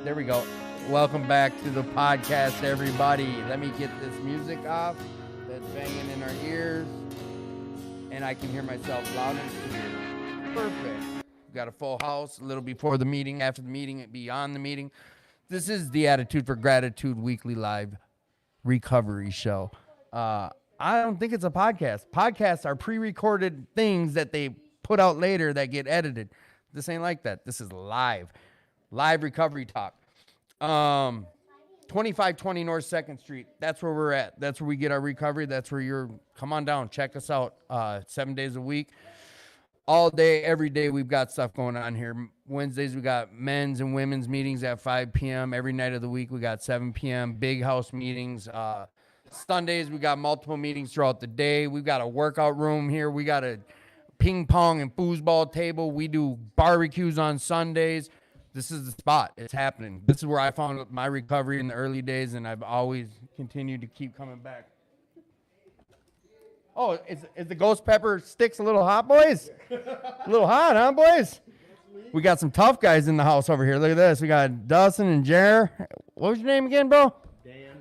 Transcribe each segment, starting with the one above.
There we go. Welcome back to the podcast, everybody. Let me get this music off that's banging in our ears, and I can hear myself loud and clear. Perfect. We got a full house, a little before the meeting, after the meeting, beyond the meeting. This is the Attitude for Gratitude weekly live recovery show. I don't think it's a podcast. Podcasts are pre-recorded things that they put out later that get edited. This ain't like that. This is live recovery talk. 2520 North 2nd Street. That's where we're at. That's where we get our recovery. That's where come on down. Check us out 7 days a week. All day, every day, we've got stuff going on here. Wednesdays, we got men's and women's meetings at 5 p.m. Every night of the week, we got 7 p.m. big house meetings. Sundays, we got multiple meetings throughout the day. We've got a workout room here. We got a ping pong and foosball table. We do barbecues on Sundays. This is the spot. It's happening. This is where I found my recovery in the early days, and I've always continued to keep coming back. Oh, is the ghost pepper sticks a little hot, boys? A little hot, huh, boys? We got some tough guys in the house over here. Look at this. We got Dustin and Jer. What was your name again, bro?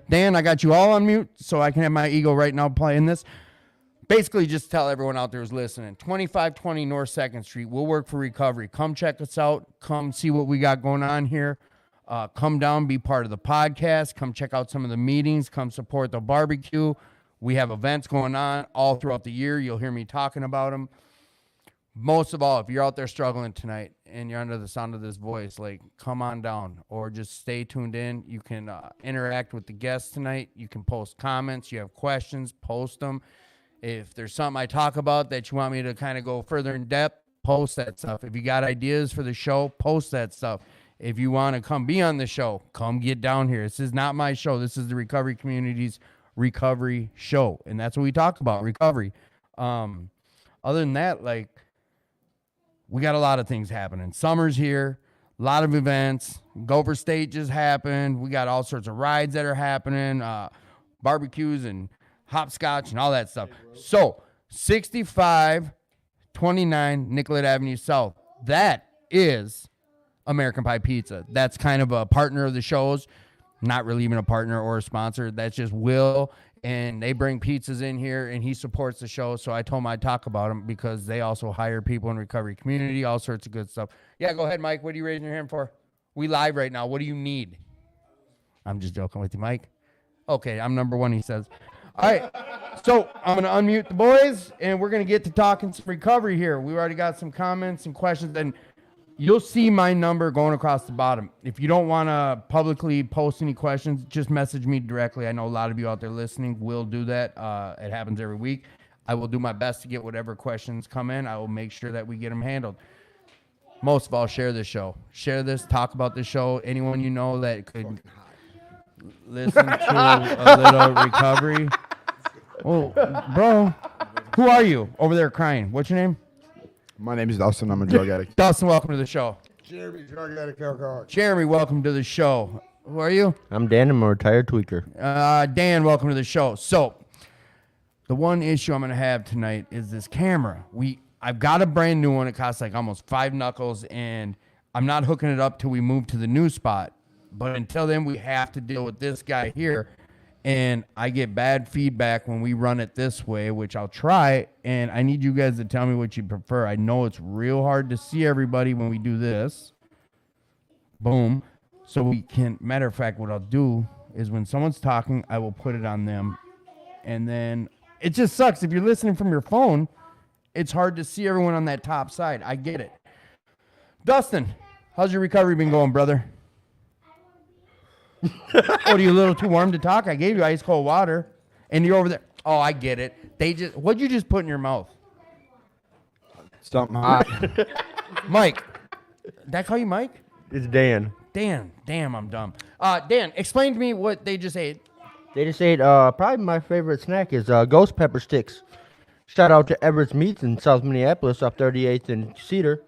Dan, I got you all on mute so I can have my ego right now playing this. Basically, just tell everyone out there who's listening. 2520 North 2nd Street. We'll work for recovery. Come check us out. Come see what we got going on here. Come down, be part of the podcast. Come check out some of the meetings. Come support the barbecue. We have events going on all throughout the year. You'll hear me talking about them. Most of all, if you're out there struggling tonight and you're under the sound of this voice, like, come on down or just stay tuned in. You can interact with the guests tonight. You can post comments. You have questions, post them. If there's something I talk about that you want me to kind of go further in depth, post that stuff. If you got ideas for the show, post that stuff. If you want to come be on the show, come get down here. This is not my show. This is the recovery community's recovery show, and that's what we talk about, recovery. Other than that, like, we got a lot of things happening. Summer's here, a lot of events. Gopher State just happened. We got all sorts of rides that are happening, barbecues and hopscotch and all that stuff. So 6529 Nicollet Avenue South. That is American Pie Pizza. That's kind of a partner of the shows. Not really even a partner or a sponsor. That's just Will, and they bring pizzas in here, and he supports the show. So I told him I'd talk about him because they also hire people in recovery community, all sorts of good stuff. Yeah, go ahead, Mike. What are you raising your hand for? We live right now. What do you need? I'm just joking with you, Mike. Okay, I'm number one, he says. All right, so I'm going to unmute the boys, and we're going to get to talking some recovery here. We already got some comments and questions, and you'll see my number going across the bottom. If you don't want to publicly post any questions, just message me directly. I know a lot of you out there listening will do that. It happens every week. I will do my best to get whatever questions come in. I will make sure that we get them handled. Most of all, share this show. Share this, talk about the show. Anyone you know that could listen to a little recovery. Oh, bro, who are you over there crying? What's your name? My name is Dustin. I'm a drug addict. Dustin, welcome to the show. Jeremy, drug addict, alcoholic. Jeremy, welcome to the show. Who are you? I'm Dan. I'm a retired tweaker. Dan, welcome to the show. So, the one issue I'm going to have tonight is this camera. I've got a brand new one. It costs like almost $5, and I'm not hooking it up till we move to the new spot. But until then, we have to deal with this guy here. And I get bad feedback when we run it this way, which I'll try. And I need you guys to tell me what you prefer. I know it's real hard to see everybody when we do this. Boom. So we can, matter of fact, what I'll do is when someone's talking, I will put it on them. And then it just sucks. If you're listening from your phone, it's hard to see everyone on that top side. I get it. Dustin, how's your recovery been going, brother? Oh, are you a little too warm to talk? I gave you ice cold water, and you're over there. Oh, I get it. What'd you just put in your mouth? Something hot. Mike. Did I call you Mike? It's Dan. Dan. Damn, I'm dumb. Dan, explain to me what they just ate. They just ate, probably my favorite snack is ghost pepper sticks. Shout out to Everett's Meats in South Minneapolis off 38th and Cedar.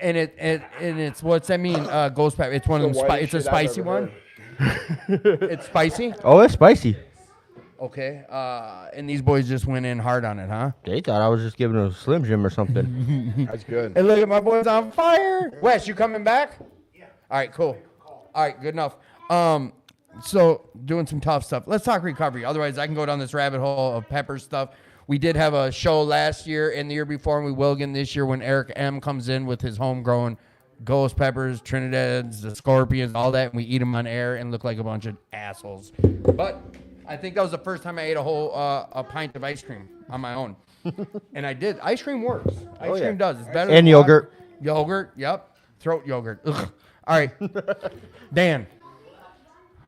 And it's what's that mean? Ghost pepper. It's one of them. It's a spicy one. It's spicy. Oh, it's spicy. Okay. And these boys just went in hard on it, huh? They thought I was just giving a Slim Jim or something. That's good. And look at my boys on fire. Wes, you coming back? All right, cool. All right, good enough. So doing some tough stuff. Let's talk recovery. Otherwise, I can go down this rabbit hole of pepper stuff. We did have a show last year and the year before, and we will again this year when Eric M comes in with his homegrown ghost peppers, Trinidad's, the scorpions, all that, and we eat them on air and look like a bunch of assholes. But I think that was the first time I ate a whole a pint of ice cream on my own. And I did. Ice cream works. Ice cream does. It's better And than yogurt. water. Yogurt, yep. Throat yogurt. Ugh. All right. Dan,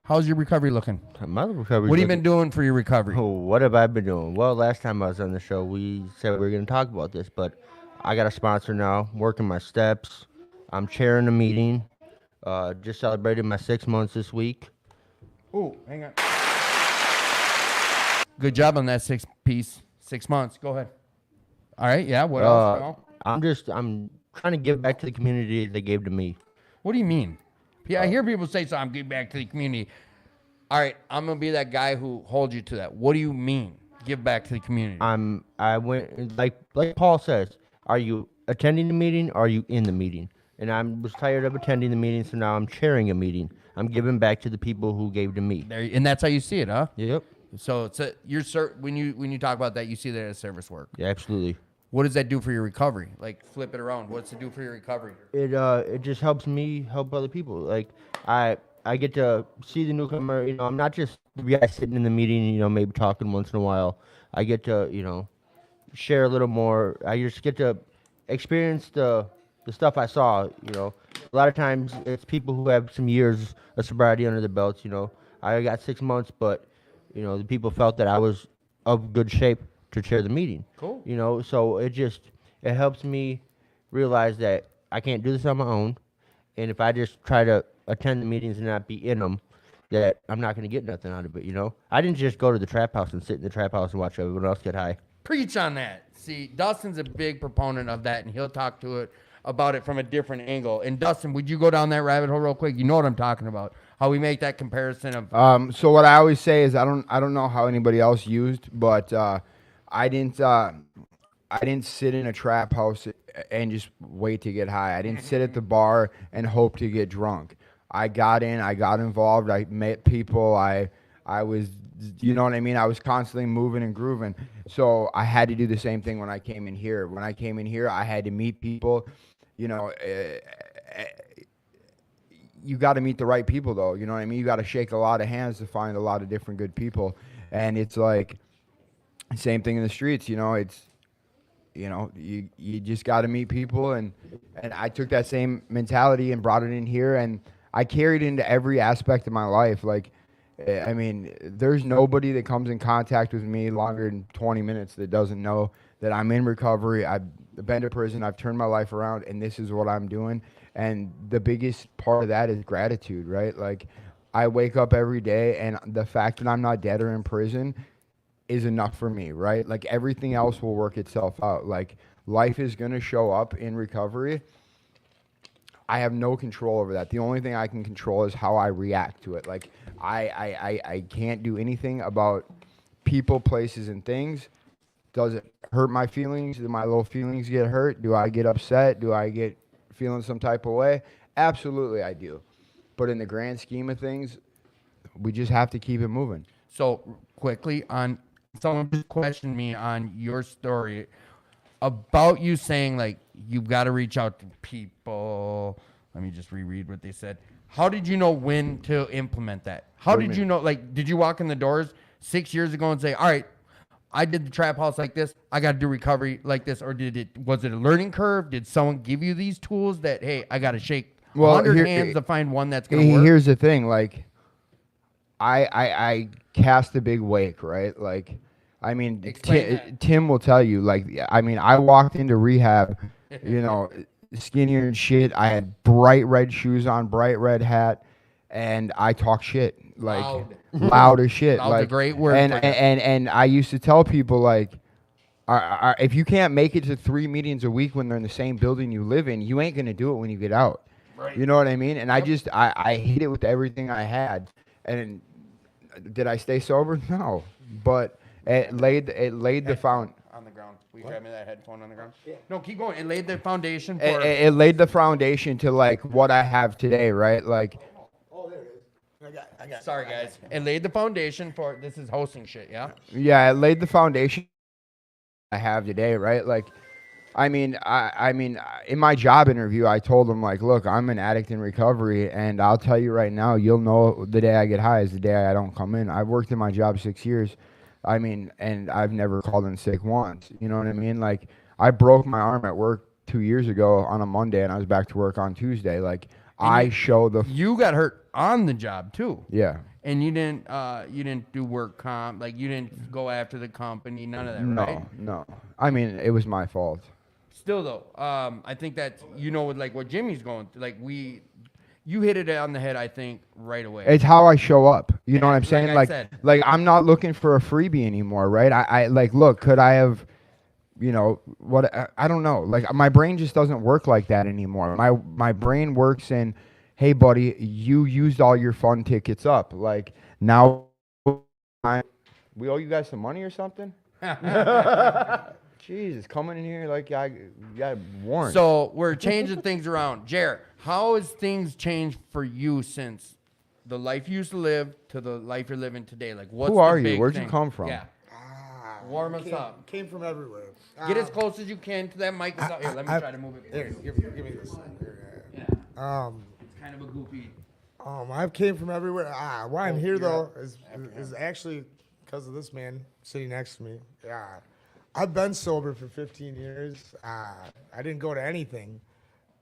how's your recovery looking? My recovery. What have you been doing for your recovery? Oh, what have I been doing? Well, last time I was on the show, we said we were going to talk about this, but I got a sponsor now, working my steps. I'm chairing a meeting. Just celebrated my 6 months this week. Ooh, hang on. Good job on that 6 months. Go ahead. All right, yeah, what else? No? I'm trying to give back to the community they gave to me. What do you mean? Yeah, I hear people say, so I'm giving back to the community. All right, I'm going to be that guy who holds you to that. What do you mean, give back to the community? I went, like Paul says, are you attending the meeting or are you in the meeting? And I was tired of attending the meeting, so now I'm chairing a meeting. I'm giving back to the people who gave to me. There, and that's how you see it, huh? Yep. So it's when you talk about that, you see that as service work. Yeah, absolutely. What does that do for your recovery? Like, flip it around. What's it do for your recovery? It just helps me help other people. Like I get to see the newcomer. You know, I'm not just the guy sitting in the meeting. You know, maybe talking once in a while. I get to share a little more. I just get to experience the stuff I saw. You know, a lot of times it's people who have some years of sobriety under their belts. You know, I got 6 months, but the people felt that I was of good shape to chair the meeting. Cool. So it helps me realize that I can't do this on my own, and if I just try to attend the meetings and not be in them, that I'm not going to get nothing out of it. I didn't just go to the trap house and sit in the trap house and watch everyone else get high. Preach on that. See, Dustin's a big proponent of that, and he'll talk about it from a different angle. And Dustin, would you go down that rabbit hole real quick? You know what I'm talking about. How we make that comparison of So what I always say is I don't know how anybody else used, but I didn't sit in a trap house and just wait to get high. I didn't sit at the bar and hope to get drunk. I got in, I got involved, I met people, I was, you know what I mean? I was constantly moving and grooving. So I had to do the same thing when I came in here. When I came in here, I had to meet people. You got to meet the right people, though. You know what I mean? You got to shake a lot of hands to find a lot of different good people. And it's like, same thing in the streets, it's, you just got to meet people. And I took that same mentality and brought it in here, and I carried it into every aspect of my life. Like, I mean, there's nobody that comes in contact with me longer than 20 minutes that doesn't know that I'm in recovery. I've been to prison. I've turned my life around, and this is what I'm doing. And the biggest part of that is gratitude, right? Like, I wake up every day, and the fact that I'm not dead or in prison is enough for me, right? Like, everything else will work itself out. Like, life is going to show up in recovery. I have no control over that. The only thing I can control is how I react to it. Like, I can't do anything about people, places, and things. Does it hurt my feelings? Do my little feelings get hurt? Do I get upset? Do I get feeling some type of way? Absolutely I do. But in the grand scheme of things, we just have to keep it moving. So quickly, someone just questioned me on your story about you saying, like, you've got to reach out to people. Let me just reread what they said. How did you know when to implement that? How did you know, like, did you walk in the doors 6 years ago and say, all right, I did the trap house like this, I got to do recovery like this, or was it a learning curve? Did someone give you these tools that, hey, I got to shake 100 hands to find one that's going to work? Here's the thing, like, I cast a big wake, right? Like, I mean, Tim will tell you, like, I mean, I walked into rehab, skinnier and shit. I had bright red shoes on, bright red hat, and I talk shit, like, loud as shit. Loud's like, a great word. And I used to tell people, like, if you can't make it to 3 meetings a week when they're in the same building you live in, you ain't gonna do it when you get out. Right. You know what I mean? And I hit it with everything I had. And did I stay sober? No, but it laid the foundation. on the ground. Will you grab me that headphone on the ground? Yeah. No, keep going. It laid the foundation for. It laid the foundation to like what I have today, right? Like, Oh, there it is. I got. Sorry, guys. It laid the foundation for. This is hosting shit, yeah. yeah, it laid the foundation I have today, right? Like, I mean, in my job interview, I told them like, look, I'm an addict in recovery, and I'll tell you right now, you'll know the day I get high is the day I don't come in. I've worked in my job 6 years. I mean, and I've never called in sick once. You know what I mean? Like, I broke my arm at work 2 years ago on a Monday, and I was back to work on Tuesday. Like, You got hurt on the job too. Yeah. And you didn't do work comp, like you didn't go after the company, none of that, right? No. I mean, it was my fault. Still though, I think that with like what Jimmy's going through, like you hit it on the head, I think, right away. It's how I show up. You know what I'm like saying? I said. Like I'm not looking for a freebie anymore, right? I like, look, could I have, what? I don't know. Like my brain just doesn't work like that anymore. My brain works in, hey, buddy, you used all your fun tickets up. Like now, we owe you guys some money or something? Jesus, coming in here like I got warned. So we're changing things around. Jared, how has things changed for you since the life you used to live to the life you're living today? Like, what's Who the are you? big Where'd thing? you come from? Yeah. Warm us up. Came from everywhere. Get as close as you can to that mic. Here, let me try to move it. Here, give me this thing. Yeah. It's kind of a goofy. I came from everywhere. Why I'm here though is actually because of this man sitting next to me. I've been sober for 15 years. I didn't go to anything,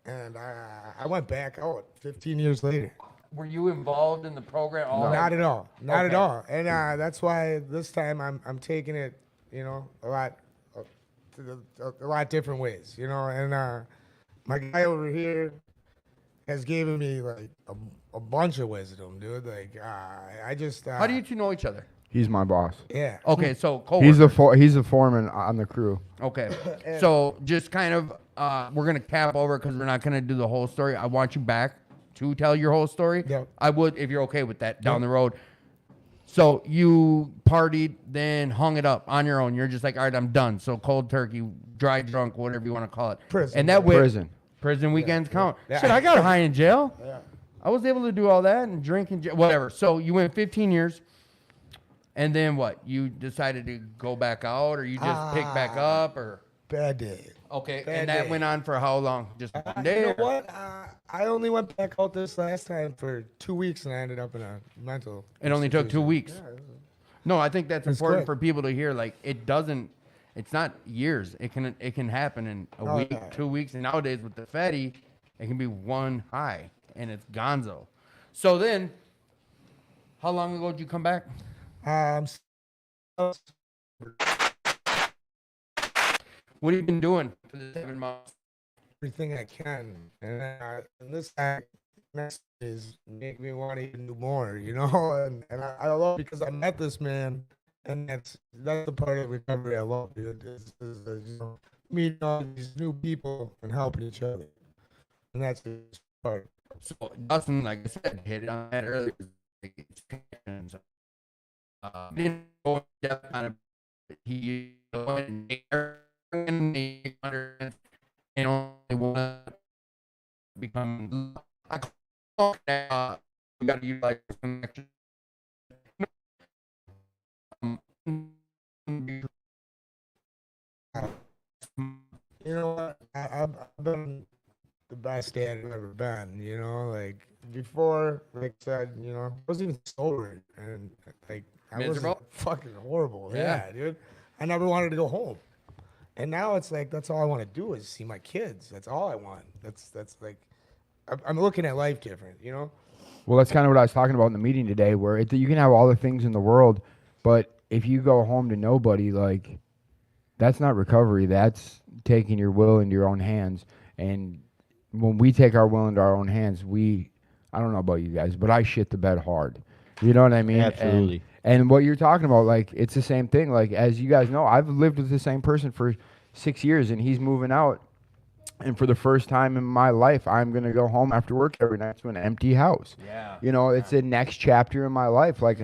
and I went back out 15 years later. Were you involved in the program? Not at all. Not at Okay. all. And that's why this time I'm taking it, a lot different ways, And my guy over here has given me like a bunch of wisdom, dude. Like I just. How do you two know each other? He's my boss. Yeah. Okay, so He's the foreman on the crew. Okay, so just kind of, we're gonna cap over because we're not gonna do the whole story. I want you back to tell your whole story. Yep. I would, if you're okay with that, down the road. So you partied, then hung it up on your own. You're just like, all right, I'm done. So cold turkey, dry drunk, whatever you want to call it. Prison. And that prison weekends count. Yeah. Shit, I got high in jail. Yeah. I was able to do all that and drink and whatever. So you went 15 years. And then what? You decided to go back out, or you just picked back up, or? Bad day. Okay, Bad and that day. went on for how long? Just one day? You know or- what? I only went back out this last time for 2 weeks, and I ended up in a mental. It only took 2 institution. weeks. Yeah, No, I think that's It's important quick. for people to hear. Like, it's not years. It can happen in a Oh, week, yeah. 2 weeks, and nowadays with the fatty, it can be one high, and it's gonzo. So then, how long ago did you come back? What have you been doing for the 7 months? everything I can, and this act next is make me want to even do more, And I love it because I met this man, and that's the part of recovery I love, dude. Is meeting all these new people and helping each other, and that's the part. So Dustin, like I said, hit it on that earlier. Didn't go in depth on it, but he went and only want to become. We got to utilize connection. You know what? I've been the best dad I've ever been. Like before, like I said, I wasn't even sober, and like I was Miserable? fucking horrible. Yeah. Yeah, dude. I never wanted to go home, and now it's like that's all I want to do is see my kids. That's all I want. That's like I'm looking at life different. Well, that's kind of what I was talking about in the meeting today, where you can have all the things in the world, but if you go home to nobody, like, that's not recovery. That's taking your will into your own hands. And when we take our will into our own hands, I don't know about you guys, but I shit the bed hard. You know what I mean? Absolutely. And what you're talking about, like, it's the same thing. Like, as you guys know, I've lived with the same person for 6 years, and he's moving out. And for the first time in my life, I'm going to go home after work every night to an empty house. Yeah. It's the next chapter in my life. Like,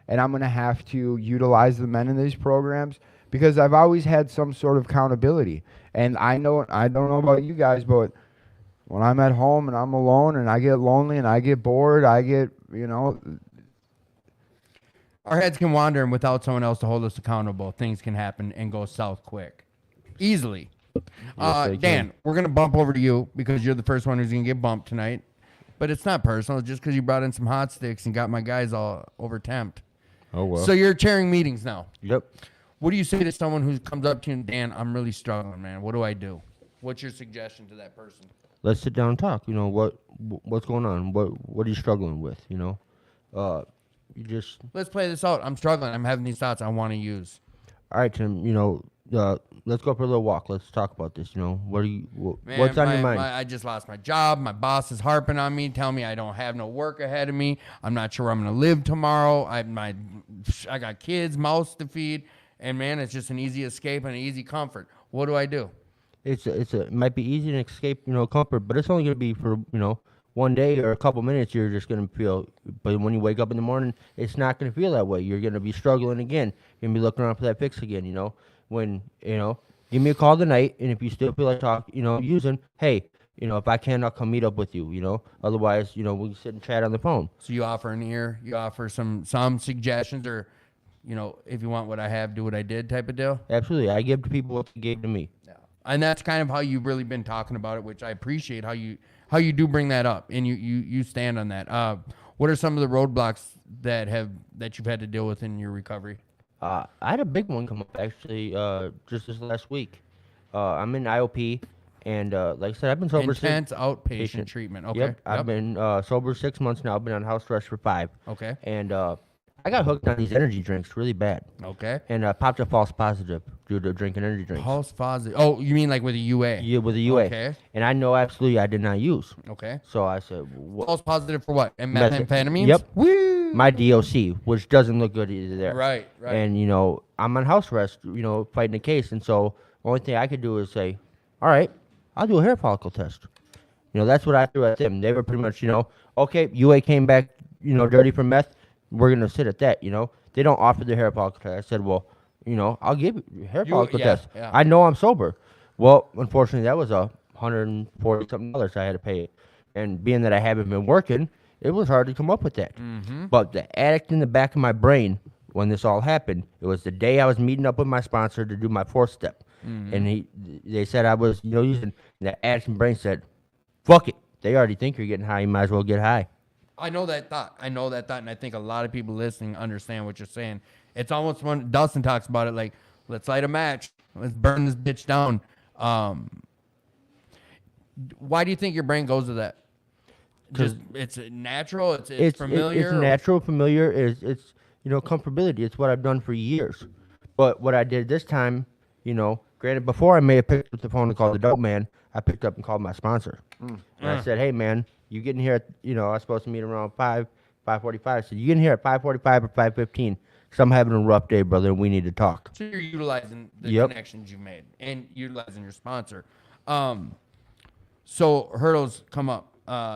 and I'm going to have to utilize the men in these programs because I've always had some sort of accountability. And I don't know about you guys, but when I'm at home and I'm alone and I get lonely and I get bored, I get, Our heads can wander, and without someone else to hold us accountable, things can happen and go south quick, easily. they Dan, we're gonna bump over to you because you're the first one who's gonna get bumped tonight. But it's not personal, it's just because you brought in some hot sticks and got my guys all over temped. Oh well. So you're chairing meetings now. Yep. What do you say to someone who comes up to you and, Dan, I'm really struggling, man. What do I do? What's your suggestion to that person? Let's sit down and talk. You know what's going on. What are you struggling with? You know, you just. Let's play this out. I'm struggling. I'm having these thoughts I want to use. All right, Tim. You know, let's go for a little walk. Let's talk about this. You know, Man, what's on your mind? I just lost my job. My boss is harping on me, telling me I don't have no work ahead of me. I'm not sure where I'm going to live tomorrow. I got kids, mouths to feed. And, man, it's just an easy escape and an easy comfort. What do I do? It might be easy to escape, you know, comfort, but it's only going to be for, you know, one day or a couple minutes. You're just going to feel, but when you wake up in the morning, it's not going to feel that way. You're going to be struggling again. You're going to be looking around for that fix again, you know. When, you know, give me a call tonight, and if you still feel like using, hey, you know, if I can, I'll come meet up with you, you know. Otherwise, you know, we can sit and chat on the phone. So you offer an ear, you offer some suggestions, or, you know, if you want what I have, do what I did type of deal? Absolutely. I give to people what they gave to me. Yeah. And that's kind of how you've really been talking about it, which I appreciate how you do bring that up, and you stand on that. What are some of the roadblocks that you've had to deal with in your recovery? I had a big one come up, actually, just this last week. I'm in IOP, and like I said, I've been sober Intense since. outpatient treatment. Okay. Yep, I've been sober 6 months now. I've been on house arrest for 5. Okay. And I got hooked on these energy drinks really bad. Okay. And popped a false positive due to drinking energy drinks. Pulse positive. Oh, you mean like with a UA? Yeah, with a UA. Okay. And I know absolutely I did not use. Okay. So I said, what? False positive for what? And Meth- methamphetamines? Yep. Woo! My DOC, which doesn't look good either there. Right. And, you know, I'm on house arrest, you know, fighting a case. And so the only thing I could do is say, all right, I'll do a hair follicle test. You know, that's what I threw at them. They were pretty much, you know, okay, UA came back, you know, dirty from meth. We're going to sit at that, you know. They don't offer the hair follicle test. I said, well, you know, I'll give you a hair follicle test. Yeah. I know I'm sober. Well, unfortunately, that was $140-something I had to pay. And being that I haven't been working, it was hard to come up with that. Mm-hmm. But the addict in the back of my brain, when this all happened, it was the day I was meeting up with my sponsor to do my 4th step. Mm-hmm. And they said I was, you know, using the addict in brain said, fuck it. They already think you're getting high. You might as well get high. I know that thought, and I think a lot of people listening understand what you're saying. It's almost when Dustin talks about it, like, let's light a match, let's burn this bitch down. Why do you think your brain goes to that? Just it's natural, it's familiar. It's natural, familiar. It's you know, comfortability. It's what I've done for years. But what I did this time, you know, granted, before I may have picked up the phone and called the dope man, I picked up and called my sponsor. And I said, hey, man, you getting here at, you know, I was supposed to meet around 5:45. I said, you getting here at 5:45 or 5:15? Because I'm having a rough day, brother, and we need to talk. So you're utilizing the connections you made and utilizing your sponsor. So hurdles come up.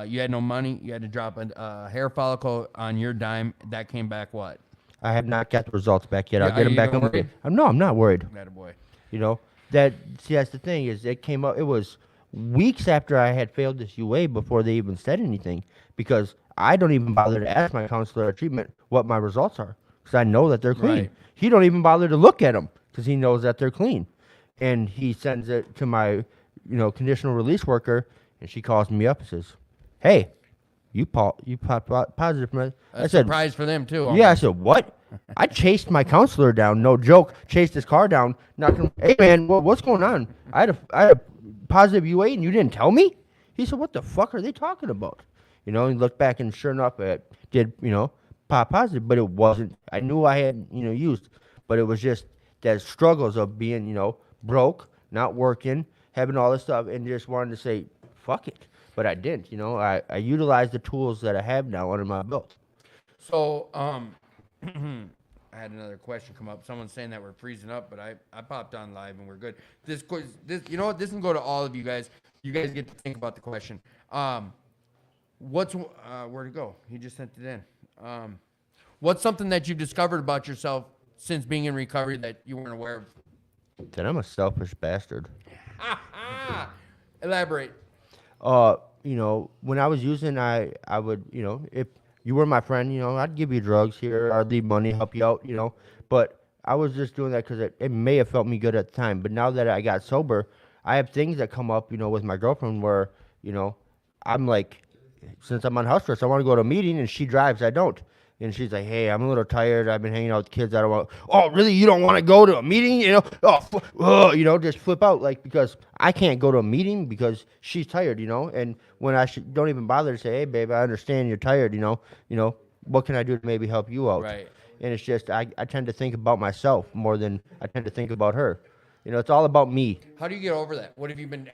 You had no money. You had to drop a hair follicle on your dime. That came back what? I have not got the results back yet. Yeah, I'll get them back. No, I'm not worried. Attaboy. You know, that's the thing is it came up. It was weeks after I had failed this UA before they even said anything, because I don't even bother to ask my counselor at treatment what my results are, because I know that they're clean. Right. He don't even bother to look at them because he knows that they're clean, and he sends it to my, you know, conditional release worker, and she calls me up and says, "Hey, you popped positive from it." I said, Surprise for them too. yeah, I said, what? I chased my counselor down, no joke. Chased his car down. Hey, man, what's going on? I had a positive UA and you didn't tell me? He said, what the fuck are they talking about? You know, he looked back and sure enough, it did, you know, pop positive, but it wasn't. I knew I had, you know, used, but it was just that struggles of being, you know, broke, not working, having all this stuff, and just wanted to say, fuck it. But I didn't, you know. I utilized the tools that I have now under my belt. So, I had another question come up. Someone's saying that we're freezing up, but I popped on live and we're good. This, you know what? This can go to all of you guys. You guys get to think about the question. Where'd it go? He just sent it in. What's something that you've discovered about yourself since being in recovery that you weren't aware of Then I'm a selfish bastard. Elaborate. You know, when I was using, I would, you know, if you were my friend, you know, I'd give you drugs here, I'd leave money, help you out, you know. But I was just doing that because it may have felt me good at the time. But now that I got sober, I have things that come up, you know, with my girlfriend where, you know, I'm like, since I'm on house arrest, I want to go to a meeting, and she drives, I don't. And she's like, "Hey, I'm a little tired. I've been hanging out with kids. I don't want." Oh, really? You don't want to go to a meeting? You know? You know, just flip out, like, because I can't go to a meeting because she's tired. You know, and when I don't even bother to say, "Hey, babe, I understand you're tired." You know, what can I do to maybe help you out? Right. And it's just I tend to think about myself more than I tend to think about her. You know, it's all about me. How do you get over that? What have you been?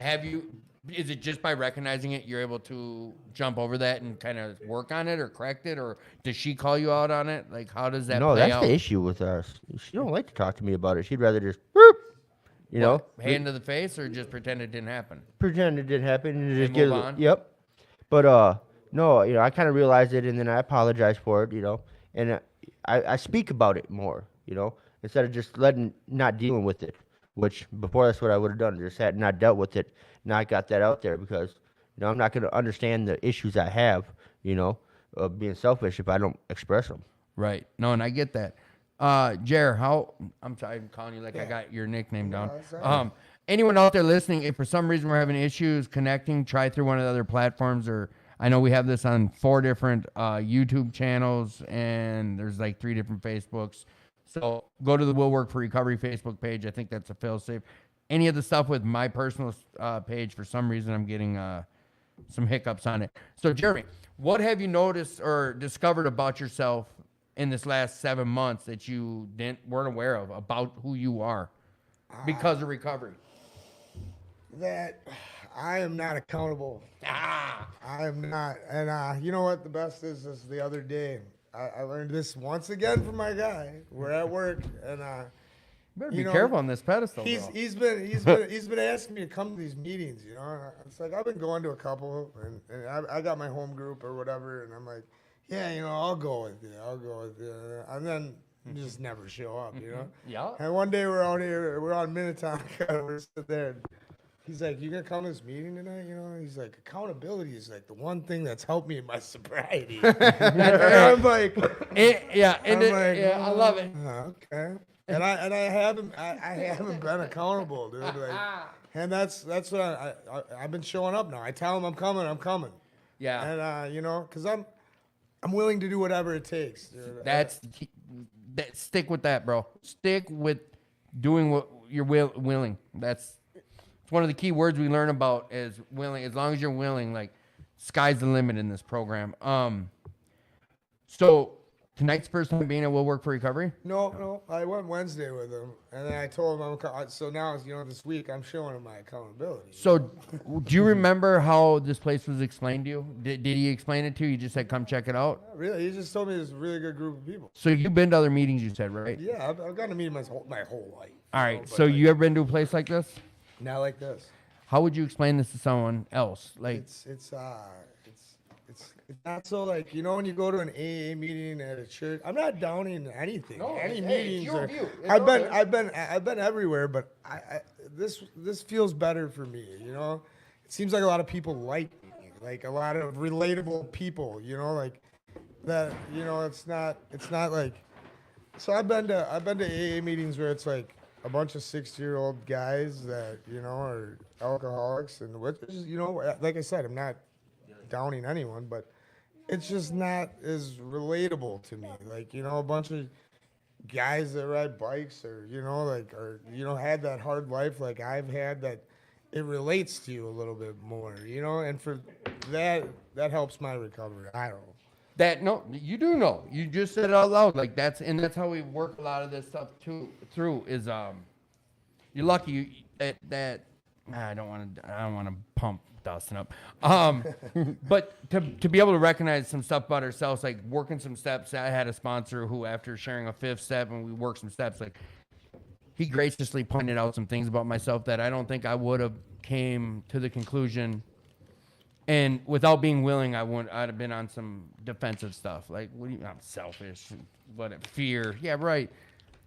Is it just by recognizing it you're able to jump over that and kind of work on it or correct it, or does she call you out on it? Like, how does that No, play that's out? the issue with us. She don't like to talk to me about it. She'd rather just, whoop, you know, Hand to the face, or just pretend it didn't happen? pretend it didn't happen and just move get on? Yep. But no, you know, I kind of realized it and then I apologize for it, you know, and I speak about it more, you know, instead of just not dealing with it, which before that's what I would have done, just had not dealt with it. Now I got that out there because, you know, I'm not going to understand the issues I have, you know, of being selfish if I don't express them. Right. No, and I get that. Jer, I'm sorry, I'm calling you like I got your nickname down. that's all right. Anyone out there listening, if for some reason we're having issues connecting, try through one of the other platforms, or I know we have this on 4 different YouTube channels, and there's like 3 different Facebooks. So go to the Will Work for Recovery Facebook page. I think that's a fail-safe. Any of the stuff with my personal page, for some reason, I'm getting some hiccups on it. So, Jeremy, what have you noticed or discovered about yourself in this last 7 months that you weren't aware of about who you are because of recovery? That I am not accountable. I am not. And you know what the best is the other day I learned this once again from my guy. We're at work, and Better be careful on this pedestal, bro. he's been asking me to come to these meetings, you know. And it's like I've been going to a couple, and I got my home group or whatever, and I'm like, yeah, you know, I'll go with you, and then you just never show up, you know. Yeah. And one day we're out here, we're on Minnetonka, we're sitting there. And he's like, "You gonna come to this meeting tonight?" You know. He's like, "Accountability is like the one thing that's helped me in my sobriety." And I'm like, I love it. Okay. And I haven't been accountable, dude. Like, and that's what I've been showing up now. I tell him I'm coming. Yeah. And you know, cause I'm willing to do whatever it takes, dude. That's the key. Stick with that, bro. Stick with doing what you're willing. It's one of the key words we learn about is willing. As long as you're willing, like, sky's the limit in this program. So tonight's first time being at Will Work for Recovery? No, I went Wednesday with him, and then I told him so now, you know, this week I'm showing him my accountability. So do you remember how this place was explained to you? Did he explain it to you? You just said, come check it out? Not really, he just told me there's a really good group of people. So you've been to other meetings, you said, right? Yeah, I've gotten to meet him my whole life. All you right. know, So but, like, you ever been to a place like this? not like this. How would you explain this to someone else? Like, It's not so, like, you know, when you go to an AA meeting at a church. I'm not downing anything. No, Any hey, it's meetings. your Are, view. It's I've okay. been everywhere, but this feels better for me. You know, it seems like a lot of people like me, like a lot of relatable people. You know, like that. You know, it's not like. So I've been to AA meetings where it's like a bunch of 60-year-old guys that, you know, are alcoholics, and which is, you know, like I said, I'm not downing anyone, but it's just not as relatable to me. Like, you know, a bunch of guys that ride bikes, or, you know, like, or, you know, had that hard life like I've had, that it relates to you a little bit more, you know, and for that helps my recovery. I don't know. no, you do know. You just said it out loud. Like, that's how we work a lot of this stuff through is you're lucky that I don't want to pump Dustin up. But to be able to recognize some stuff about ourselves, like working some steps. I had a sponsor who, after sharing a 5th step and we worked some steps, like, he graciously pointed out some things about myself that I don't think I would have came to the conclusion. And without being willing, I'd have been on some defensive stuff. Like, I'm selfish. Fear. Yeah, right.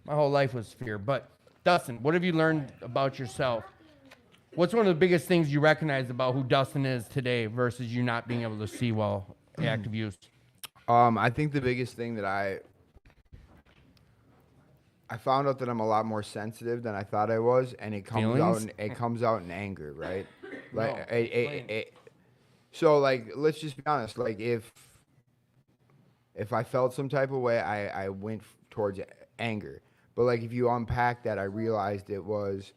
My whole life was fear. But Dustin, what have you learned about yourself? What's one of the biggest things you recognize about who Dustin is today versus you not being able to see well active use? I think the biggest thing that I found out that I'm a lot more sensitive than I thought I was, and it comes out in anger, right? Like so like let's just be honest, like if I felt some type of way, I went towards anger. But like if you unpack that, I realized it was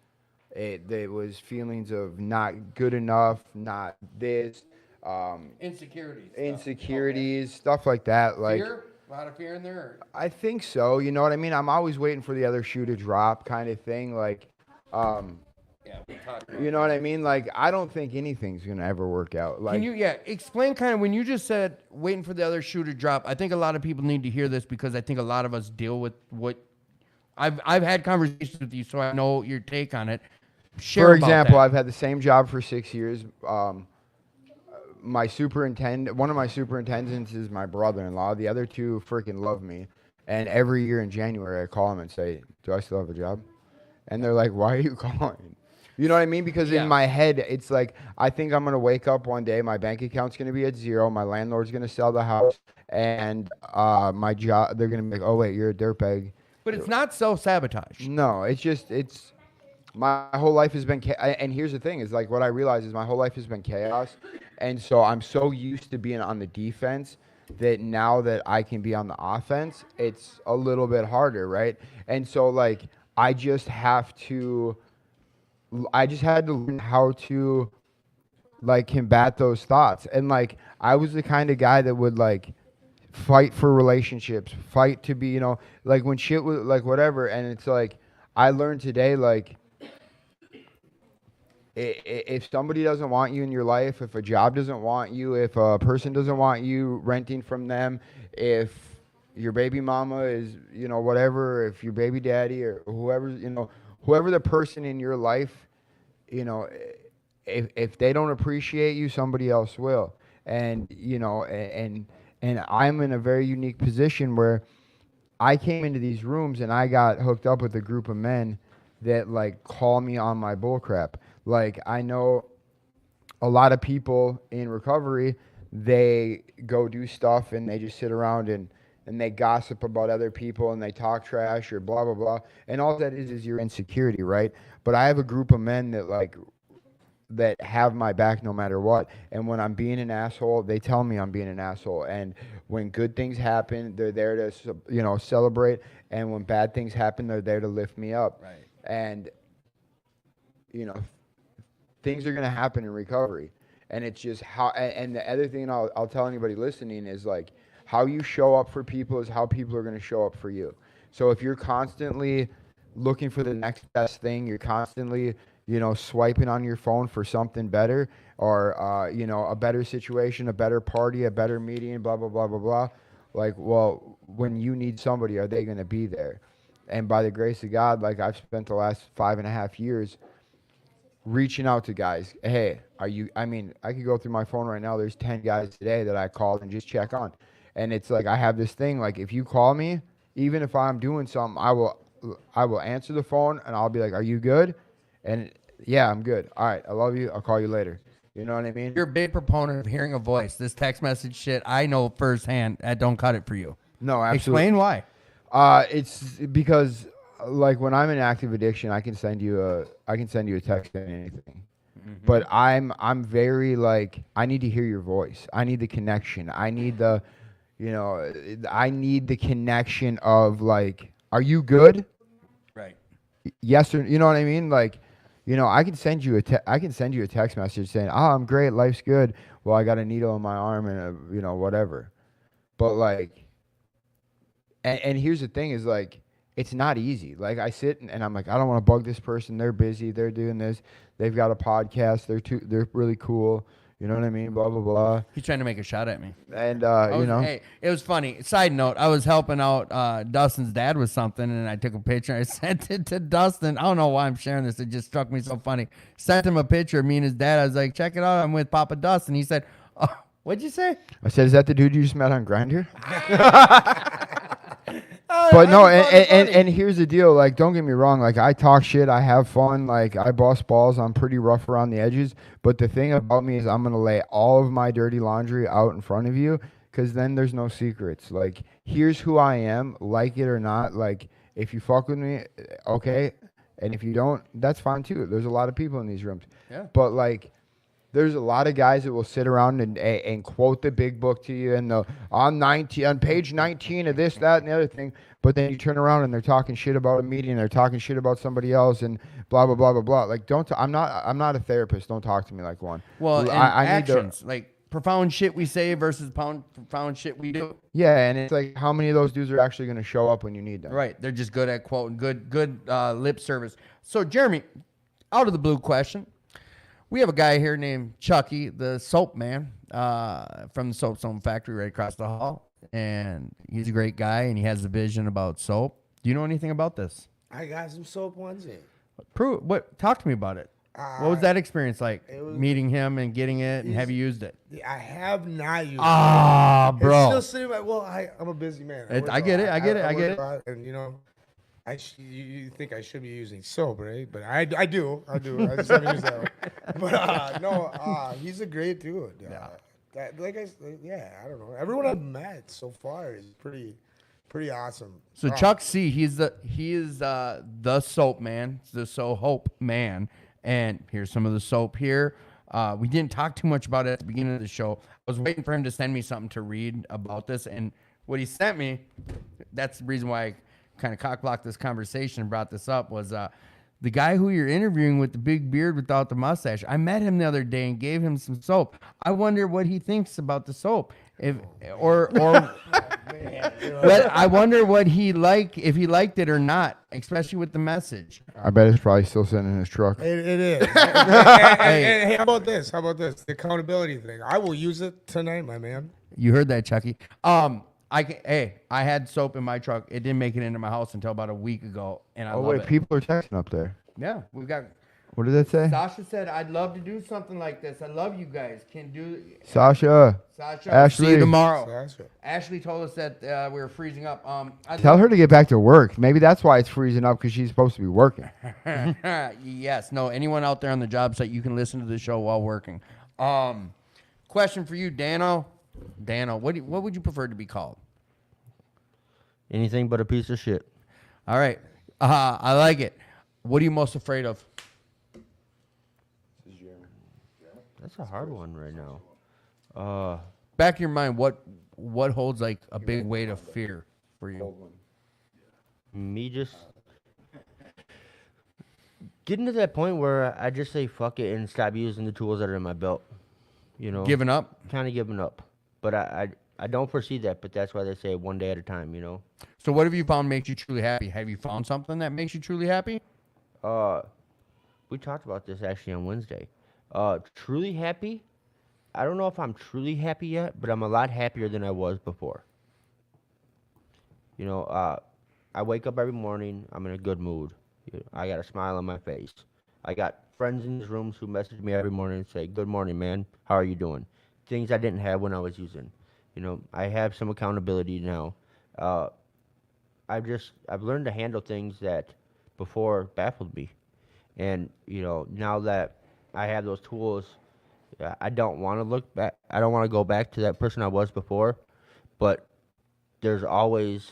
feelings of not good enough, not this, insecurities, stuff like that. Like Fear? A lot of fear in there? I think so. You know what I mean? I'm always waiting for the other shoe to drop, kind of thing. Like, Yeah, we talked about you know what I mean? Like, I don't think anything's gonna ever work out. Like, Can you, explain kind of when you just said waiting for the other shoe to drop? I think a lot of people need to hear this because I think a lot of us deal with what I've had conversations with you, so I know your take on it. Share for about example, that. I've had the same job for 6 years. My superintendent, one of my superintendents is my brother-in-law. The other two freaking love me. And every year in January, I call them and say, "Do I still have a job?" And they're like, "Why are you calling?" You know what I mean? Because Yeah. in my head, it's like, I think I'm going to wake up one day, my bank account's going to be at zero, my landlord's going to sell the house, and my job, they're going to be like, "Oh, wait, you're a dirtbag." But it's not self-sabotage. No, it's my whole life has been and here's the thing is like what I realize is my whole life has been chaos, and so I'm so used to being on the defense that now that I can be on the offense, it's a little bit harder, right? And so like I just had to learn how to like combat those thoughts. And like I was the kind of guy that would like fight for relationships, fight to be, you know, like when shit was like whatever. And it's like I learned today, like if somebody doesn't want you in your life, if a job doesn't want you, if a person doesn't want you renting from them, if your baby mama is, you know, whatever, if your baby daddy or whoever, you know, whoever the person in your life, you know, if they don't appreciate you, somebody else will. And, you know, and I'm in a very unique position where I came into these rooms and I got hooked up with a group of men that like call me on my bullcrap. Like I know a lot of people in recovery, they go do stuff and they just sit around and they gossip about other people and they talk trash or blah, blah, blah. And all that is your insecurity, right? But I have a group of men that like, that have my back no matter what. And when I'm being an asshole, they tell me I'm being an asshole. And when good things happen, they're there to, you know, celebrate. And when bad things happen, they're there to lift me up. Right. And, you know, things are going to happen in recovery. And it's just how, and the other thing I'll tell anybody listening is like, how you show up for people is how people are going to show up for you. So if you're constantly looking for the next best thing, you're constantly, you know, swiping on your phone for something better or, you know, a better situation, a better party, a better meeting, blah, blah, blah, blah, blah. Like, well, when you need somebody, are they going to be there? And by the grace of God, like I've spent the last 5.5 years reaching out to guys. Hey, are you, I mean, I could go through my phone right now. There's 10 guys today that I called and just check on. And it's like, I have this thing, like if you call me, even if I'm doing something, I will answer the phone and I'll be like, "Are you good?" And yeah, I'm good. All right, I love you. I'll call you later. You know what I mean? You're a big proponent of hearing a voice. This text message shit, I know firsthand. That don't cut it for you. No, absolutely. Explain why. It's because like when I'm in active addiction, I can send you a text and anything. Mm-hmm. But I'm very like, I need to hear your voice. I need the connection. I need the, you know, I need the connection of like, are you good? Right. Yes or, you know what I mean? Like, you know, I can send you a text message saying, "Oh, I'm great, life's good." Well, I got a needle in my arm and a, you know, whatever. But like, and here's the thing is like, it's not easy. Like I sit and I'm like, I don't want to bug this person. They're busy. They're doing this. They've got a podcast. They're really cool. You know what I mean? Blah, blah, blah. He's trying to make a shot at me. And, you know. Hey, it was funny. Side note, I was helping out Dustin's dad with something, and I took a picture. I sent it to Dustin. I don't know why I'm sharing this. It just struck me so funny. Sent him a picture of me and his dad. I was like, "Check it out. I'm with Papa Dustin." He said, "Oh, what'd you say?" I said, "Is that the dude you just met on Grindr?" But no, I just thought it funny. and here's the deal. Like, don't get me wrong. Like, I talk shit. I have fun. Like, I bust balls. I'm pretty rough around the edges. But the thing about me is, I'm gonna lay all of my dirty laundry out in front of you, because then there's no secrets. Like, here's who I am. Like it or not. Like, if you fuck with me, okay. And if you don't, that's fine too. There's a lot of people in these rooms. Yeah. But like, there's a lot of guys that will sit around and quote the big book to you, and on page 19 of this, that, and the other thing. But then you turn around and they're talking shit about a meeting, they're talking shit about somebody else, and blah blah blah blah blah. Like, I'm not a therapist. Don't talk to me like one. Well, and I actions, like profound shit we say versus profound shit we do. Yeah, and it's like, how many of those dudes are actually going to show up when you need them? Right. They're just good at quoting, good lip service. So, Jeremy, out of the blue question. We have a guy here named Chucky, the soap man, from the Soap Zone factory right across the hall. And he's a great guy, and he has a vision about soap. Do you know anything about this? I got some soap ones in. Prove what? Talk to me about it. What was that experience like? was- Meeting him and getting it, and have you used it? I have not used Ah, it. It's bro. still sitting back. Well, I'm a busy man. I work get a it, lot. I get it, I work get it. a lot, and you know, you think I should be using soap, right? But I do. I just haven't used that one. But no, he's a great dude. Yeah. I don't know. Everyone I've met so far is pretty awesome. So Chuck C, he is the soap man, the So Hope man, and here's some of the soap here. We didn't talk too much about it at the beginning of the show. I was waiting for him to send me something to read about this, and what he sent me, that's the reason why I kind of cock-blocked this conversation and brought this up, was the guy who you're interviewing with the big beard without the mustache. I met him the other day and gave him some soap. I wonder what he thinks about the soap. But I wonder what if he liked it or not, especially with the message. I bet it's probably still sitting in his truck. It is. And hey, how about this? The accountability thing. I will use it tonight, my man. You heard that, Chucky. I had soap in my truck. It didn't make it into my house until about a week ago, and I love it. People are texting up there. Yeah, we've got. What did that say? Sasha said, "I'd love to do something like this. I love you guys. Can do." Sasha, see you tomorrow. Sasha. Ashley told us that we were freezing up. tell her to get back to work. Maybe that's why it's freezing up, because she's supposed to be working. Yes. No. Anyone out there on the job site, you can listen to the show while working. Question for you, Dano. Dano, what would you prefer to be called? Anything but a piece of shit. All right. I like it. What are you most afraid of? That's a hard one right now. Back in your mind, what holds like a big weight of fear for you? Me just getting to that point where I just say fuck it and stop using the tools that are in my belt. You know, Giving up? kind of giving up. But I don't foresee that. But that's why they say one day at a time. You know. So what have you found makes you truly happy? Have you found something that makes you truly happy? We talked about this actually on Wednesday. Truly happy. I don't know if I'm truly happy yet, but I'm a lot happier than I was before. You know, I wake up every morning. I'm in a good mood. I got a smile on my face. I got friends in these rooms who message me every morning and say, "Good morning, man. How are you doing?" Things I didn't have when I was using. You know, I have some accountability now. I've learned to handle things that before baffled me. And, you know, now that I have those tools, I don't want to look back. I don't want to go back to that person I was before, but there's always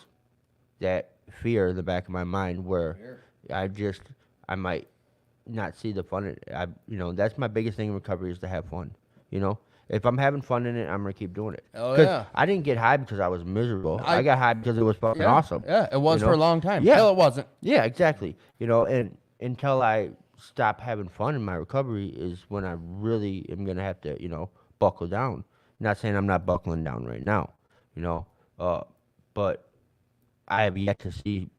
that fear in the back of my mind where I might not see the fun. You know, that's my biggest thing in recovery, is to have fun. You know, if I'm having fun in it, I'm gonna keep doing it. Oh, yeah. I didn't get high because I was miserable. I got high because it was fucking awesome. Yeah, it was you for know? a long time. Yeah. Till it wasn't. Yeah, exactly. You know, and until I stop having fun in my recovery is when I really am gonna have to, you know, buckle down. Not saying I'm not buckling down right now, you know, but I have yet to see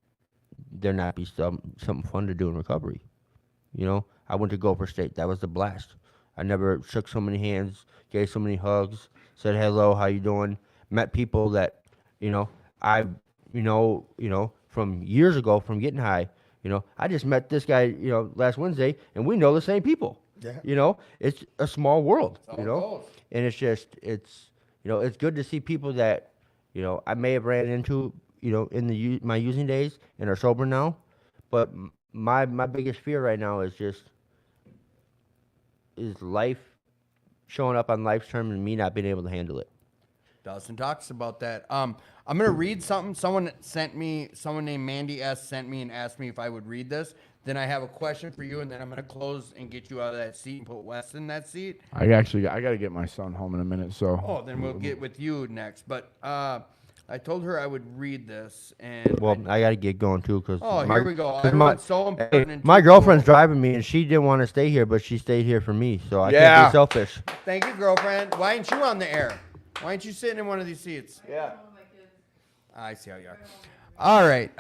there not be something fun to do in recovery. You know, I went to Gopher State. That was a blast. I never shook so many hands, gave so many hugs, said hello, how you doing? Met people that, you know, from years ago, from getting high. You know, I just met this guy, you know, last Wednesday, and we know the same people. Yeah. You know, it's a small world, It's you all know, goes. and it's you know, it's good to see people that, you know, I may have ran into in my using days and are sober now. But my biggest fear right now is life showing up on life's terms and me not being able to handle it. Dustin talks about that. I'm gonna read something. Someone named Mandy S sent me and asked me if I would read this. Then I have a question for you, and then I'm gonna close and get you out of that seat and put Wes in that seat. I gotta get my son home in a minute. So. Oh, then we'll get with you next. But I told her I would read this, and Well, I got to get going too because here we go. Everyone's so important. and my too girlfriend's cool. driving me and she didn't want to stay here, but she stayed here for me, so I can't Yeah. be selfish. Thank you, girlfriend. Why ain't you on the air? Why ain't you sitting in one of these seats? Yeah. I see how you are. All right.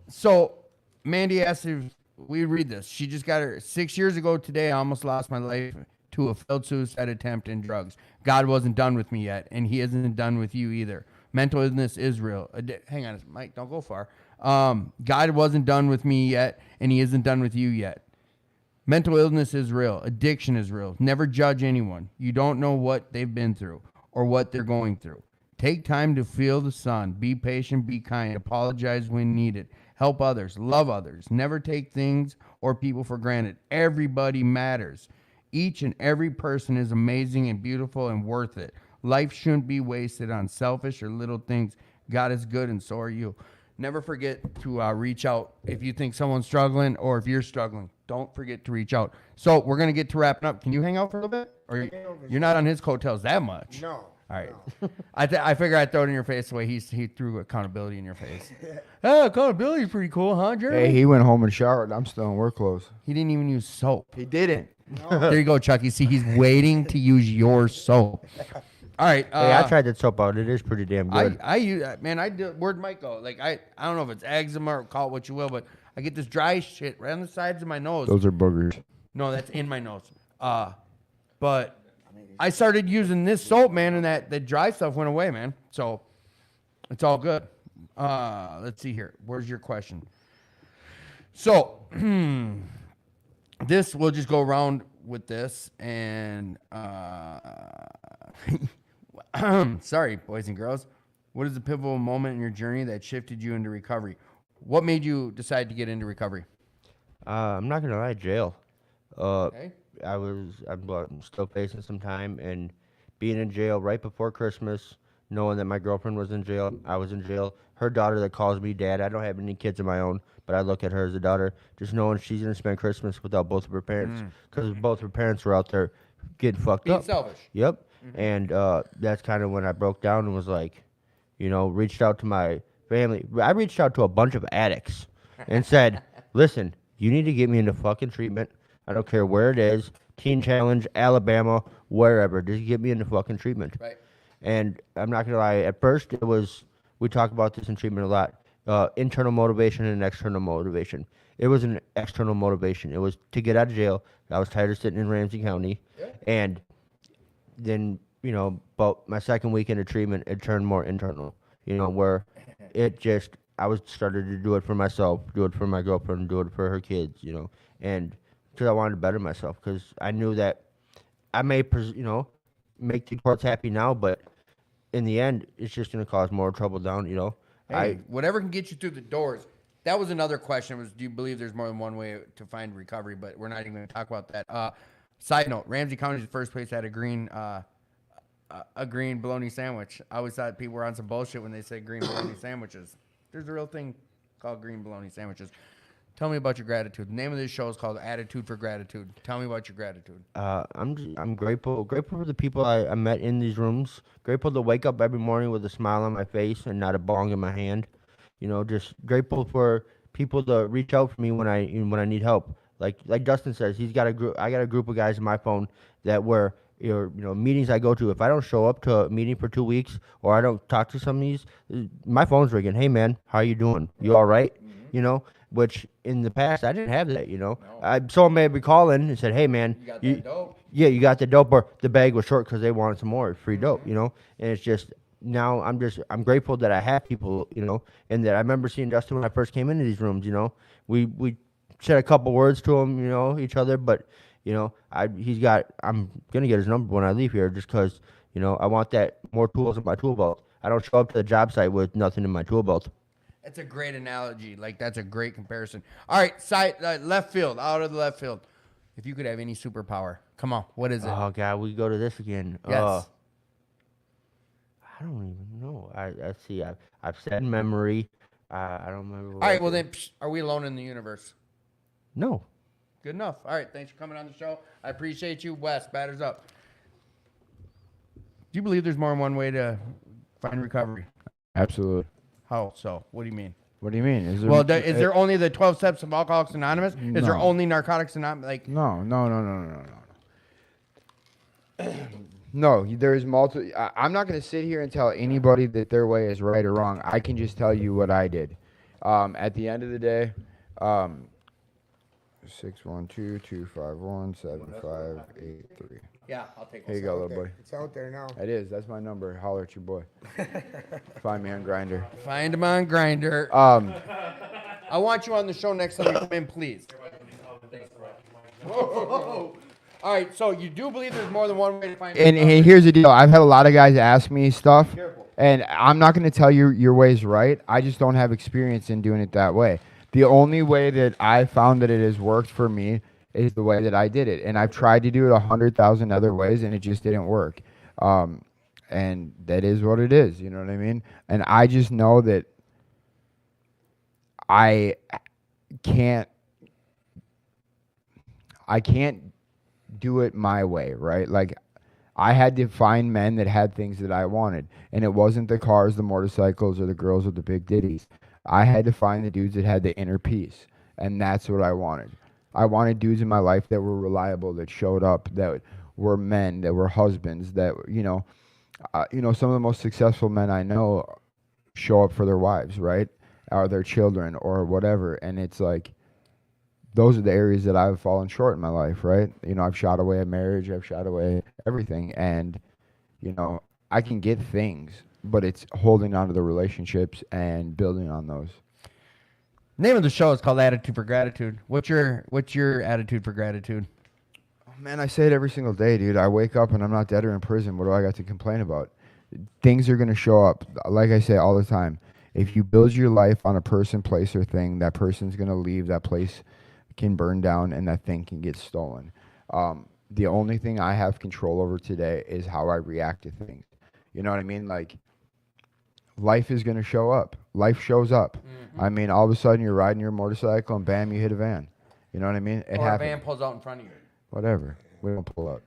So Mandy asked if we read this. She just got her 6 years ago today. I almost lost my life to a failed suicide attempt and drugs. God wasn't done with me yet, and He isn't done with you either. Mental illness is real. Hang on, Mike. Don't go far. God wasn't done with me yet, and He isn't done with you yet. Mental illness is real. Addiction is real. Never judge anyone. You don't know what they've been through or what they're going through. Take time to feel the sun. Be patient. Be kind. Apologize when needed. Help others. Love others. Never take things or people for granted. Everybody matters. Each and every person is amazing and beautiful and worth it. Life shouldn't be wasted on selfish or little things. God is good and so are you. Never forget to reach out if you think someone's struggling or if you're struggling. Don't forget to reach out. So we're going to get to wrapping up. Can you hang out for a little bit? Or you're not on his coattails that much? No. All right. No. I figure I'd throw it in your face the way he threw accountability in your face. Oh, accountability is pretty cool, huh, Jeremy? Hey, he went home and showered. I'm still in work clothes. He didn't even use soap. He didn't. There you go, Chucky. See, he's waiting to use your soap. All right. Hey, I tried that soap out. It is pretty damn good. I use, man, where'd Mike go? Like, I don't know if it's eczema or call it what you will, but I get this dry shit right on the sides of my nose. Those are boogers. No, that's in my nose. But I started using this soap, man, and that dry stuff went away, man. So it's all good. Let's see here. Where's your question? So this, we'll just go around with this, and sorry, boys and girls. What is the pivotal moment in your journey that shifted you into recovery? What made you decide to get into recovery? I'm not gonna lie, jail. Okay. I'm still facing some time, and being in jail right before Christmas, knowing that my girlfriend was in jail, I was in jail. Her daughter that calls me dad. I don't have any kids of my own, but I look at her as a daughter. Just knowing she's gonna spend Christmas without both of her parents, because both her parents were out there getting fucked Being up. selfish. Yep. And that's kind of when I broke down and was like, reached out to my family. I reached out to a bunch of addicts and said, listen, you need to get me into fucking treatment. I don't care where it is, Teen Challenge, Alabama, wherever. Just get me into fucking treatment. Right. And I'm not going to lie, at first it was, we talk about this in treatment a lot, internal motivation and external motivation. It was an external motivation. It was to get out of jail. I was tired of sitting in Ramsey County. Yeah. And then, about my second week into treatment, it turned more internal, where I was started to do it for myself, do it for my girlfriend, do it for her kids, and because I wanted to better myself, because I knew that I may, make the courts happy now, but in the end, it's just going to cause more trouble down, Hey, whatever can get you through the doors. That was another question. Was, do you believe there's more than one way to find recovery? But we're not even going to talk about that. Side note: Ramsey County is the first place that had a green bologna sandwich. I always thought people were on some bullshit when they said green bologna sandwiches. There's a real thing called green bologna sandwiches. Tell me about your gratitude. The name of this show is called Attitude for Gratitude. Tell me about your gratitude. I'm grateful for the people I met in these rooms. Grateful to wake up every morning with a smile on my face and not a bong in my hand. Just grateful for people to reach out for me when I need help. Like Dustin says, he's got a group. I got a group of guys on my phone that were meetings I go to. If I don't show up to a meeting for 2 weeks or I don't talk to some of these, my phone's ringing. Hey man, how you doing? You all right? Which in the past I didn't have that. Someone may be calling and said, hey man, You got that dope? Yeah, you got the dope, or the bag was short because they wanted some more free dope. And it's just. Now I'm grateful that I have people, and that I remember seeing Dustin when I first came into these rooms. We said a couple words to him, each other, but I'm gonna get his number when I leave here, just because I want that more tools in my tool belt. I don't show up to the job site with nothing in my tool belt. That's a great analogy. Like, that's a great comparison. All right, side left field, out of the left field. If you could have any superpower, come on, what is it? Oh God, we go to this again. Yes. I don't even know. I see. I've said memory. I don't remember. All right, well then, are we alone in the universe? No. Good enough. All right, thanks for coming on the show. I appreciate you. Wes, batters up. Do you believe there's more than one way to find recovery? Absolutely. How so? What do you mean? What do you mean? Is there, Well, is there only the 12 steps of Alcoholics Anonymous? Is there No. only Narcotics Anonymous? Like, No. No, there's multiple. I'm not going to sit here and tell anybody that their way is right or wrong. I can just tell you what I did. At the end of the day, 612-251-7583. yeah, I'll take Here you go, little buddy. It's out there now. It is. That's my number. Holler at your boy. Find me on Grinder. Find him on Grinder. I want you on the show next time you come in, please. Whoa. All right, so you do believe there's more than one way to find And here's the deal. I've had a lot of guys ask me stuff, and I'm not going to tell you your way's right. I just don't have experience in doing it that way. The only way that I found that it has worked for me is the way that I did it. And I've tried to do it 100,000 other ways, and it just didn't work. And that is what it is. You know what I mean? And I just know that I can't do it my way, right? Like, I had to find men that had things that I wanted. And it wasn't the cars, the motorcycles, or the girls with the big ditties. I had to find the dudes that had the inner peace. And that's what I wanted. I wanted dudes in my life that were reliable, that showed up, that were men, that were husbands, that, some of the most successful men I know show up for their wives, right? Or their children or whatever. And it's like, those are the areas that I've fallen short in my life, right? I've shot away a marriage, I've shot away everything. And, I can get things, but it's holding on to the relationships and building on those. Name of the show is called Attitude for Gratitude. What's your attitude for gratitude? Oh, man, I say it every single day, dude. I wake up and I'm not dead or in prison. What do I got to complain about? Things are going to show up. Like I say all the time, if you build your life on a person, place, or thing, that person's going to leave. That place can burn down and that thing can get stolen. The only thing I have control over today is how I react to things. You know what I mean? Like, life is going to show up. Life shows up. Mm-hmm. I mean, all of a sudden you're riding your motorcycle and bam, you hit a van. You know what I mean? It or happens. A van pulls out in front of you. Whatever. We don't pull up.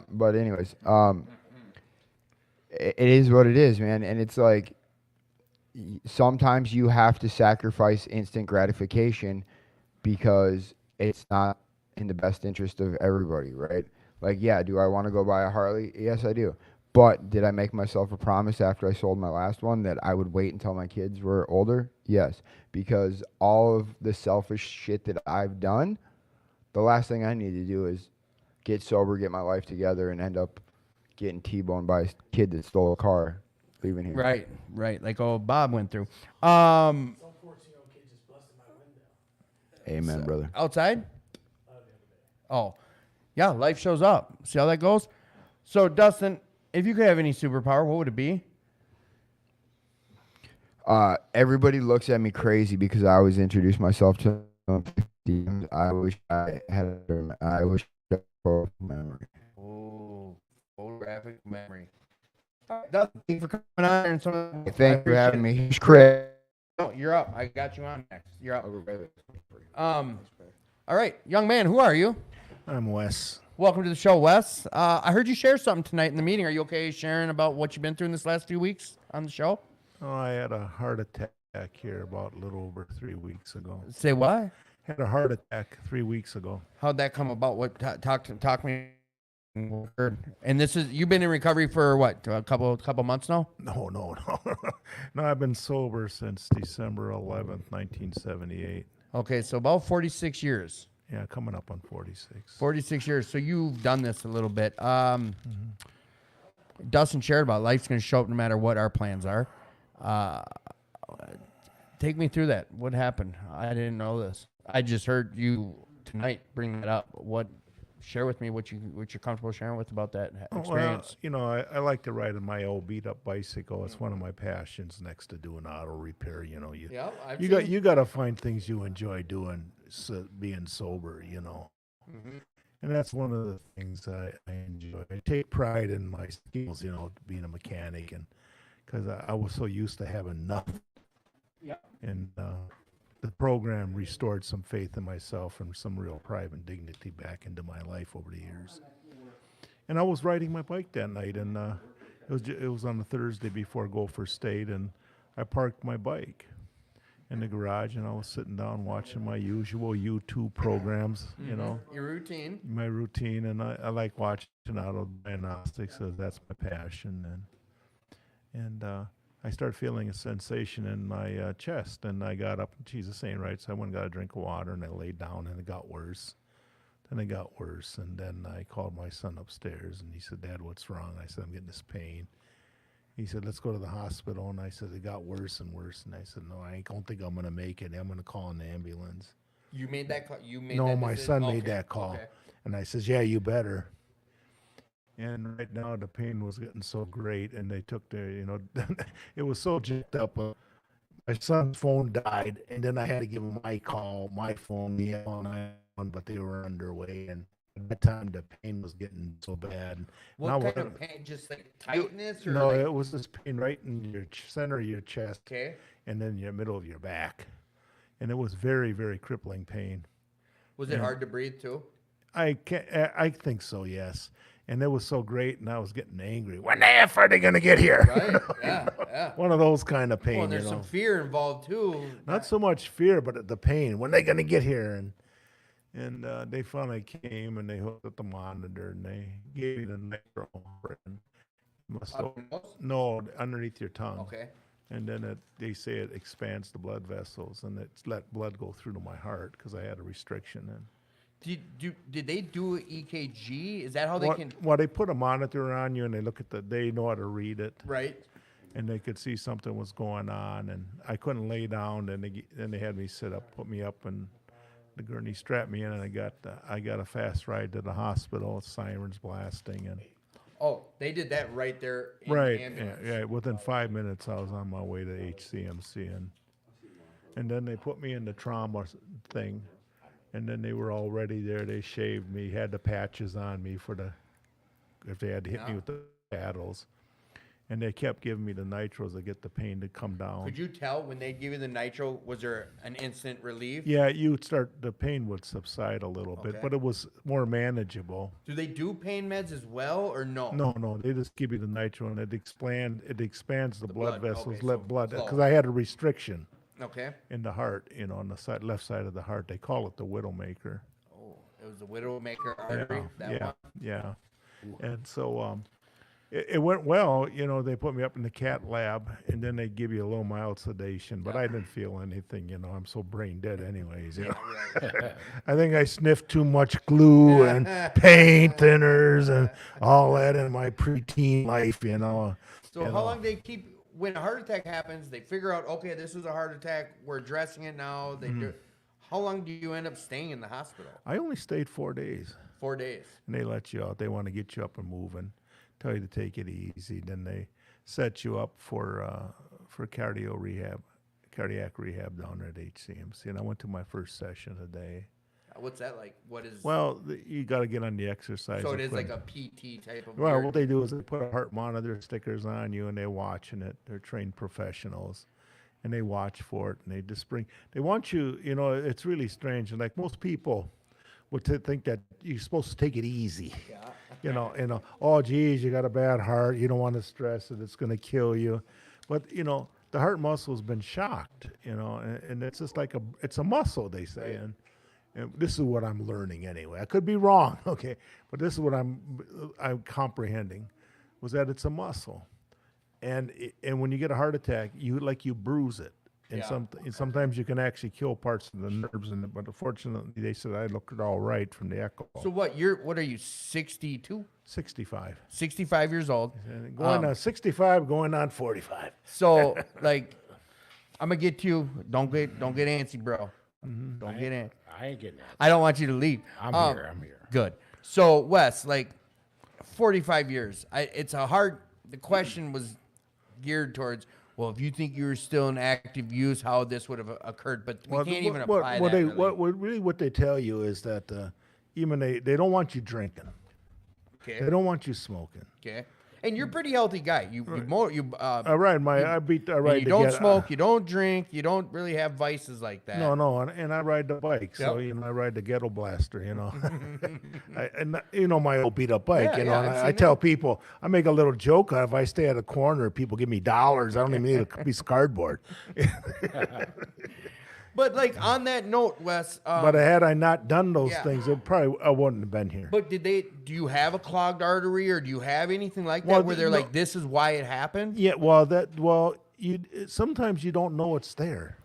But anyways, it is what it is, man. And it's like, sometimes you have to sacrifice instant gratification because it's not in the best interest of everybody, right? Like, yeah, do I want to go buy a Harley? Yes, I do. But did I make myself a promise after I sold my last one that I would wait until my kids were older? Yes. Because all of the selfish shit that I've done, the last thing I need to do is get sober, get my life together, and end up getting T-boned by a kid that stole a car leaving here. Right. Like old Bob went through. Amen, brother. Outside? Oh, yeah, life shows up. See how that goes? So, Dustin, if you could have any superpower, what would it be? Everybody looks at me crazy because I always introduce myself to them. I wish I had memory. Oh, photographic memory. Dustin, thank you for coming on here and some of the, Thank you for having me. Here's Chris. No, you're up. I got you on next. You're up. All right, young man, who are you? I'm Wes. Welcome to the show, Wes. I heard you share something tonight in the meeting. Are you okay sharing about what you've been through in this last few weeks on the show? Oh, I had a heart attack here about a little over 3 weeks ago. Say what? Had a heart attack 3 weeks ago. How'd that come about? What? Talk to me. And this is, you've been in recovery for what? A couple months now? No. No, I've been sober since December 11th, 1978. Okay, so about 46 years. Yeah, coming up on 46. 46 years. So you've done this a little bit. Dustin shared about life's going to show up no matter what our plans are. Take me through that. What happened? I didn't know this. I just heard you tonight bring that up. What share with me what you're comfortable sharing with about that Well, experience. I like to ride my old beat up bicycle. It's one of my passions next to doing auto repair. Yeah, You got to find things you enjoy doing, being sober. And that's one of the things I enjoy. I take pride in my skills, being a mechanic, and because I was so used to having nothing. Yeah. And the program restored some faith in myself and some real pride and dignity back into my life over the years. And I was riding my bike that night, and it was on the Thursday before Gopher State, and I parked my bike in the garage, and I was sitting down watching my usual YouTube programs, Your routine. my routine, and I like watching auto diagnostics, so that's my passion, and I started feeling a sensation in my chest, and I got up. Jesus ain't right, so I went and got a drink of water, and I laid down, and it got worse. Then it got worse, and then I called my son upstairs, and he said, "Dad, what's wrong?" I said, "I'm getting this pain." He said, "Let's go to the hospital," and I said, "It got worse and worse," and I said, "No, I don't think I'm gonna make it. I'm gonna call an ambulance." You made that call. You made No, that my decision? son made Okay, that call. okay. And I says, "Yeah, you better." And right now the pain was getting so great, and they took it was so jacked up. My son's phone died, and then I had to give him my phone, the L911, but they were underway, and at that time the pain was getting so bad. What Now kind what- of pain? Just like tightness, or No, like, it was this pain right in your center of your chest, okay? and then your middle of your back, and it was very, very crippling pain. Was it hard to breathe too? I think so, yes. And it was so great, and I was getting angry. When the F are they going to get here? Right. Yeah. Yeah. One of those kind of pain, Well, and there's some fear involved too. Not so much fear, but the pain. When they going to get here? And they finally came, and they hooked up the monitor, and they gave me the nitro. Up your nose? No, underneath your tongue. Okay. And then they say it expands the blood vessels, and it's let blood go through to my heart because I had a restriction. And Did they do EKG? Is that how they can? Well, they put a monitor on you, and they know how to read it. Right. And they could see something was going on, and I couldn't lay down. Then they had me sit up, put me up, and the gurney strapped me in, and I got a fast ride to the hospital. Sirens blasting, and Oh, they did that right there in right, the ambulance. yeah. Within 5 minutes, I was on my way to HCMC, and then they put me in the trauma thing, and then they were already there. They shaved me, had the patches on me if they had to hit me with the paddles. And they kept giving me the nitros to get the pain to come down. Could you tell when they give you the nitro, was there an instant relief? Yeah, the pain would subside a little Okay. bit, but it was more manageable. Do they do pain meds as well, or no? No, they just give you the nitro, and it expands the blood blood, vessels, okay, let so blood, flow. because I had a restriction Okay. in the heart, on the left side of the heart. They call it the widowmaker. Oh, it was the widowmaker artery. That yeah, one. yeah. And so it went well. They put me up in the cat lab, and then they give you a little mild sedation, but I didn't feel anything. I'm so brain dead anyways. I think I sniffed too much glue and paint thinners and all that in my preteen life. So how long do they keep? When a heart attack happens, they figure out, okay, this was a heart attack. We're addressing it now. They do. How long do you end up staying in the hospital? I only stayed 4 days, 4 days. and they let you out. They want to get you up and moving, tell you to take it easy. Then they set you up for cardiac rehab down at HCMC. And I went to my first session today. What's that like? What is? Well, you got to get on the exercise. so it is like equipment. a PT type of. Well, gear? what they do is they put a heart monitor stickers on you, and they're watching it. They're trained professionals, and they watch for it, and they just they want you. It's really strange. And like most people would think that you're supposed to take it easy. Yeah. Oh, geez, you got a bad heart. You don't want to stress it. It's going to kill you. But, the heart muscle's been shocked, and it's just like it's a muscle, they say. Right. And this is what I'm learning anyway. I could be wrong, okay? But this is what I'm comprehending, was that it's a muscle. And when you get a heart attack, you bruise it. And Yeah. and sometimes you can actually kill parts of the nerves in it. But unfortunately, they said I looked all right from the echo. So what are you, 62? 65. 65 years old. And going on 65, going on 45. So like, I'm gonna get you. Don't get antsy, bro. Don't get in. I ain't getting that. I don't want you to leave. I'm here. Good. So Wes, like 45 years. The question was geared towards, well, if you think you were still in active use, how this would have occurred, but we can't even apply that. Really. What they tell you is that even they don't want you drinking. Okay. They don't want you smoking. Okay. And you're a pretty healthy guy. You I ride you don't smoke, you don't drink, you don't really have vices like that. No, and I ride the bike, so I ride the ghetto blaster, my old beat up bike, Yeah, and I've I seen tell people, I make a little joke if I stay at a corner, people give me dollars, I don't even need a piece of cardboard. But like on that note, Wes. But had I not done those yeah. things, I wouldn't have been here. But do you have a clogged artery or do you have anything like that where they're like, this is why it happened? Yeah, sometimes you don't know it's there.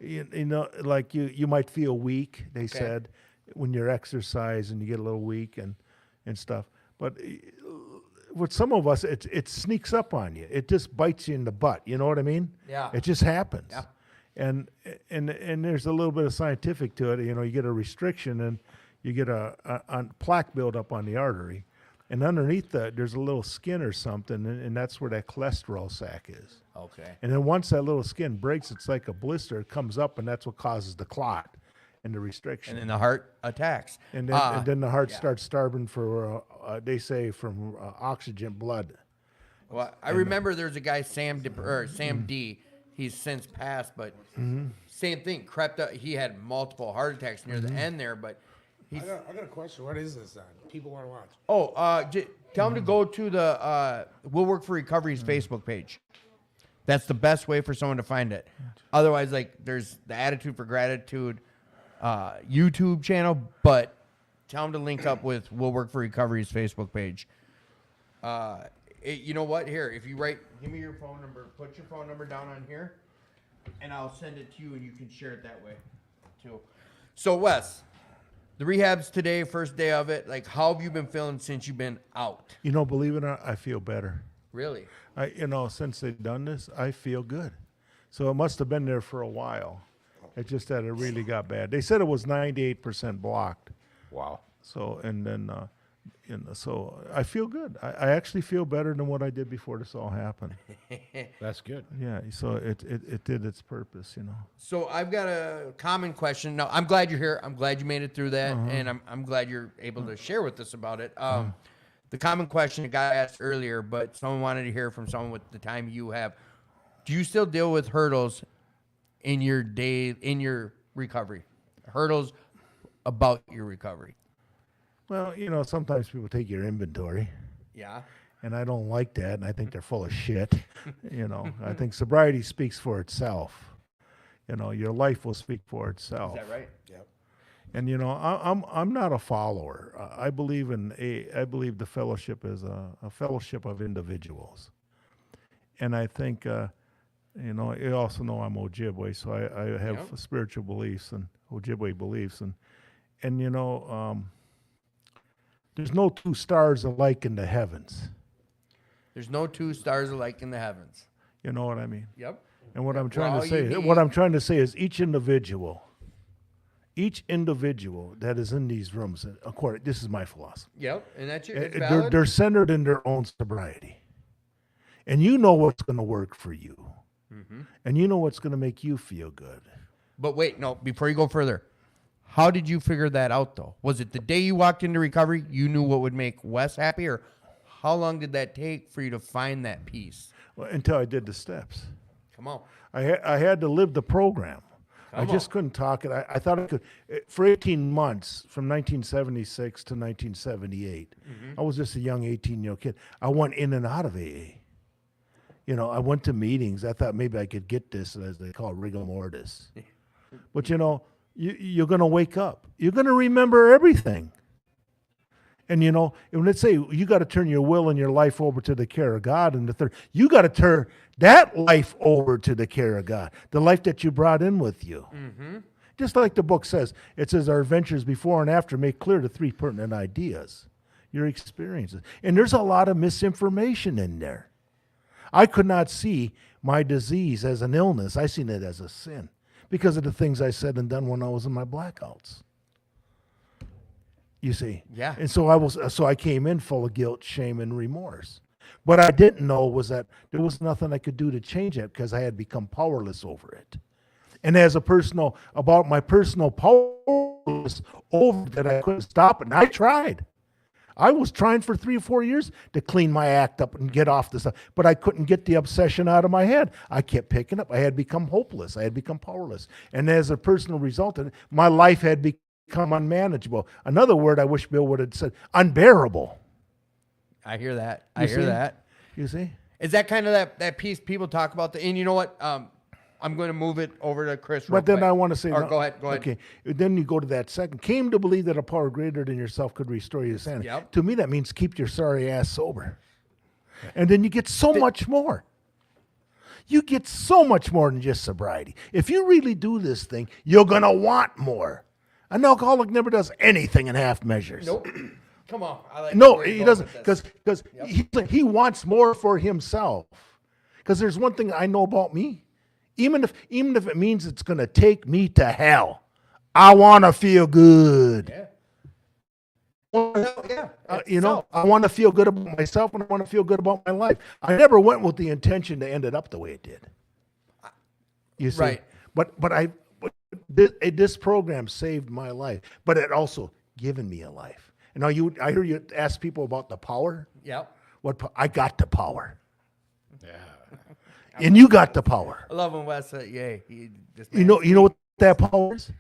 Like you might feel weak, they said, when you're exercising, you get a little weak and stuff. But with some of us, it sneaks up on you. It just bites you in the butt. You know what I mean? Yeah. It just happens. Yeah. And there's a little bit of scientific to it. You get a restriction and you get a plaque buildup on the artery, and underneath that there's a little skin or something, and that's where that cholesterol sac is. Okay. And then once that little skin breaks, it's like a blister. It comes up, and that's what causes the clot and the restriction. And then the heart attacks. And then the heart starts starving for they say from oxygen blood. Well, I remember there's a guy Sam D. He's since passed, but same thing. Crept up. He had multiple heart attacks near the end there, but I got a question. What is this then? People want to watch. Tell them to go to the We'll Work for Recovery's Facebook page. That's the best way for someone to find it. Otherwise, like there's the Attitude for Gratitude YouTube channel, but tell them to link up with We'll Work for Recovery's Facebook page. You know what? Here, if you give me your phone number. Put your phone number down on here, and I'll send it to you, and you can share it that way, too. So, Wes, the rehab's today, first day of it. Like, how have you been feeling since you've been out? Believe it or not, I feel better. Really? Since they've done this, I feel good. So it must have been there for a while. It's just that it really got bad. They said it was 98% blocked. Wow. So, and then, so I feel good. I actually feel better than what I did before this all happened. That's good. Yeah. So it did its purpose, So I've got a common question. No, I'm glad you're here. I'm glad you made it through that, and I'm glad you're able to share with us about it. The common question a guy asked earlier, but someone wanted to hear from someone with the time you have. Do you still deal with hurdles in your recovery? Hurdles about your recovery? Well, sometimes people take your inventory. Yeah. And I don't like that, and I think they're full of shit. I think sobriety speaks for itself. Your life will speak for itself. Is that right? Yep. And I'm not a follower. I believe the fellowship is a fellowship of individuals. And I think you also know I'm Ojibwe, so I have spiritual beliefs and Ojibwe beliefs, and there's no two stars alike in the heavens. There's no two stars alike in the heavens. You know what I mean? Yep. And what I'm trying to say is each individual that is in these rooms, this is my philosophy. Yep. And that's it's valid. They're centered in their own sobriety. And you know what's going to work for you. Mm-hmm. And you know what's going to make you feel good. But wait, no, before you go further, how did you figure that out, though? Was it the day you walked into recovery, you knew what would make Wes happy, or how long did that take for you to find that peace? Well, until I did the steps. Come on. I had to live the program. I just couldn't talk it. I thought I could. For 18 months, from 1976 to 1978, I was just a young 18-year-old kid. I went in and out of AA. I went to meetings. I thought maybe I could get this, as they call it, rigor mortis. But, you're going to wake up. You're going to remember everything. And, when they say you got to turn your will and your life over to the care of God, and you got to turn that life over to the care of God, the life that you brought in with you. Mm-hmm. Just like the book says, it says our adventures before and after make clear the three pertinent ideas, your experiences. And there's a lot of misinformation in there. I could not see my disease as an illness. I seen it as a sin, because of the things I said and done when I was in my blackouts. You see? Yeah. And so I came in full of guilt, shame, and remorse. What I didn't know was that there was nothing I could do to change it because I had become powerless over it. And as about my personal powerless over that, I couldn't stop it. And I tried. I was trying for 3 or 4 years to clean my act up and get off this stuff, but I couldn't get the obsession out of my head. I kept picking up. I had become hopeless. I had become powerless. And as a personal result of it, my life had become unmanageable. Another word I wish Bill would have said, unbearable. I hear that. You I hear see? that. You see? Is that kind of that piece people talk about? And you know what? I'm going to move it over to Chris. But then I want to say, Or go ahead. Okay, then you go to that second. Came to believe that a power greater than yourself could restore you to sanity. Yep. To me, that means keep your sorry ass sober. And then you get so much more. You get so much more than just sobriety. If you really do this thing, you're going to want more. An alcoholic never does anything in half measures. Nope. Come on. I like No, where you're he going doesn't, with this. because he wants more for himself. Because there's one thing I know about me. Even if it means it's going to take me to hell, I want to feel good. Yeah. You know, I want to feel good about myself, and I want to feel good about my life. I never went with the intention to end it up the way it did. You see, Right. But this program saved my life, but it also given me a life. And now I hear you ask people about the power. Yep. I got the power. And you got the power. I love when Wes said, "Yay." You know what that power is?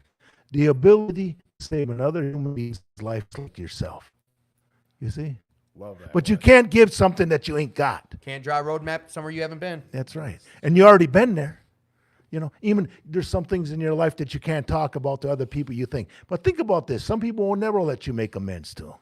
The ability to save another human being's life like yourself. You see? Love that. But you can't give something that you ain't got. Can't draw a roadmap somewhere you haven't been. That's right. And you already been there. You know, even there's some things in your life that you can't talk about to other people you think. But think about this. Some people will never let you make amends to.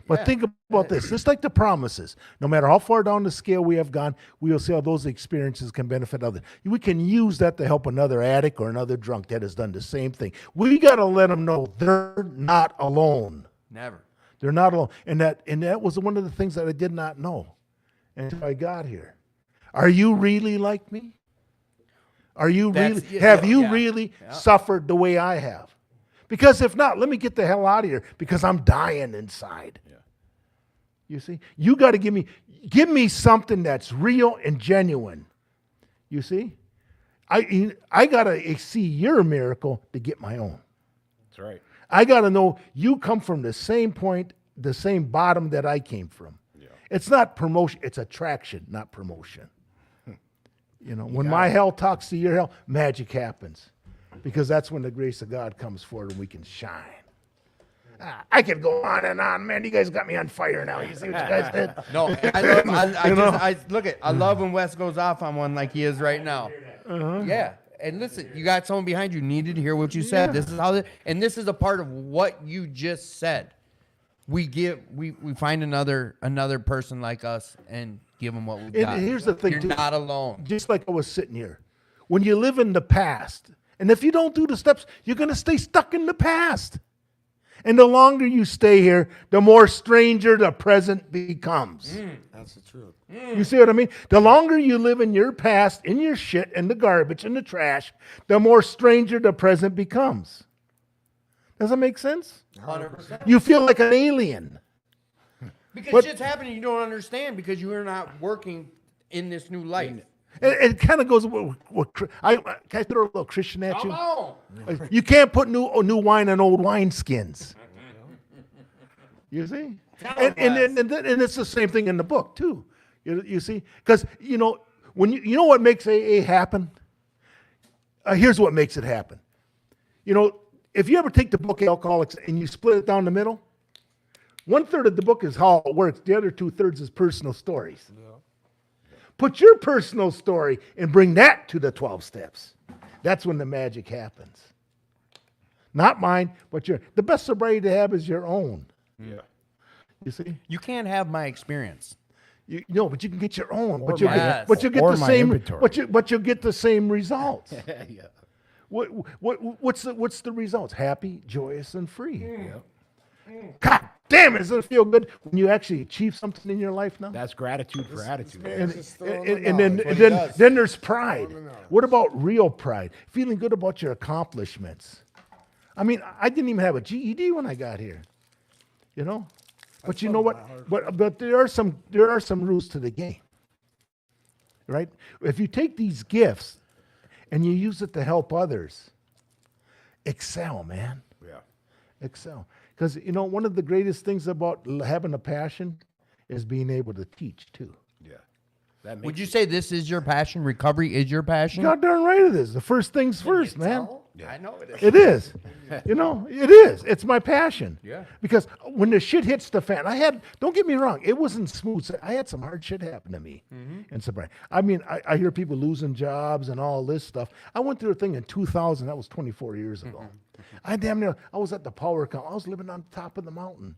But think about this. Just like the promises. No matter how far down the scale we have gone, we will see how those experiences can benefit others. We can use that to help another addict or another drunk that has done the same thing. We got to let them know they're not alone. Never. They're not alone. And that was one of the things that I did not know until I got here. Are you really like me? Are you That's- really, yeah, have you yeah, really yeah. suffered the way I have? Because if not, let me get the hell out of here because I'm dying inside. Yeah. You see? You got to give me something that's real and genuine. You see? I got to see your miracle to get my own. That's right. I got to know you come from the same point, the same bottom that I came from. Yeah. It's not promotion, it's attraction, not promotion. You know, when my hell talks to your hell, magic happens. Because that's when the grace of God comes forward and we can shine. I could go on, man. You guys got me on fire now. You see what you guys did? No, I love when Wes goes off on one like he is right now. Yeah. And listen, you got someone behind you needed to hear what you said. This is how, and this is a part of what you just said. We find another person like us and give them what we got. And here's the thing, You're too. not alone. Just like I was sitting here. When you live in the past, and if you don't do the steps, you're going to stay stuck in the past. And the longer you stay here, the more stranger the present becomes. That's the truth. You see what I mean? The longer you live in your past, in your shit, in the garbage, in the trash, the more stranger the present becomes. Does that make sense? 100%. You feel like an alien. Because But- shit's happening you don't understand because you are not working in this new life. It kind of goes can I throw a little Christian at Come you? on. You can't put new wine on old wineskins. You see? And it's the same thing in the book, too. You see? Because, when you know what makes AA happen? Here's what makes it happen. If you ever take the book Alcoholics and you split it down the middle, 1/3 of the book is how it works. The other 2/3 is personal stories. Put your personal story and bring that to the 12 steps. That's when the magic happens. Not mine, but the best sobriety to have is your own. Yeah. You see? You can't have my experience. But you can get your own. But Or you'll my- get, but you'll get or the my same. inventory. But you'll get the same results. Yeah. What's the results? Happy, joyous, and free. God damn it! Does it feel good when you actually achieve something in your life now? That's gratitude for attitude. And, Just throwing and, them and out. then, That's what and he then, does. then there's pride. them out. What about real pride? Feeling good about your accomplishments. I mean, I didn't even have a GED when I got here. you know. But you know what? But there are some rules to the game, right? If you take these gifts and you use it to help others, excel, man. Yeah. Excel. Because, you know, one of the greatest things about having a passion is being able to teach, too. Yeah. That makes Would you say this is your passion? Recovery is your passion? God darn right it is. The first things first, man. I know it is. It is. You know, it is. It's my passion. Yeah. Because when the shit hits the fan, don't get me wrong, it wasn't smooth. I had some hard shit happen to me in sobriety. I mean, I hear people losing jobs and all this stuff. I went through a thing in 2000. That was 24 years ago. I was at the power count. I was living on top of the mountain.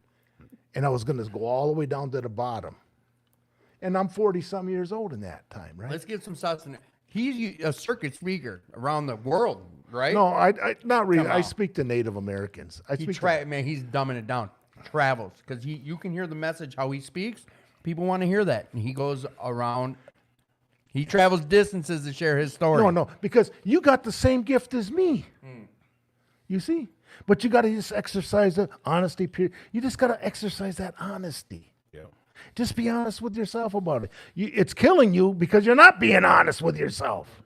And I was going to go all the way down to the bottom. And I'm 40-some years old in that time, right? Let's get some sustenance. He's a circuit speaker around the world, right? No, I not really. Come I on. speak to Native Americans. I speak Man, he's dumbing it down. Travels because you can hear the message how he speaks. People want to hear that, and he goes around. He travels distances to share his story. No, because you got the same gift as me. You see? But you got to just exercise the honesty period. You just got to exercise that honesty. Yeah. Just be honest with yourself about it. It's killing you because you're not being honest with yourself.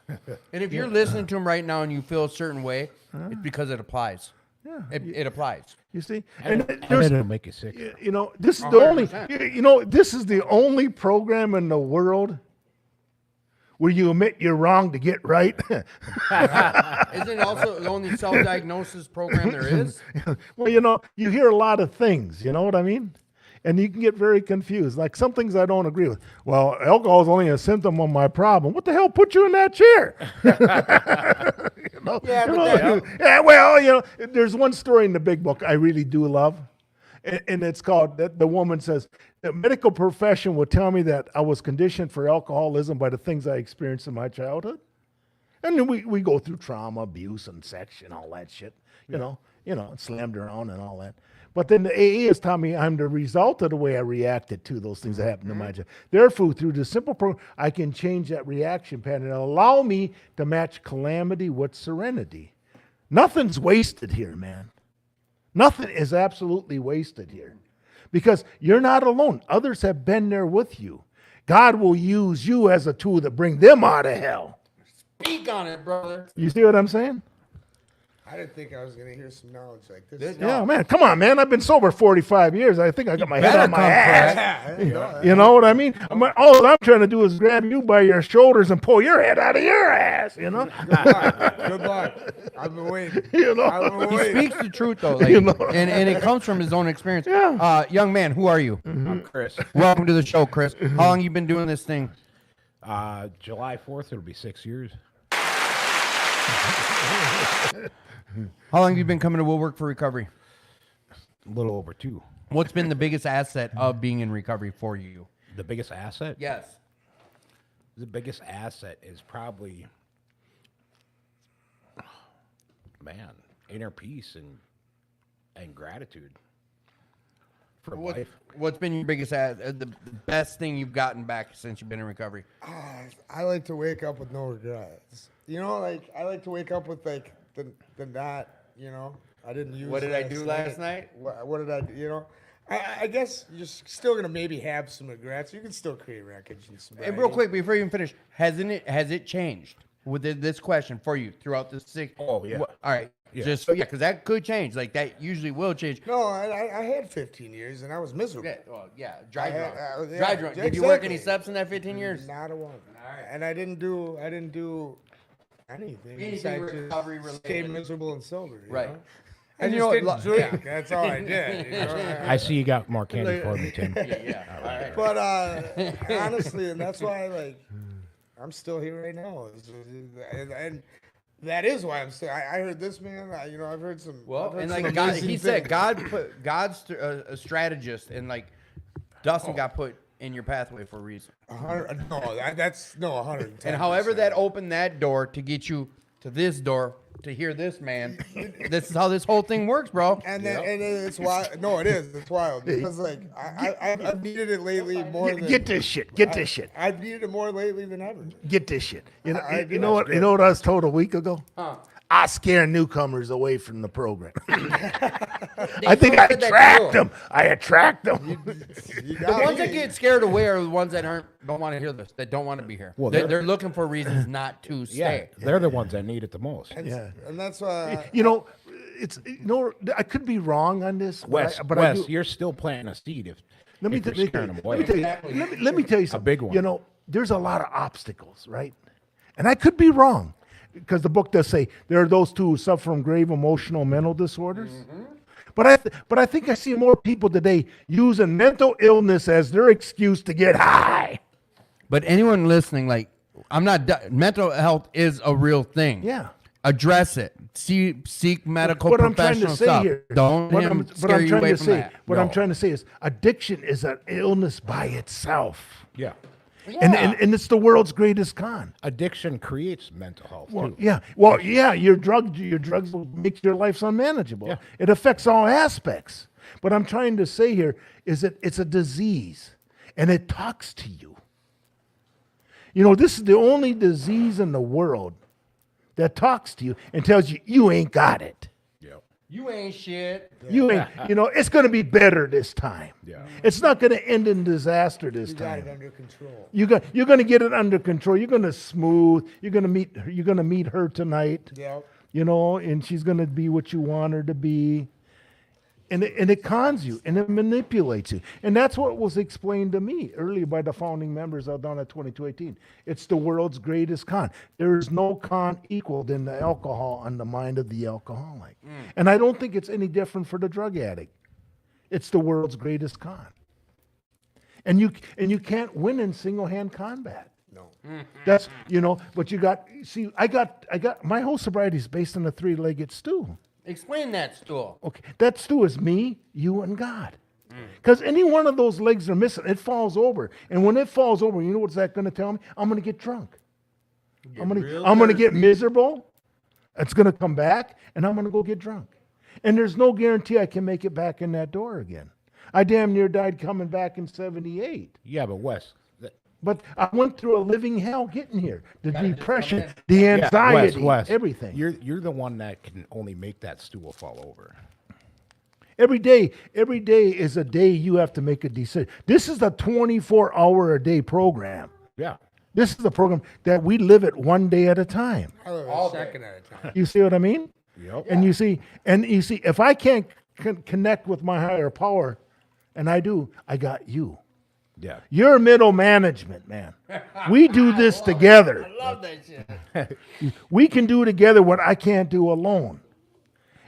And if you're listening to him right now and you feel a certain way, it's because it applies. Yeah. It applies. You see? And it'll make you sick. You know, this is the only, 100%. you know, this is the only program in the world where you admit you're wrong to get right. Isn't it also the only self-diagnosis program there is? Well, you know, you hear a lot of things, you know what I mean? And you can get very confused. Like some things I don't agree with. Well, alcohol is only a symptom of my problem. What the hell put you in that chair? You know? Yeah, You but know, yeah, well, you know, there's one story in the big book I really do love. And it's called, the woman says, the medical profession will tell me that I was conditioned for alcoholism by the things I experienced in my childhood. And then we go through trauma, abuse, and sex and all that shit, you know, slammed around and all that. But then the AA has taught me I'm the result of the way I reacted to those things that happened to my child. Therefore, through the simple program, I can change that reaction pattern and allow me to match calamity with serenity. Nothing's wasted here, man. Nothing is absolutely wasted here. Because you're not alone. Others have been there with you. God will use you as a tool to bring them out of hell. Speak on it, brother. You see what I'm saying? I didn't think I was gonna hear some knowledge like this. Yeah, man. Come on, man. I've been sober 45 years. I think I got my head on my ass. You know what I mean? All I'm trying to do is grab you by your shoulders and pull your head out of your ass, you know? Good luck. I've been waiting. You know? I've been He waiting. speaks the truth though, like, You know. and it comes from his own experience. Yeah. Young man, who are you? I'm Chris. Welcome to the show, Chris. How long you been doing this thing? July 4th, it'll be 6 years. How long have you been coming to Woodwork for recovery? A little over 2. What's been the biggest asset of being in recovery for you? The biggest asset? Yes. The biggest asset is probably, man, inner peace and gratitude for life. What's been your biggest the best thing you've gotten back since you've been in recovery? I like to wake up with no regrets. You know, like I like to wake up with like the not, you know, I didn't use. What did I do last night? What did I do? You know, I guess you're still gonna maybe have some regrets. You can still create wreckage and some. Hey, real quick before you even finish, has it changed with this question for you throughout the 6? Oh, yeah. All right. Yeah. Just so because that could change. Like that usually will change. No, I had 15 years and I was miserable. Yeah. Well, yeah. Dry I had- drunk. yeah, Dry drunk. Did you work any exactly. steps in that 15 years? Not a one. And I didn't do anything besides just recovery stay related. miserable and sober. You Right. know? I And you just know didn't what, drink. That's all I did. You know? I see you got more candy for me, Tim. Yeah. All right. But honestly, and that's why I'm still here right now. And that is why I'm still. I heard this man. I've heard some. Well, I've heard and some like God, amazing he said, things. God put God's a strategist, and like Dustin got put in your pathway for a reason. 100. No, that's 110. And however that opened that door to get you to this door to hear this man, this is how this whole thing works, bro. And then and it's wild. No, it is. It's wild because like I've needed it lately more than. Get this shit. Get this shit. I've needed it more lately than ever. Get this shit. You know, I you do. know what? You know what I was told a week ago? I scare newcomers away from the program. They I think I posted that attract deal. them. I attract them. The ones that get scared away are the ones that don't want to hear this, that don't want to be here. Well, They're looking for reasons not to Yeah, stay. they're the ones that need it the most. Yeah. And that's why. You know, it's I could be wrong on this, Wes, but I Wes, do. you're still planting a seed if Let me, if you're let, scaring them let, away. me tell you, let me tell you something. big one. You know, there's a lot of obstacles, right? And I could be wrong because the book does say there are those who suffer from grave emotional mental disorders. But I think I see more people today using mental illness as their excuse to get high. But anyone listening, like, mental health is a real thing. Yeah. Address it. Seek medical What I'm trying professional to say stuff. here, Don't what him I'm scare you trying away to from say, that. what I'm trying to say is addiction is an illness by itself. Yeah. And it's the world's greatest con. Addiction creates mental health too. Yeah. Well, yeah, your drugs will make your life unmanageable. Yeah. It affects all aspects. But I'm trying to say here is that it's a disease and it talks to you. You know, this is the only disease in the world that talks to you and tells you you ain't got it. You ain't shit. You ain't, you know, it's going to be better this time. Yeah. It's not going to end in disaster this You got time. it under control. You're going to get it under control. You're going to smooth. You're going to meet her tonight. Yep. You know, and she's going to be what you want her to be. And it cons you and it manipulates you. And that's what was explained to me earlier by the founding members out down at 2218. It's the world's greatest con. There is no con equal than the alcohol on the mind of the alcoholic. And I don't think it's any different for the drug addict. It's the world's greatest con. And you can't win in single-hand combat. No. That's, you know, but you got, see, I got my whole sobriety is based on a three-legged stool. Explain that stool. Okay, that stew is me, you, and God. Because any one of those legs are missing, it falls over. And when it falls over, you know what's that going to tell me? I'm going to get drunk. I'm going to get miserable. It's going to come back, and I'm going to go get drunk. And there's no guarantee I can make it back in that door again. I damn near died coming back in 78. Yeah, but Wes, But I went through a living hell getting here. The depression, the anxiety, Wes, everything. You're the one that can only make that stool fall over. Every day is a day you have to make a decision. This is a 24-hour-a-day program. Yeah. This is the program that we live it one day at a time. I live a second at a time. You see what I mean? Yep. And you see, if I can't connect with my higher power, and I do, I got you. Yeah. You're middle management, man. We do this together. I love that shit. We can do together what I can't do alone.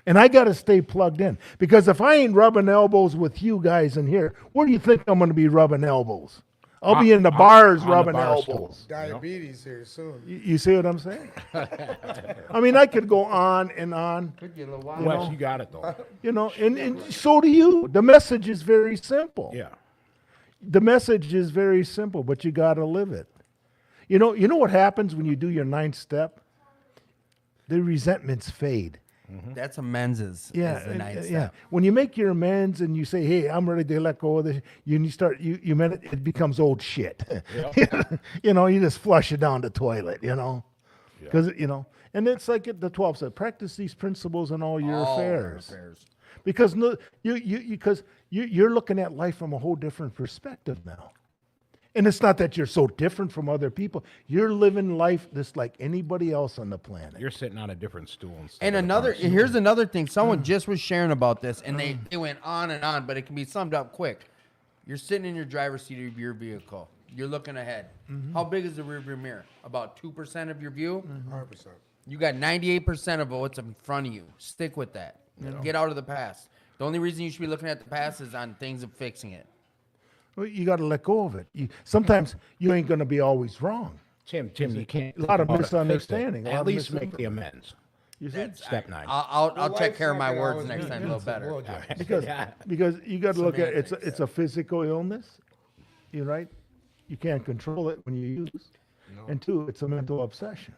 And I got to stay plugged in. Because if I ain't rubbing elbows with you guys in here, where do you think I'm going to be rubbing elbows? I'll be in the bars on the rubbing bar elbows. stools. Diabetes here soon. You see what I'm saying? I mean, I could go on and on, Could get a little wild. Wes, you got it though. you know, and so do you. The message is very simple. Yeah. The message is very simple, but you got to live it. You know what happens when you do your 9th step? The resentments fade. That's amends. Yeah, Is the ninth yeah. step. When you make your amends and you say, "Hey, I'm ready to let go of this," you meant it becomes old shit. You know, you just flush it down the toilet. You know, because and it's like the 12 said, practice these principles in all your affairs. Because you're looking at life from a whole different perspective now. And it's not that you're so different from other people. You're living life just like anybody else on the planet. You're sitting on a different stool. And here's another thing. Someone just was sharing about this, and they went on and on, but it can be summed up quick. You're sitting in your driver's seat of your vehicle. You're looking ahead. How big is the rearview mirror? About 2% of your view? 100%. You got 98% of what's in front of you. Stick with that. Get out of the past. The only reason you should be looking at the past is on things of fixing it. Well, you got to let go of it. Sometimes you ain't going to be always wrong. Tim, you can't. A lot of think about it, fix it. misunderstanding, a lot At of least make the amends. You see? Step 9. I'll take life's care of not my gonna words always next be time a little good, so better. we'll adjust. Because you got to look at it's Semantics, a physical illness. You're right. You can't control it when you use. And 2, it's a mental obsession.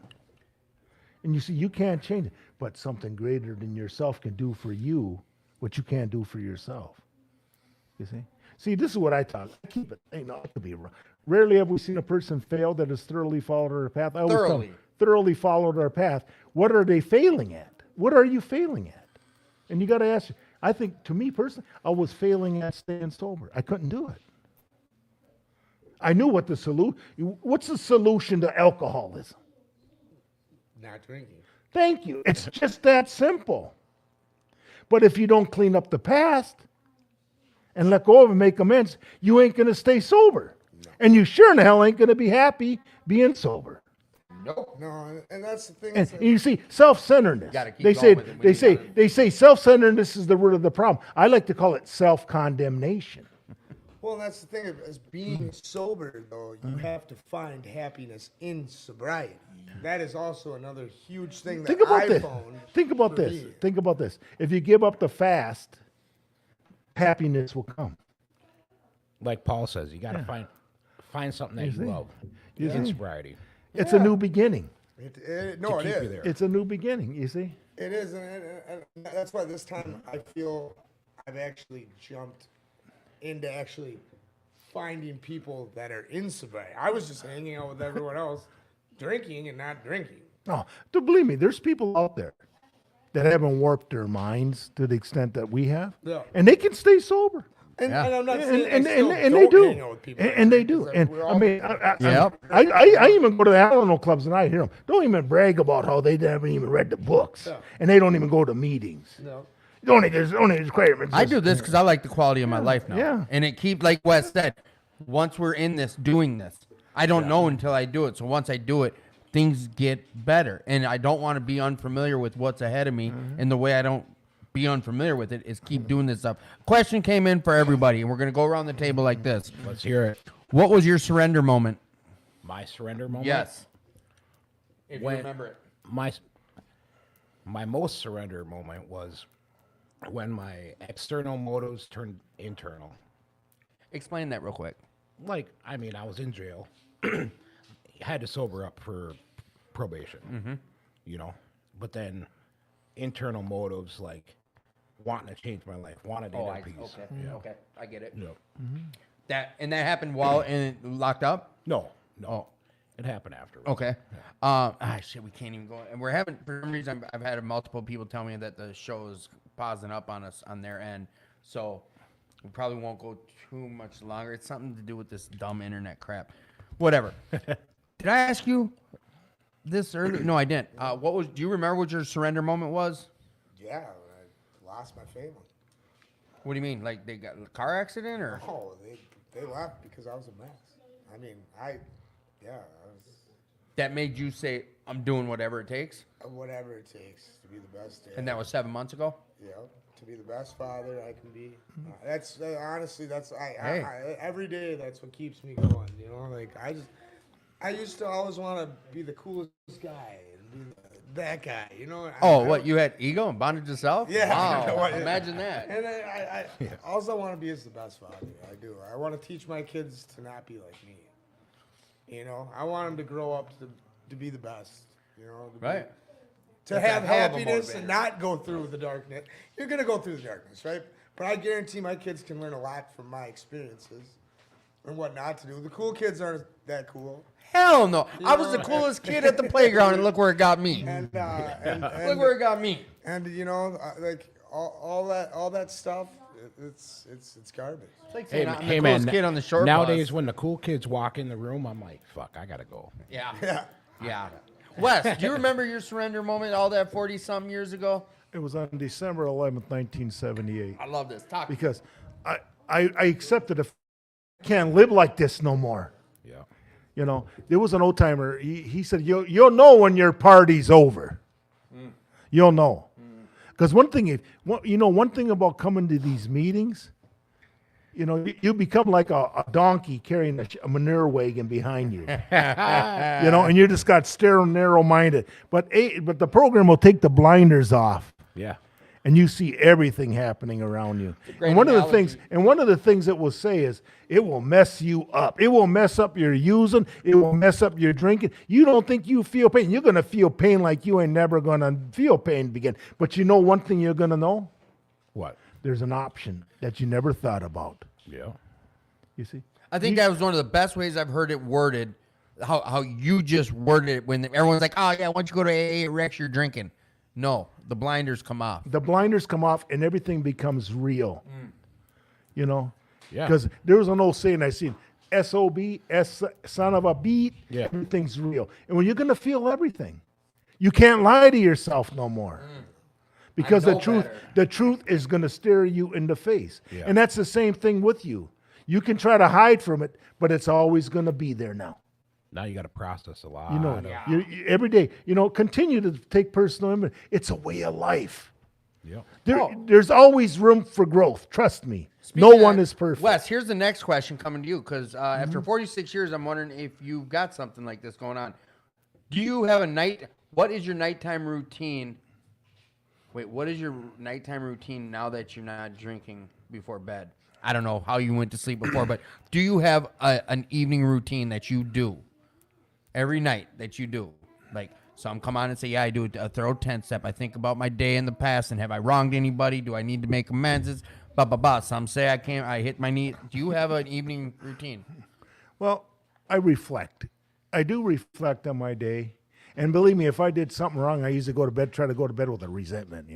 And you see, you can't change it, but something greater than yourself can do for you what you can't do for yourself. You see? See, this is what I talk. I keep it. I could be wrong. Rarely have we seen a person fail that has thoroughly followed her path. I always tell them, thoroughly followed our path. What are they failing at? What are you failing at? And you got to ask. I think, to me personally, I was failing at staying sober. I couldn't do it. I knew what the solution. What's the solution to alcoholism? Not drinking. Thank you. It's just that simple. But if you don't clean up the past and let go of it and make amends, you ain't going to stay sober. No. And you sure in the hell ain't going to be happy being sober. Nope. No, and that's the thing. And you see, self-centeredness. They say self-centeredness is the root of the problem. I like to call it self-condemnation. Well, that's the thing. As being sober, though, you have to find happiness in sobriety. That is also another huge thing that I found. Think about this. Me. Think about this. If you give up the fast, happiness will come. Like Paul says, you got to find something that you love in sobriety. It's a new beginning. It is. There. It's a new beginning, you see? It is, and that's why this time I feel I've actually jumped into actually finding people that are in sobriety. I was just hanging out with everyone else, drinking and not drinking. No, believe me, there's people out there that haven't warped their minds to the extent that we have, and they can stay sober. And I'm not saying and they they do, hang out with people and they do. And I mean, I even go to the Alamo clubs and I hear them. Don't even brag about how they haven't even read the books, and they don't even go to meetings. No. There's requirements. I do this because I like the quality of my life now. Yeah. And it keeps, like Wes said, once we're in this, doing this, I don't know until I do it. So once I do it, things get better. And I don't want to be unfamiliar with what's ahead of me. And the way I don't be unfamiliar with it is keep doing this stuff. Question came in for everybody, and we're going to go around the table like this. Let's hear it. What was your surrender moment? My surrender moment? Yes. If you remember it. My most surrender moment was when my external motives turned internal. Explain that real quick. Like, I mean, I was in jail. Had to sober up for probation, you know. But then internal motives, like wanting to change my life, wanted inner peace. Okay, I get it. Yep. That happened while locked up? No. Oh. It happened afterwards. Okay. Shit, we can't even go. And we're having, for some reason, I've had multiple people tell me that the show is pausing up on us on their end. So we probably won't go too much longer. It's something to do with this dumb internet crap. Whatever. Did I ask you this earlier? No, I didn't. Do you remember what your surrender moment was? Yeah, I lost my family. What do you mean? Like they got a car accident or? Oh, they left because I was a mess. I mean, I was. That made you say, I'm doing whatever it takes? Whatever it takes to be the best dad. And that was 7 months ago? Yeah, to be the best father I can be. That's honestly, every day that's what keeps me going. You know, like I used to always want to be the coolest guy and be that guy. You know. What you had ego and bondage to self? Yeah. Wow. Imagine that. And all I want to be is the best father. I do. I want to teach my kids to not be like me. You know, I want them to grow up to be the best. You know, to have happiness and not go through the darkness. You're gonna go through the darkness, right? But I guarantee my kids can learn a lot from my experiences and what not to do. The cool kids aren't that cool. Hell no! I was the coolest kid at the playground, and look where it got me. And Look where it got me. And you know, like all that stuff, it's garbage. It's like saying I'm the coolest kid on the short Nowadays, bus. when the cool kids walk in the room, I'm like, fuck, I gotta go. Yeah. Wes, do you remember your surrender moment all that 40-something years ago? It was on December 11th, 1978. I love this. Talk. Because I accepted I can't live like this no more. Yeah. You know, there was an old timer. He said, "You'll know when your party's over. You'll know." Because one thing about coming to these meetings, you know, you become like a donkey carrying a manure wagon behind you. You know, and you just got narrow-minded. But the program will take the blinders off. Yeah. And you see everything happening around you. And one of the things it will say is it will mess you up. It will mess up your using. It will mess up your drinking. You don't think you feel pain. You're going to feel pain like you ain't never going to feel pain again. But you know one thing you're going to know? What? There's an option that you never thought about. Yeah. You see? I think that was one of the best ways I've heard it worded how you just worded it when everyone's like, oh yeah, why don't you go to AA, Rex, you're drinking. No, the blinders come off. The blinders come off and everything becomes real. You know? Yeah. Because there was an old saying I seen, SOB, son of a beat, Yeah. everything's real. And when you're going to feel everything, you can't lie to yourself no more. Because know better. the truth is going to stare you in the face. Yeah. And that's the same thing with you. You can try to hide from it, but it's always going to be there now. Now you got to process a lot. You know, every day, continue to take personal inventory. It's a way of life. Yeah. There's always room for growth. Trust me. Speaking No of one that, is perfect. Wes, here's the next question coming to you because after 46 years, I'm wondering if you've got something like this going on. Do you have what is your nighttime routine? Wait, what is your nighttime routine now that you're not drinking before bed? I don't know how you went to sleep before, but do you have an evening routine that you do every night that you do? Like, some come on and say, yeah, I do a thorough 10-step. I think about my day in the past and have I wronged anybody? Do I need to make amends? It's blah, blah, blah. Some say I can't. I hit my knee. Do you have an evening routine? Well, I reflect. I do reflect on my day. And believe me, if I did something wrong, I usually try to go to bed with a resentment,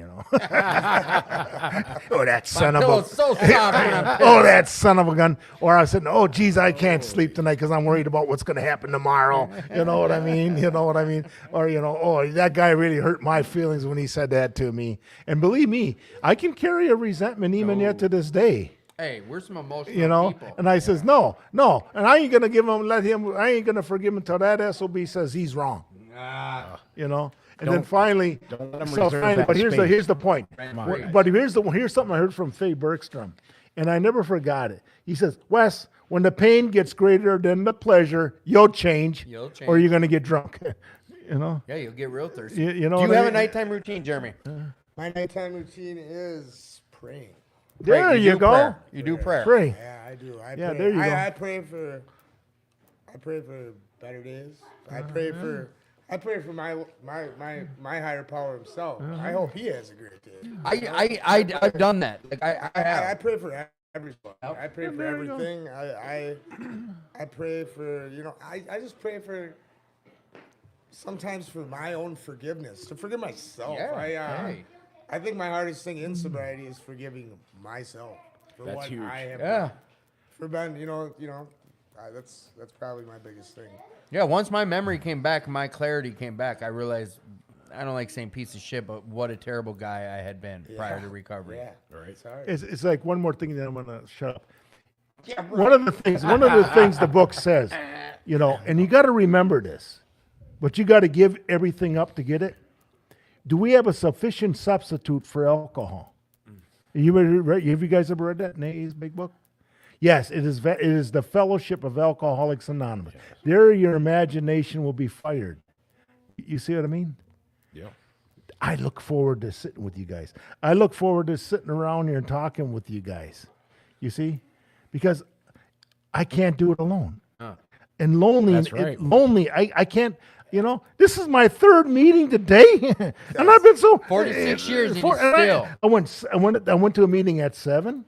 oh, that son of Pillow's a... so soft when I'm Oh, that son of a gun. Or I said, oh, geez, I can't sleep tonight because I'm worried about what's going to happen tomorrow. You know what I mean? Or, oh, that guy really hurt my feelings when he said that to me. And believe me, I can carry a resentment even yet to this day. Hey, we're some emotional people. And I says, no. And I ain't going to I ain't going to forgive him until that SOB says he's wrong. And then finally, don't let him so reserve finally, that but space. here's the point. Come on. But here's something I heard from Faye Bergstrom, and I never forgot it. He says, Wes, when the pain gets greater than the pleasure, you'll change. Or you're going to get drunk. Yeah, you'll get real thirsty. You know Do you what I have a mean? nighttime routine, Jeremy? My nighttime routine is praying. There Right, you do go. prayer. You do prayer. Pray. Yeah, I do. Yeah, pray. there you go. I pray for better days. I pray for my higher power himself. I hope he has a great day. I've done that. Like I I have. pray for everything. I pray for there you go. everything. I pray for I just pray for sometimes for my own forgiveness, to forgive myself. Yeah, I think my hardest thing in sobriety is forgiving myself for That's what huge. I have Yeah. done. For Ben, that's probably my biggest thing. Yeah, once my memory came back, my clarity came back, I realized I don't like saying piece of shit, but what a terrible guy I had been prior to recovery. Yeah, Right. Sorry. It's like one more thing that I'm going to shut up. One of the things the book says, and you got to remember this, but you got to give everything up to get it. Do we have a sufficient substitute for alcohol? Have you guys ever read that in AA's big book? Yes, it is. It is the Fellowship of Alcoholics Anonymous. There, your imagination will be fired. You see what I mean? Yeah. I look forward to sitting with you guys. I look forward to sitting around here and talking with you guys. You see, because I can't do it alone. And lonely, That's right. I can't. This is my third meeting today, and I've been so 46 years and and still. I went to a meeting at 7.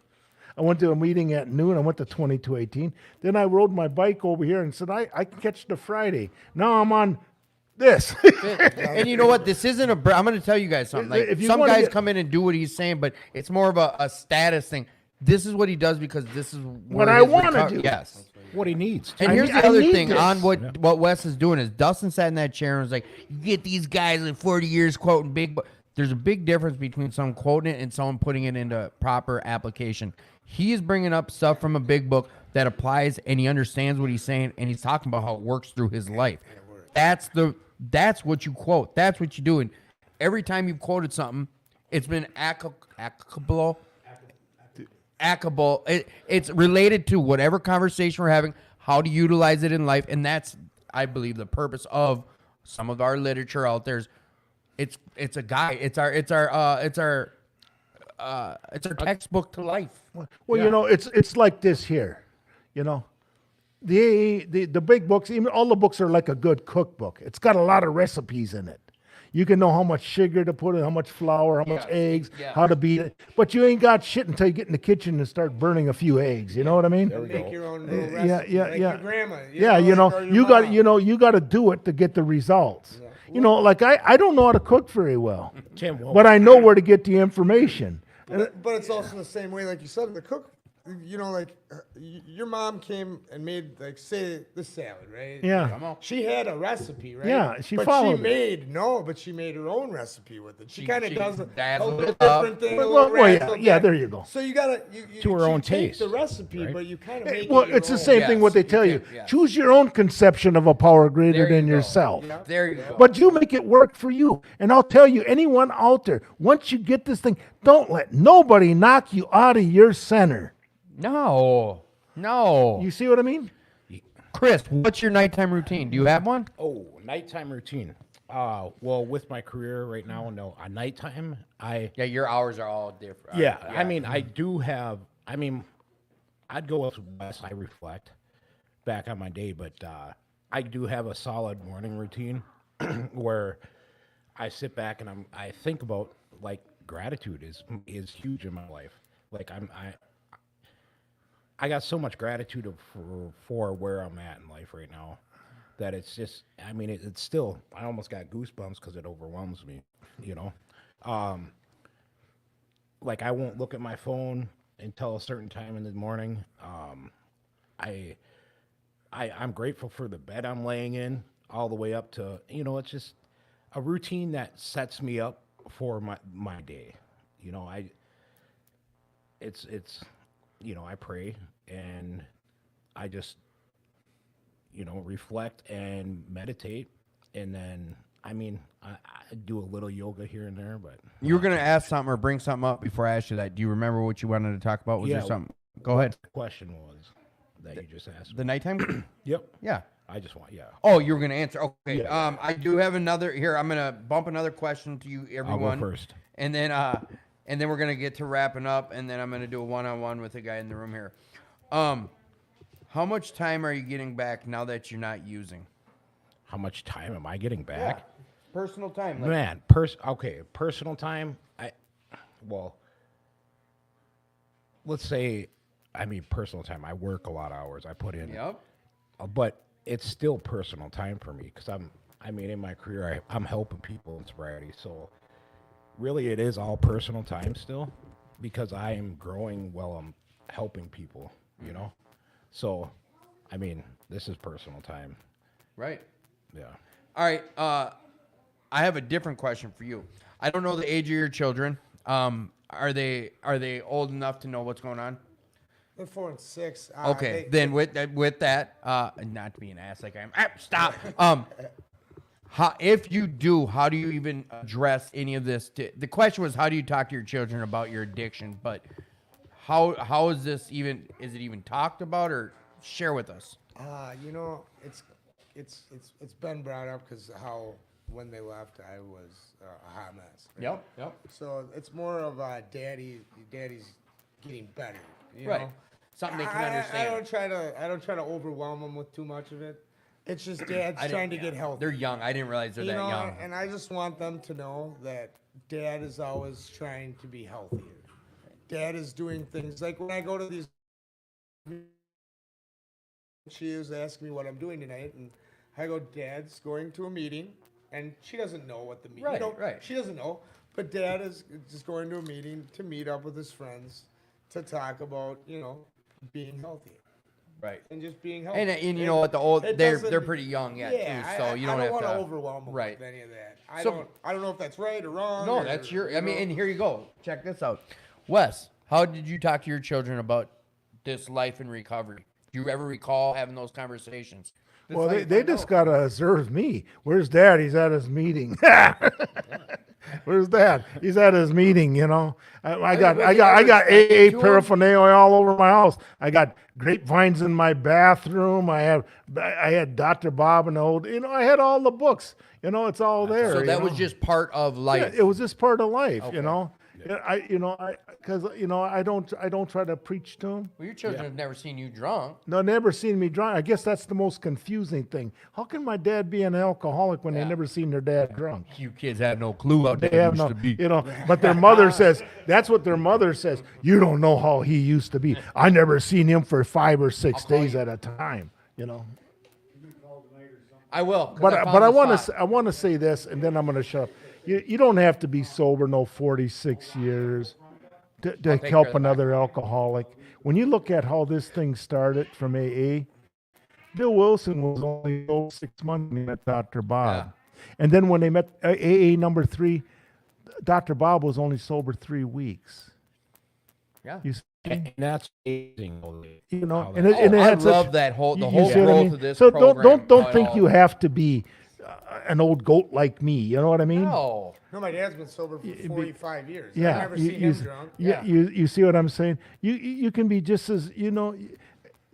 I went to a meeting at noon. I went to 2218. Then I rode my bike over here and said, I can catch the Friday. Now I'm on this. And you know what? This isn't I'm going to tell you guys something. Like, If you some wanna guys get- come in and do what he's saying, but it's more of a status thing. This is what he does because this is What where I his wanna do. Yes. What he needs. And I here's need- the I other need thing this. on what Wes is doing is Dustin sat in that chair and was like, you get these guys in 40 years quoting big book. There's a big difference between someone quoting it and someone putting it into proper application. He is bringing up stuff from a big book that applies and he understands what he's saying and he's talking about how it works through his life. That's what you quote. That's what you do. And every time you've quoted something, it's been applicable. It's related to whatever conversation we're having, how to utilize it in life, and that's, I believe, the purpose of some of our literature out there. It's a guide. It's our textbook to life. Well, it's like this here. The big books, even all the books are like a good cookbook. It's got a lot of recipes in it. You can know how much sugar to put in, how much flour, how much eggs, yeah. how to beat it. But you ain't got shit until you get in the kitchen and start burning a few eggs. You know what I mean? Make your own little Yeah, recipe, yeah, like yeah. your grandma. Yeah, or your you got mom. you got to do it to get the results. Like I don't know how to cook very well, Tim, well, but I know where to get the information. But it's also the same way, like you said, the cook. Like your mom came and made, like, say, this salad, right? Yeah. She had a recipe, right? Yeah, she but followed she it. made her own recipe with it. She kind of she does a dazzled little it up. different thing. a Well, little well, yeah, razzle yeah, dazzle. there you go. So you gotta To her she own takes taste, the recipe, right? but you kind of make Well, it your it's the own. same thing Yes, what they you tell can, you. yes. Choose your own conception of a power greater There you than go. yourself. There you go. But you make it work for you. And I'll tell you, anyone out there, once you get this thing, don't let nobody knock you out of your center. No. You see what I mean? Chris, what's your nighttime routine? Do you have one? Oh, nighttime routine. Well, with my career right now, no. At nighttime, Yeah, your hours are all different. Yeah. I mean, I do have. I mean, I'd go with Wes. I reflect back on my day, but I do have a solid morning routine where I sit back and I think about, like, gratitude is huge in my life. Like I got so much gratitude for where I'm at in life right now that it's just, I mean, it's still, I almost got goosebumps because it overwhelms me, Like, I won't look at my phone until a certain time in the morning. I'm grateful for the bed I'm laying in all the way up to, it's just a routine that sets me up for my day. I pray and I just, reflect and meditate. And then, I do a little yoga here and there, but You were going to ask something or bring something up before I asked you that. Do you remember what you wanted to talk about? Was there Yeah. something? Go ahead. the question was that you just asked. The nighttime? Yep. Yeah. I just want, yeah. Oh, you were going to answer. Okay. I do have another here. I'm going to bump another question to you, everyone. I'll go first. And then we're going to get to wrapping up, and then I'm going to do a one-on-one with the guy in the room here. How much time are you getting back now that you're not using? How much time am I getting back? Personal time. Man, personal time. Let's say, personal time. I work a lot of hours. I put in. Yep. But it's still personal time for me because in my career, I'm helping people in sobriety. So really, it is all personal time still because I am growing while I'm helping people, So, this is personal time. Right. Yeah. All right. I have a different question for you. I don't know the age of your children. Are they old enough to know what's going on? They're 4 and 6. Okay. Then with that, not to be an ass like I am. Stop. If you do, how do you even address any of this? The question was, how do you talk to your children about your addiction? But how is this even? Is it even talked about, or share with us? It's been brought up because how when they left, I was a hot mess. right? Yep. So it's more of daddy's getting better. Right. know? Something they can I understand. don't try to overwhelm them with too much of it. It's just dad's trying to get healthy. They're young. I didn't realize they're that young. And I just want them to know that dad is always trying to be healthier. Dad is doing things like when I go to these. She is asking me what I'm doing tonight, and I go, Dad's going to a meeting, and she doesn't know what the meeting. Right. She doesn't know, but Dad is just going to a meeting to meet up with his friends to talk about being healthy. Right. And just being healthy. And you know what, it they're doesn't- pretty young yet Yeah, too, so you don't I have don't to want to overwhelm them right. with any of that. I So- don't know if that's right or wrong. No, or, that's your. you I mean, know. and here you go. Check this out, Wes. How did you talk to your children about this life in recovery? Do you ever recall having those conversations? This Well, is how you they find just out. got to observe me. Where's Dad? He's at his meeting. Where's Dad? He's at his meeting. I got AA paraphernalia all over my house. I got grapevines in my bathroom. I had Dr. Bob and the old. I had all the books. It's all there. So that was just part of life. Yeah, it was just part of life. Because I don't try to preach to them. Well, your children have never seen you drunk. No, never seen me drunk. I guess that's the most confusing thing. How can my dad be an alcoholic when they never seen their dad drunk? You kids have no clue how They dad have used no, to be. but their mother says, that's what their mother says. You don't know how he used to be. I never seen him for 5 or 6 days at a time, I will. 'cause But found but I the want spot. to I want to say this, and then I'm going to shut up. You don't have to be sober 46 years to care help of the another alcoholic. When you look at how this thing started from AA, Bill Wilson was only sober 6 months when he met Dr. Bob, and then when they met AA number 3, Dr. Bob was only sober 3 weeks. Yeah. You see? And that's amazing. How Oh, and it I had such- love that whole you whole see what I growth mean? of this So program. don't think you have to be an old goat like me. You know what I mean? No. No, my dad's been sober for 45 years. Yeah, I've never seen him drunk. you see what I'm saying? You can be just as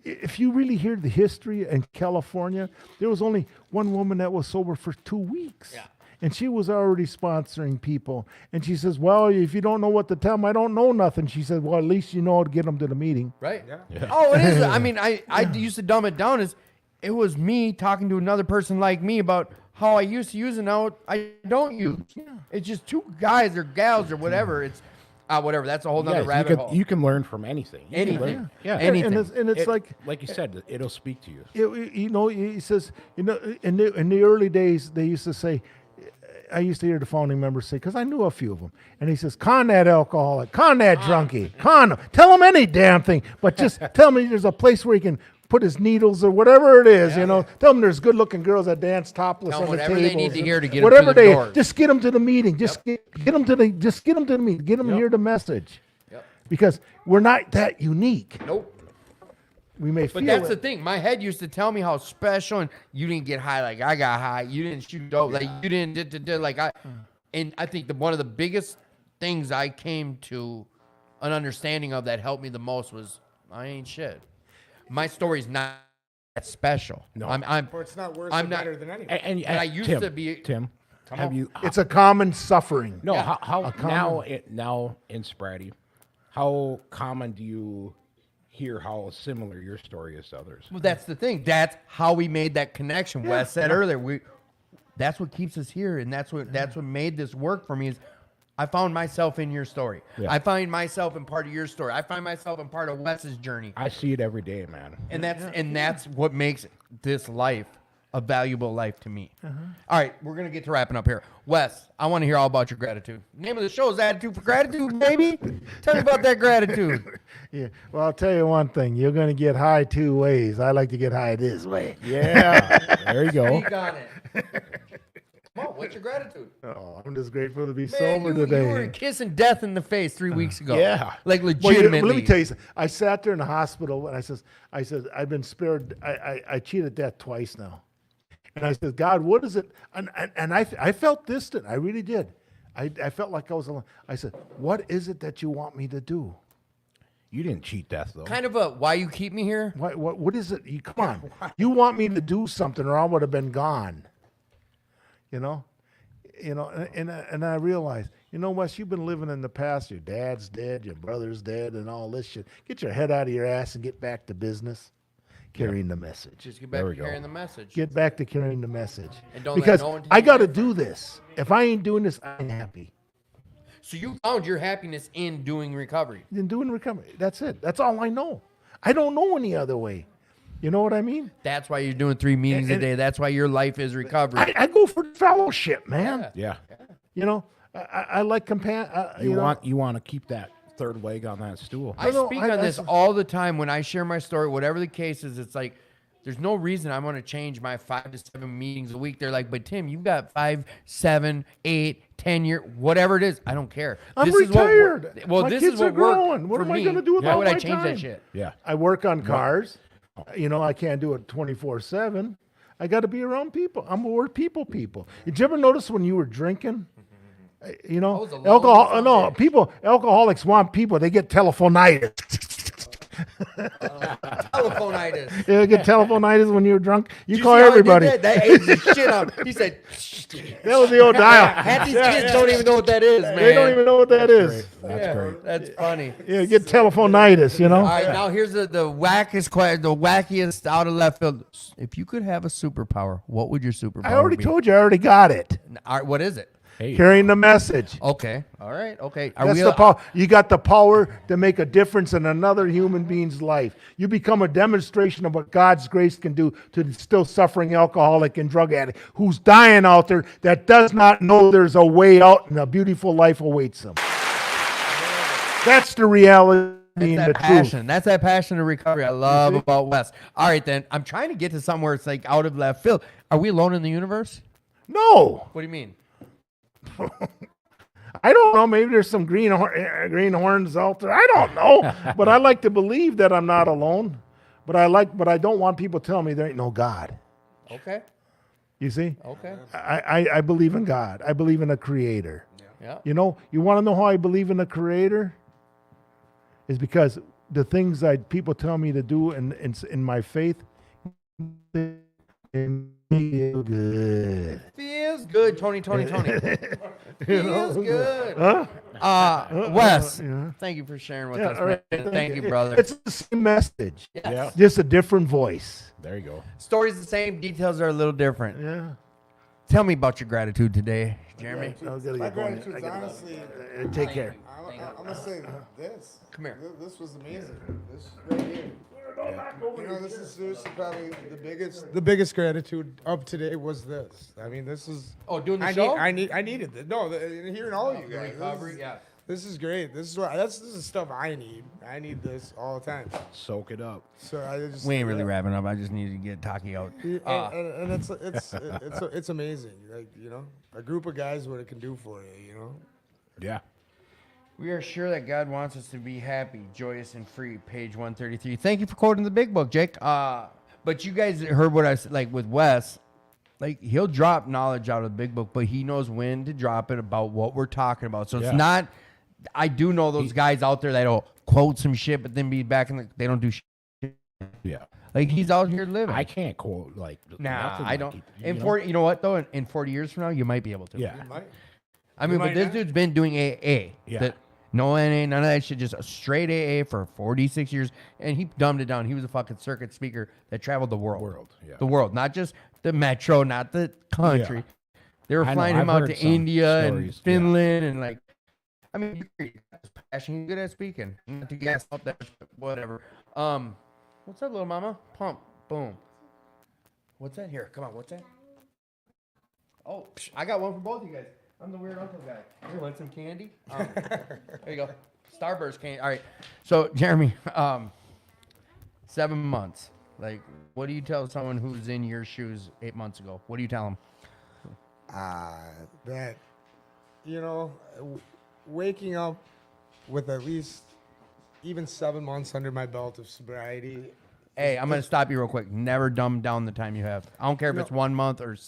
if you really hear the history in California, there was only one woman that was sober for 2 weeks. Yeah. And she was already sponsoring people. And she says, well, if you don't know what to tell them, I don't know nothing. She said, well, at least you know how to get them to the meeting. Right? Yeah. Oh, it is. I mean, I used to dumb it down as it was me talking to another person like me about how I used to use it. Now I don't use. Yeah. It's just 2 guys or gals or whatever. It's whatever. That's a whole nother rabbit hole. You can learn from anything. You can Anything. learn- Yeah. Anything. And it's like you said, it'll speak to you. he says, in the early days, they used to say, I used to hear the founding members say, because I knew a few of them, and he says, con that alcoholic, con that drunkie, con him. Tell him any damn thing, but just tell me there's a place where he can put his needles or whatever it is, Tell him there's good-looking girls that dance topless Tell on the them whatever tables. they need to hear to get 'em whatever through the doors. Just get them to the meeting. Just get them to the meeting. Get them to hear the message. Yep. Because we're not that unique. Nope. We may But feel that's it. the thing. My head used to tell me how special, and you didn't get high like I got high. You didn't shoot dope like you didn't like I. And I think one of the biggest things I came to an understanding of that helped me the most was I ain't shit. My story's not that special. No, I'm. Or it's not worse I'm or not- better than anyone. And I used Tim, to be- Tim, have you? It's a common suffering. No, Yeah. how now in Spratty, how common do you hear how similar your story is to others? Well, that's the thing. That's how we made that connection. Wes said earlier, that's what keeps us here, and that's what made this work for me. Is I found myself in your story. Yeah. I find myself in part of your story. I find myself in part of Wes's journey, I see it every day, man. and that's what makes this life a valuable life to me. All right, we're gonna get to wrapping up here. Wes, I want to hear all about your gratitude. Name of the show is Attitude for Gratitude, baby. Tell me about that gratitude. Yeah. Well, I'll tell you one thing. You're going to get high 2 ways. I like to get high this way. Yeah, there you go. Speak on it. Come on, what's your gratitude? Oh, I'm just grateful to be Man, sober you today. were kissing death in the face 3 weeks ago. Yeah. Like Well, legitimately. let me tell you something. I sat there in the hospital and I said, I've been spared. I cheated death twice now. And I said, God, what is it? And I felt distant. I really did. I felt like I was alone. I said, what is it that you want me to do? You didn't cheat death though. Kind of a why you keep me here? What is it? Come on. You want me to do something or I would have been gone. And I realized, Wes, you've been living in the past. Your dad's dead, your brother's dead, and all this shit. Get your head out of your ass and get back to business, carrying the message. Just get back There to we go. carrying the message. Get back to carrying the message. And don't let Because no one tell I you got to different. do this. If I ain't doing this, I ain't happy. So you found your happiness in doing recovery. In doing recovery. That's it. That's all I know. I don't know any other way. You know what I mean? That's why you're doing 3 meetings a And- day. That's why your life is recovery. I go for fellowship, man. Yeah. Yeah. I like You want to keep that third leg on that stool. I No, speak I- on I- this all the time when I share my story, whatever the case is. It's like, there's no reason I'm going to change my 5 to 7 meetings a week. They're like, but Tim, you've got 5, 7, 8, 10 year, whatever it is. I don't care. I'm This is what wor- retired. well, My this kids is what are growing. worked What for am I me. gonna do with Why all would I my change that time? shit? Yeah. I work on cars. I can't do it 24/7. I got to be around people. We're people. Did you ever notice when you were drinking? was a Alcohol. lonely No, son of a bitch. alcoholics want people. They get telephonitis. Telephonitis. You get telephonitis when you're drunk. You Did call see how I did everybody. That aged the shit out. He said, That was the old dial. half these kids don't even know what that is, man. They don't even know what that is. That's great. That's funny. Yeah, get telephonitis, you know. All right, now here's the wackiest out of left field. If you could have a superpower, what would your superpower I already be? told you, I already got it. All right, what is it? Carrying the message. Okay. All right. Okay. Are That's we, the power. You got the power to make a difference in another human being's life. You become a demonstration of what God's grace can do to the still suffering alcoholic and drug addict who's dying out there that does not know there's a way out and a beautiful life awaits them. That's the reality and That's the that passion. truth. That's that passion of recovery I love about Wes. All right, then. I'm trying to get to somewhere it's like out of left field. Are we alone in the universe? No, What do you mean? I don't know. Maybe there's some green horns out there. I don't know. But I like to believe that I'm not alone. But I don't want people telling me there ain't no God. Okay. You see? Okay. I believe in God. I believe in a creator. Yeah. You know, you want to know how I believe in a creator? Is because the things people tell me to do in my faith, they feel good. Feels good, Tony. Feels good. Huh? Wes, Yeah. thank you for sharing with Yeah, us, all right. man. Thank you, brother. It's the same message, Yes. just a different voice. There you go. Story's the same, details are a little different. Yeah. Tell me about your gratitude today, Jeremy. I gotta My get going. gratitude's honestly, Take care. I'm gonna say this. Come here. This was amazing. This right here. You know, this is seriously probably the biggest gratitude of today was this. I mean, this is. Oh, doing the I show? needed this. No, hearing all you guys. recovery, yeah. This is great. This is stuff I need. I need this all the time. Soak it up. So I just. We ain't really wrapping up. I just need to get Taki out. And it's amazing. Like, you know, a group of guys, what it can do for you. You know. Yeah. We are sure that God wants us to be happy, joyous, and free. Page 133. Thank you for quoting the big book, Jake. But you guys heard what I said, like with Wes. Like, he'll drop knowledge out of the big book, but he knows when to drop it about what we're talking about. So Yeah. it's not. I do know those guys out there that'll quote some shit, but then be back in they don't do shit. Yeah. Like, he's out here living. I can't quote like. Nah, nothing I like don't. he- In you know? 40, you know what though? In 40 years from now, you might be able to. Yeah. I mean, but might this not. dude's been doing AA. Yeah. No NA, none of that shit. Just a straight AA for 46 years, and he dumbed it down. He was a fucking circuit speaker that traveled the world. Yeah. The world, not just the metro, not the country. Yeah. They were I know, flying him I've out heard to some India and stories, yeah. Finland and like. I mean, he's passion. He's good at speaking. Not to gas up that, but whatever. What's up, little mama? Pump, boom. What's that here? Come on, what's that? Oh, I got one for both of you guys. I'm the weird uncle guy. You want some candy? There you go. Starburst candy. All right. So, Jeremy, 7 months. Like, what do you tell someone who's in your shoes 8 months ago? What do you tell them? That, you know, waking up with at least even 7 months under my belt of sobriety. Hey, I'm gonna stop you real quick. Never dumb down the time you have. I don't care if it's 1 month or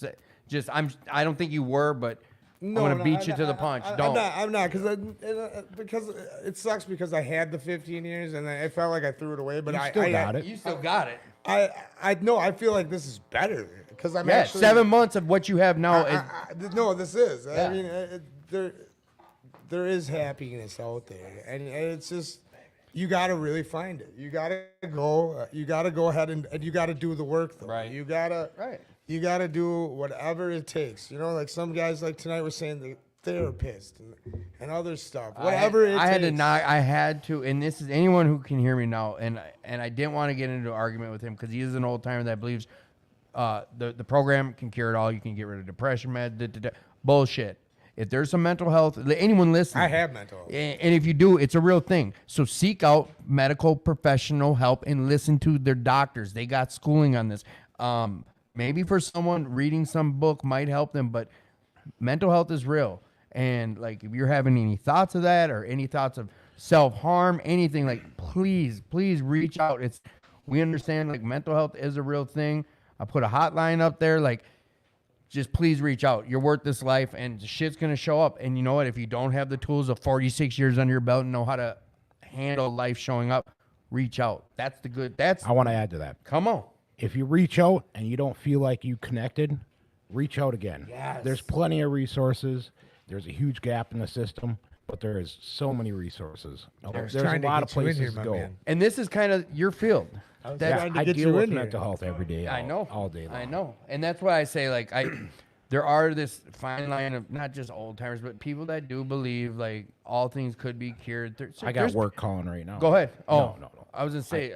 just. I don't think you were, but I'm gonna beat you to the punch. Don't. I'm not, because it sucks because I had the 15 years and I felt like I threw it away. But You I still got it. You still got it. I know. I feel like this is better because I'm Yeah, actually 7 months of what you have now. no, this is. Yeah. I mean, there is happiness out there, and it's just you got to really find it. You got to go. You got to go ahead and you got to do the work, though. Right. You gotta. Right. You got to do whatever it takes. You know, like some guys like tonight were saying the therapist and other stuff. Whatever it takes. I had to, and this is anyone who can hear me now, and I didn't want to get into an argument with him because he is an old timer that believes the program can cure it all. You can get rid of depression med. Bullshit. If there's some mental health, anyone listening, I have mental health. and if you do, it's a real thing. So seek out medical professional help and listen to their doctors. They got schooling on this. Maybe for someone reading some book might help them, but mental health is real. And like, if you're having any thoughts of that or any thoughts of self-harm, anything, like, please reach out. We understand like mental health is a real thing. I put a hotline up there. Like, just please reach out. You're worth this life, and shit's going to show up. And you know what? If you don't have the tools of 46 years under your belt and know how to handle life showing up, reach out. That's the good. That's I want to add to that. come on. If you reach out and you don't feel like you connected, reach out again. Yes. There's plenty of resources. There's a huge gap in the system, but there is so many resources. There's a trying to lot get of you in places here, to my go. man. And this is kind of your field. was That's trying to I get deal you with in here. mental health every day. I know all day long. I know, and that's why I say like there are this fine line of not just old timers, but people that do believe like all things could be cured. I got work calling right now. Go ahead. Oh No. I was gonna say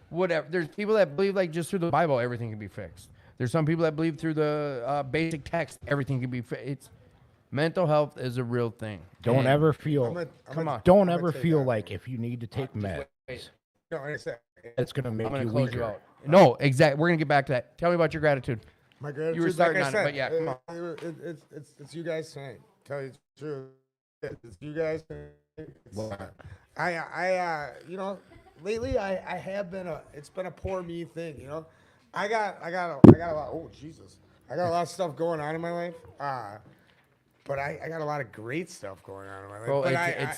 whatever. There's people that believe like just through the Bible everything can be fixed. There's some people that believe through the basic text everything can be fixed. It's mental health is a real thing. Don't And- ever feel. Come on. Don't I'm ever gonna take feel that. like if you need to take meds, No, I said, it's gonna make I'm gonna you close weaker. you out. No, exactly. We're gonna get back to that. Tell me about your gratitude. my gratitude. You were like starting I on it, said, but yeah, come on. It's you guys saying. Tell you the truth. It's you guys saying. You know, lately I have been it's been a poor me thing. You know, I got a lot. Oh Jesus, I got a lot of stuff going on in my life. But I got a lot of great stuff going on in my life. Bro, but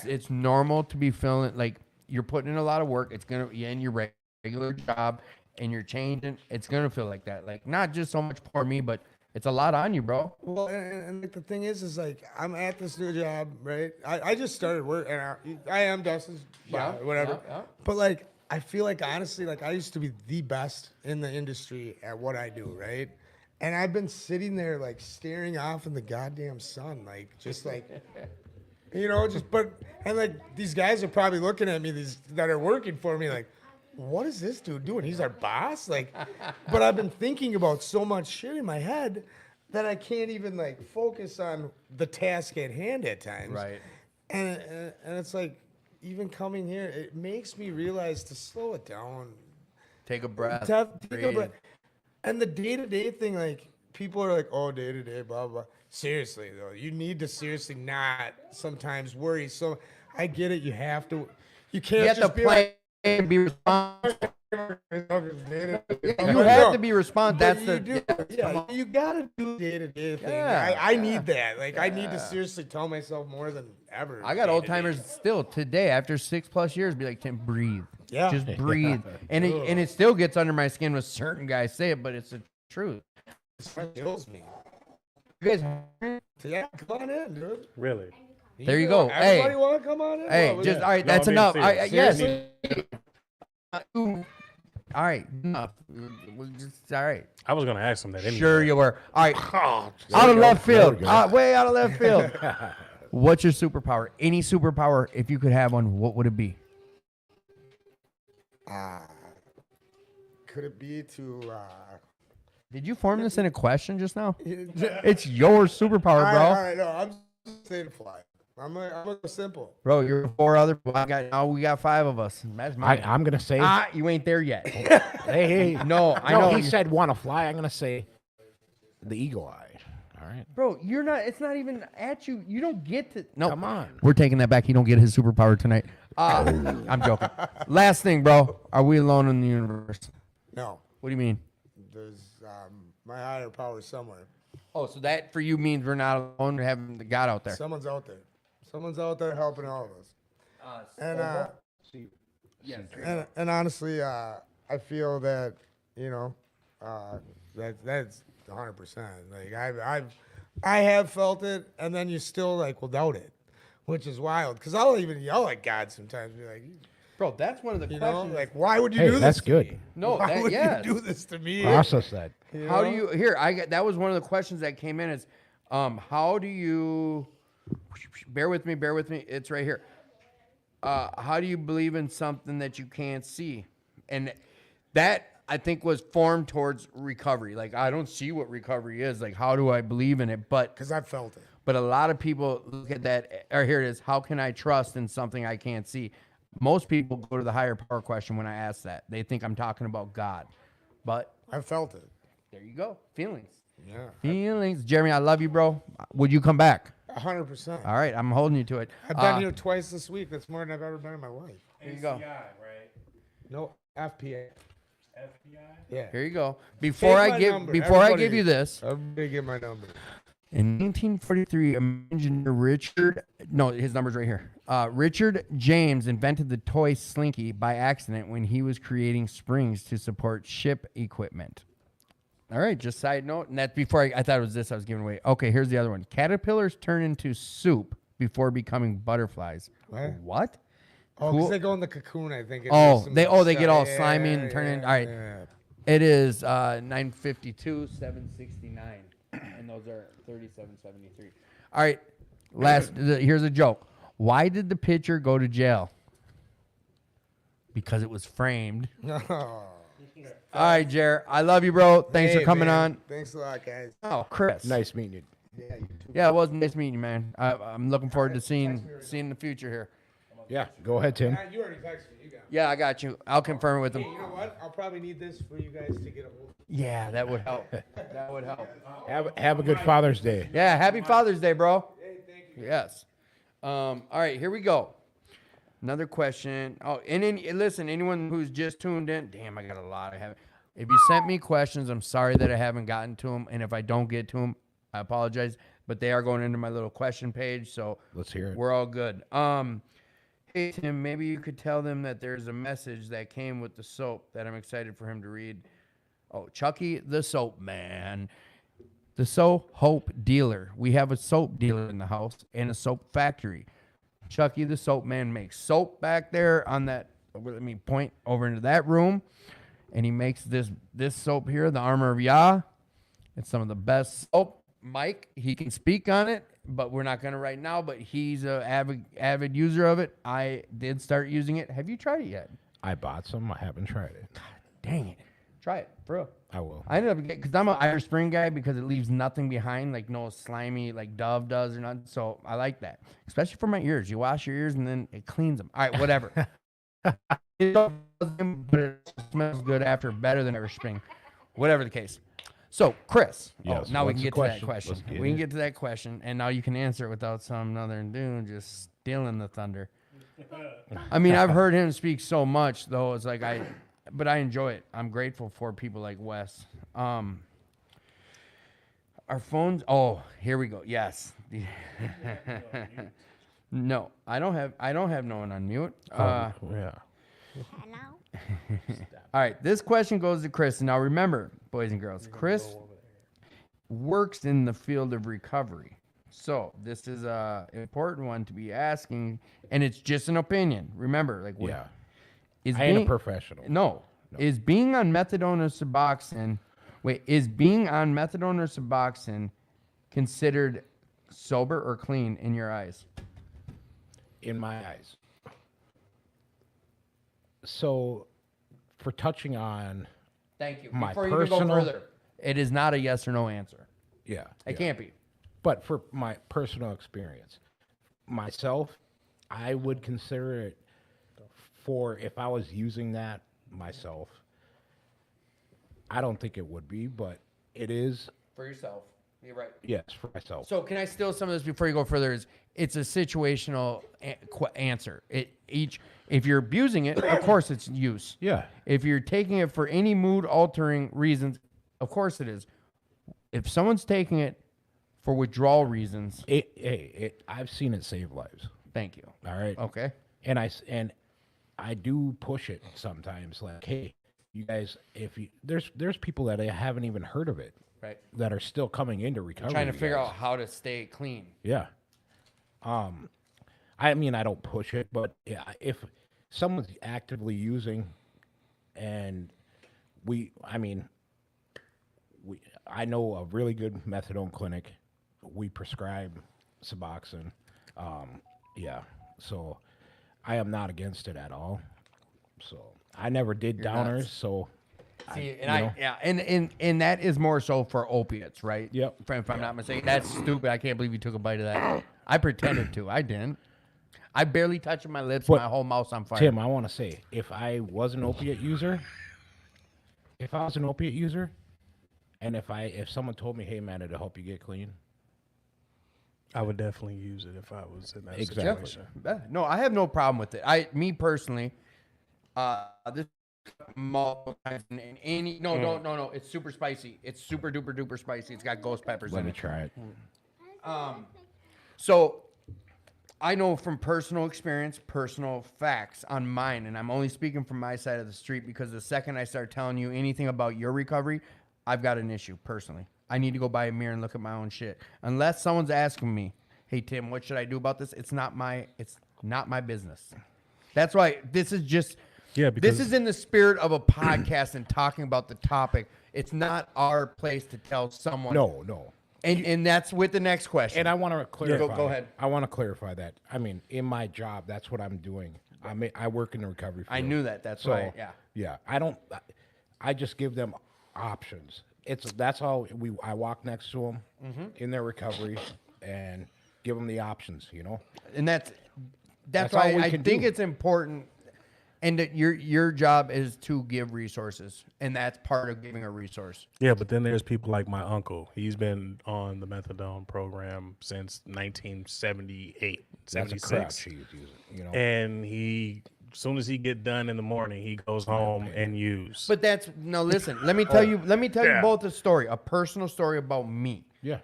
it's normal to be feeling like you're putting in a lot of work. It's gonna end your regular job and you're changing. It's gonna feel like that. Like not just so much poor me, but it's a lot on you, bro. Well, and like, the thing is like I'm at this new job, right? I just started work, and I am Dustin's, whatever. yeah. But like, I feel like honestly, like I used to be the best in the industry at what I do, right? And I've been sitting there like staring off in the goddamn sun, like just like, you know, and like these guys are probably looking at me, these that are working for me, like, what is this dude doing? He's our boss, like. But I've been thinking about so much shit in my head that I can't even like focus on the task at hand at times. Right. And it's like, even coming here, it makes me realize to slow it down. Take a breath. Take a breathe. breath. And the day-to-day thing, like, people are like, oh, day-to-day, blah, blah. Seriously, though, you need to seriously not sometimes worry. So I get it. You have to. You can't You have to just be play like, and be responsible. you You have to be responsible. That's you the do, yeah, you gotta do day-to-day thing. Yeah, I need that. Like, I need to seriously tell myself more than ever. I got old day-to-day. timers still today after 6+ years be like, Tim, breathe. Yeah. Just breathe. And it still gets under my skin when certain guys say it, but it's the truth. It kills me. You guys, Yeah, come on in, dude. Really? there you go. Everybody Hey, want to come on in? hey, What, just yeah. all right. No, That's I'm being enough. serious. Yes. Seriously. All right, enough. We'll just, all right. I was gonna ask him that anyway. Sure you were. All right. Oh, Out of left There we field. go. Way out of left field. What's your superpower? Any superpower, if you could have one, what would it be? could it be to? Did you form this in a question just now? It's It's your superpower, bro. All right, no, I'm just saying fly. I'm a simple. Bro, you're 4 other. Now we got 5 of us. That's mine. I'm gonna say. You ain't there yet. Hey. No, I No, know. he said want to fly. I'm gonna say the eagle eye. All right. Bro, you're not. It's not even at you. You don't get to. No, Come on. We're taking that back. He don't get his superpower tonight. I'm joking. Last thing, bro. Are we alone in the universe? No, What do you mean? there's my higher power somewhere. Oh, so that for you means we're not alone. We're having the God out there. Someone's out there. Someone's out there helping all of us. And honestly, I feel that that's 100%. Like I have felt it, and then you still like will doubt it, which is wild. Because I'll even yell at God sometimes, be like, Bro, that's one of the you know, questions. like why would you Hey, do this? that's to good. me? No, why that- would yes. you do this to me? Process that. How do you here? That was one of the questions that came in. Is how do you? Bear with me. It's right here. How do you believe in something that you can't see? And that I think was formed towards recovery. Like I don't see what recovery is. Like how do I believe in it? Because I felt it. But a lot of people look at that. Or here it is. How can I trust in something I can't see? Most people go to the higher power question when I ask that. They think I'm talking about God. But I felt it. there you go. Feelings. Yeah, Feelings. Jeremy, I love you, bro. Would you come back? 100%. All right, I'm holding you to it. I've been here twice this week. That's more than I've ever been in my life. Here you go. right? No, FPA. FBI. Yeah. Here you go. Before Take I my give number. before I Everybody- give you this, Everybody get my number. In 1943, engineer his number's right here. Richard James invented the toy Slinky by accident when he was creating springs to support ship equipment. All right, just side note. And that's before I thought it was this I was giving away. Okay, here's the other one. Caterpillars turn into soup before becoming butterflies. What? Oh, Cool. because they go in the cocoon, I think. They get all slimy and turn in. All right. Yeah. It is 952, 769. And those are 3773. All right. Here's a joke. Why did the pitcher go to jail? Because it was framed. All right, Jer. I love you, bro. Thanks for coming on. Thanks a lot, guys. Oh, Chris. Nice meeting you. Yeah, it was nice meeting you, man. I'm looking forward to seeing the future here. Yeah, go ahead, Tim. You already texted me. You got it. Yeah, I got you. I'll confirm it with Hey, him. you know what? I'll probably need this for you guys to get a hold of. Yeah, that would help. That would help. Have a good Father's Day. Yeah, happy Father's Day, bro. Hey, thank you. Yes. All right, here we go. Another question. Oh, and listen, anyone who's just tuned in, damn, I got a lot. If you sent me questions, I'm sorry that I haven't gotten to them, and if I don't get to them, I apologize. But they are going into my little question page, so Let's hear it. we're all good. Hey Tim, maybe you could tell them that there's a message that came with the soap that I'm excited for him to read. Oh, Chucky the Soap Man. The soap dealer. We have a soap dealer in the house and a soap factory. Chucky the Soap Man makes soap back there on that. Let me point over into that room. And he makes this soap here, the Armor of Yah. It's some of the best soap. Mike, he can speak on it, but we're not going to right now. But he's an avid user of it. I did start using it. Have you tried it yet? I bought some. I haven't tried it. Dang it. Try it, bro. I will. I ended up because I'm an Irish Spring guy because it leaves nothing behind, like no slimy like Dove does or nothing. So I like that, especially for my ears. You wash your ears and then it cleans them. All right, whatever. It doesn't, but it smells good after, better than Irish Spring. Whatever the case. So, Chris, Yes, now we what's can the get to that question? question. Let's get We can it. get to that question, and now you can answer it without some northern dude just stealing the thunder. I mean, I've heard him speak so much, though. It's like but I enjoy it. I'm grateful for people like Wes. Our phones. Oh, here we go. Yes. No, I don't have no one on mute. Yeah. All right, this question goes to Chris. Now remember, boys and girls, Chris works in the field of recovery. So this is a important one to be asking, and it's just an opinion. Remember, like Yeah. is I ain't a being- professional. No. Is being on methadone or Suboxone considered sober or clean in your eyes? In my eyes. So, for touching on, Thank you. My Before you even go personal- further, it is not a yes or no answer. yeah. It can't be. But for my personal experience, myself, I would consider it for if I was using that myself. I don't think it would be, but it is, For yourself. You're right. yes, for myself. So can I steal some of this before you go further? It's a situational answer. If you're abusing it, of course it's use. Yeah. If you're taking it for any mood altering reasons, of course it is. If someone's taking it for withdrawal reasons, I've seen it save lives. thank you. All right. Okay. And I do push it sometimes. Like, hey, you guys, there's people that I haven't even heard of it, Right. that are still coming into recovery. Trying to you figure guys. out how to stay clean. Yeah. I mean, I don't push it, but yeah, if someone's actively using, and I know a really good methadone clinic. We prescribe Suboxone. Yeah. So I am not against it at all. So I never did downers. nuts. So See, you know. and that is more so for opiates, right? Yep. If I'm not mistaken, that's stupid. I can't believe you took a bite of that. I pretended to. I didn't. I barely touched my lips. But, My whole mouth's on fire. Tim, I want to say, if I was an opiate user, and if someone told me, hey man, it'll help you get clean, I would definitely use it if I was in that Exactly. situation. Yeah, no, I have no problem with it. Me personally, this multiple times and any no, it's super spicy. It's super duper duper spicy. It's got ghost peppers let in me it. try it. So I know from personal experience, personal facts on mine, and I'm only speaking from my side of the street because the second I start telling you anything about your recovery, I've got an issue personally. I need to go buy a mirror and look at my own shit. Unless someone's asking me, "Hey Tim, what should I do about this?" It's not my business. That's why this is just this is in the spirit of a podcast and talking about the topic. It's not our place to tell someone. No. And that's with the next question. And I want to clarify. Go ahead. I want to clarify that. I mean, in my job, that's what I'm doing. I work in the recovery field. I knew that. That's So, why. Yeah. Yeah. I just give them options. That's how I walk next to them Mm-hmm. in their recovery and give them the options, you know? And that's That's why all we I can think do. it's important. And that your job is to give resources, and that's part of giving a resource. Yeah, but then there's people like my uncle. He's been on the methadone program since 1978, That's a 76. crutch he's using, you know? And as soon as he get done in the morning, he goes home and use. But that's no. Listen, let me tell you. Let me tell you Yeah. both a story, a personal story about me. Yeah.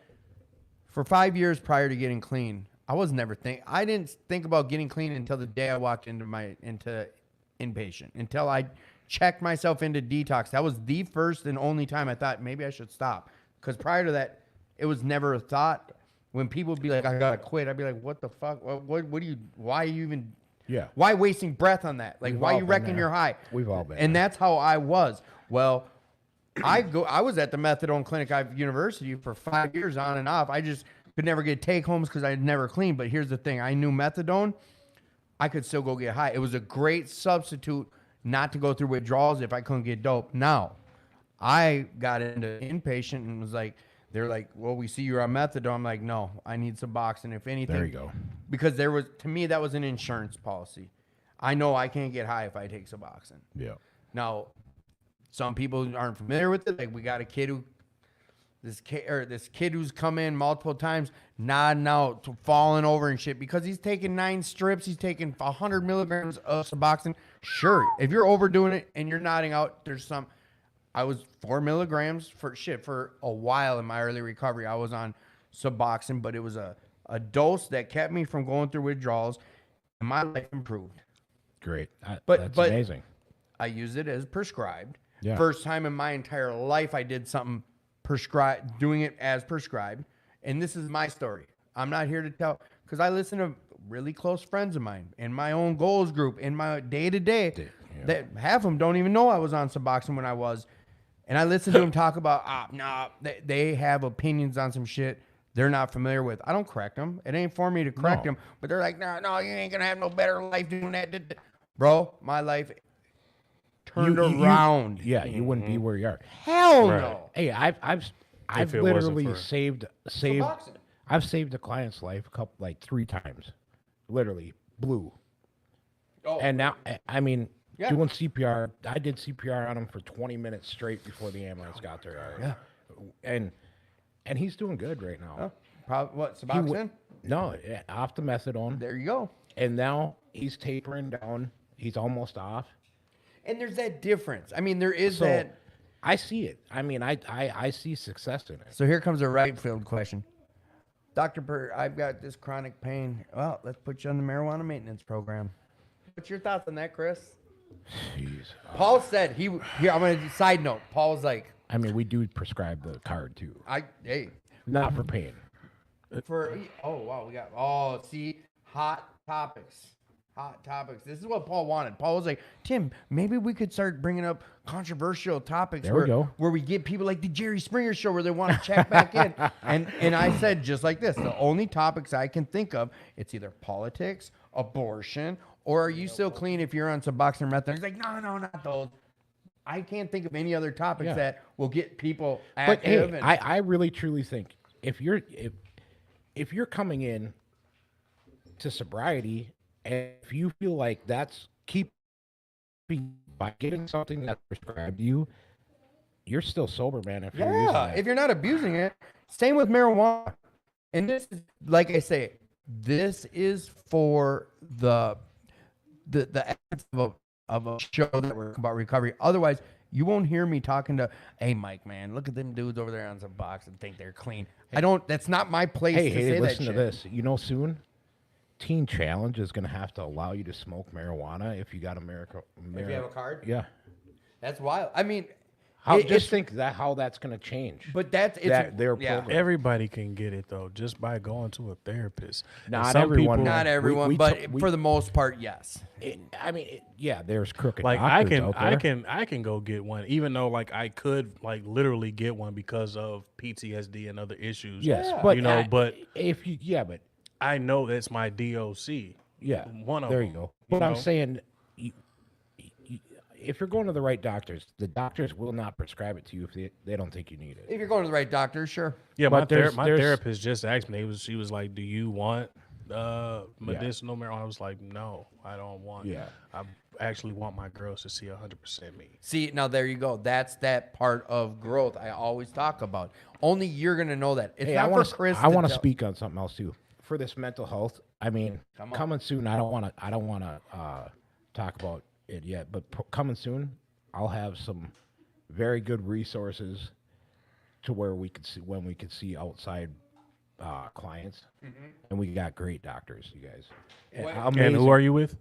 For 5 years prior to getting clean, I didn't think about getting clean until the day I walked into inpatient, until I checked myself into detox. That was the first and only time I thought maybe I should stop. Because prior to that, it was never a thought. When people would be like, "I gotta quit," I'd be like, "What the fuck? What do you? Why are you even? Yeah. Why wasting breath on that? Like, We've why all you been wrecking there. your high?" We've all been And there. that's how I was. Well, I was at the methadone clinic at university for 5 years on and off. I just could never get take homes because I had never cleaned. But here's the thing: I knew methadone, I could still go get high. It was a great substitute not to go through withdrawals if I couldn't get dope. Now, I got into inpatient and was like, they're like, "Well, we see you're on methadone." I'm like, "No, I need Suboxone, if anything." There you go. Because to me, that was an insurance policy. I know I can't get high if I take Suboxone. Yeah. Now, some people aren't familiar with it. Like, we got a kid this kid who's come in multiple times, nodding out, falling over and shit because he's taking 9 strips. He's taking 100 milligrams of Suboxone. Sure, if you're overdoing it and you're nodding out, there's some. I was 4 milligrams for a while in my early recovery. I was on Suboxone, but it was a dose that kept me from going through withdrawals, and my life improved. Great. But That's amazing. I used it as prescribed. Yeah. First time in my entire life I did something prescribed, doing it as prescribed. And this is my story. I'm not here to tell, because I listen to really close friends of mine in my own goals group, in my day-to-day, that half of them don't even know I was on Suboxone when I was. And I listen to them talk about, they have opinions on some shit they're not familiar with. I don't correct them. It ain't for me to correct them. But they're like, no, you ain't going to have no better life doing that. Bro, my life turned around. Yeah, you wouldn't be where you are. Hell no. Hey, I've it wasn't literally for- saved Suboxone. I've saved a client's life like 3 times. Literally blue. Oh, And now I mean Yeah. doing CPR, I did CPR on him for 20 minutes straight before the ambulance got there. Yeah. And he's doing good right now. Probably, what, He Suboxone? No, off the methadone. There you go. And now he's tapering down. He's almost off. And there's that difference. I mean, there is So that. I see it. I mean, I see success in it. So here comes a right field question. Dr. Burt, I've got this chronic pain. Well, let's put you on the marijuana maintenance program. What's your thoughts on that, Chris? Jeez. Paul said here, I'm going to side note. Paul was like, I mean, we do prescribe the card too. hey, Not for pain. see, hot topics. Hot topics. This is what Paul wanted. Paul was like, Tim, maybe we could start bringing up controversial topics There we go. where we get people like the Jerry Springer show where they want to check back in. And I said just like this, the only topics I can think of, it's either politics, abortion, or are you still clean if you're on Suboxone or methadone? He's like, no, not those. I can't think of any other topics Yeah. that will get people But active. hey, I really truly think if you're coming in to sobriety, and if you feel like that's keeping by getting something that's prescribed to you, you're still sober, man. If you're using Yeah, that. if you're not abusing it. Same with marijuana. And this is, like I say, this is for the essence of a show that we're about recovery. Otherwise, You won't hear me talking to, hey, Mike, man, look at them dudes over there on some box and think they're clean. I don't. That's not my place to say that listen to shit. this. You know, soon, Teen Challenge is going to have to allow you to smoke marijuana if you got America. If you have a card, Yeah. that's wild. I mean, Just think that how that's going to change. but that's it's their yeah. program. Everybody can get it though, just by going to a therapist. And Not some everyone. people- Not everyone, we but t- we- for the most part, yes. Yeah, there's crooked like doctors out there. I can go get one, even though like I could like literally get one because of PTSD and other issues. Yes, Yeah. but you know, but if you, but I know that's my DOC. yeah, One of there them, you go. you But I'm know? saying, if you're going to the right doctors, the doctors will not prescribe it to you if they don't think you need it. If you're going to the right doctor, sure. Yeah, But there's- my there's- therapist just asked me. She was like, "Do you want medicinal marijuana?" I was like, "No, I don't want. Yeah. I actually want my girls to see 100% me." See, now there you go. That's that part of growth I always talk about. Only you're gonna know that. It's Hey, not I for want Chris. I want to tell- speak on something else too. For this mental health, I mean, Come on. coming soon. I don't want to talk about it yet, but coming soon, I'll have some very good resources to where we could see outside clients, and we got great doctors, you guys. And who are you with?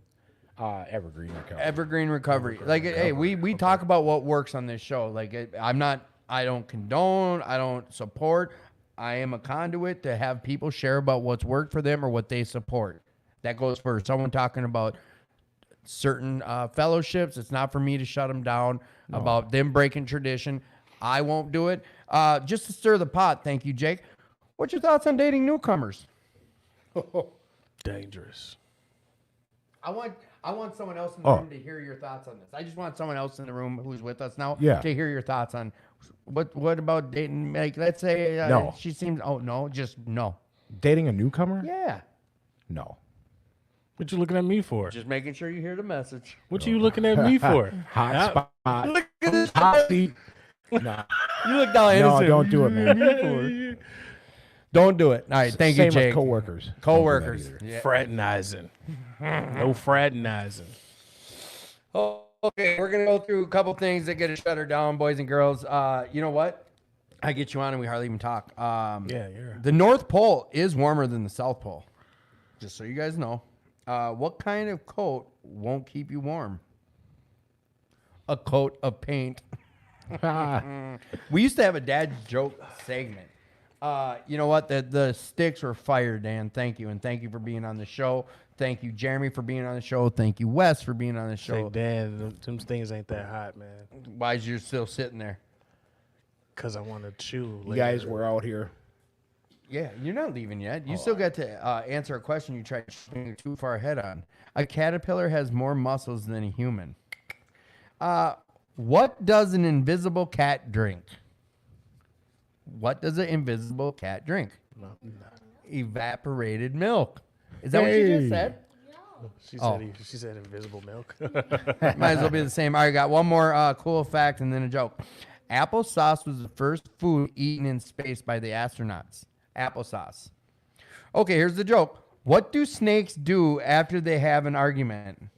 Evergreen Recovery. Evergreen Recovery. Like, hey, we talk about what works on this show. Like, I don't condone, I don't support. I am a conduit to have people share about what's worked for them or what they support. That goes for someone talking about certain fellowships. It's not for me to shut them down about them breaking tradition. I won't do it. Just to stir the pot, thank you, Jake. What's your thoughts on dating newcomers? Dangerous. I want someone else in the room to hear your thoughts on this. I just want someone else in the room who's with us now Yeah. to hear your thoughts on what about dating? Like, let's say No. she seems. Oh no, just no. Dating a newcomer? Yeah, No. What you looking at me for? just making sure you hear the message. What you looking at me for? Hot spot. Look at this. Hot seat. Nah. You look down No, innocent. don't do it, man. Don't do it. All right, thank you, Same Jake. with coworkers. Don't do that Coworkers. either. Yeah. Fraternizing. No fraternizing. Oh, okay, we're gonna go through a couple things that get us shut her down, boys and girls. You know what? I get you on and we hardly even talk. Yeah, you're. The North Pole is warmer than the South Pole. Just so you guys know. What kind of coat won't keep you warm? A coat of paint. We used to have a dad joke segment. You know what? The sticks were fire, Dan. Thank you. And thank you for being on the show. Thank you, Jeremy, for being on the show. Thank you, Wes, for being on the Say, show. Dad, them things ain't that hot, man. Why is you still sitting there? Cause I want to chew. You guys were out here. Yeah, you're not leaving yet. You still got to answer a question you tried shooting too far ahead on. A caterpillar has more muscles than a human. What does an invisible cat drink? What does an invisible cat drink? Evaporated milk. Is that what you just said? She said invisible milk. Might as well be the same. All right, got one more cool fact and then a joke. Applesauce was the first food eaten in space by the astronauts. Applesauce. Okay, here's the joke. What do snakes do after they have an argument?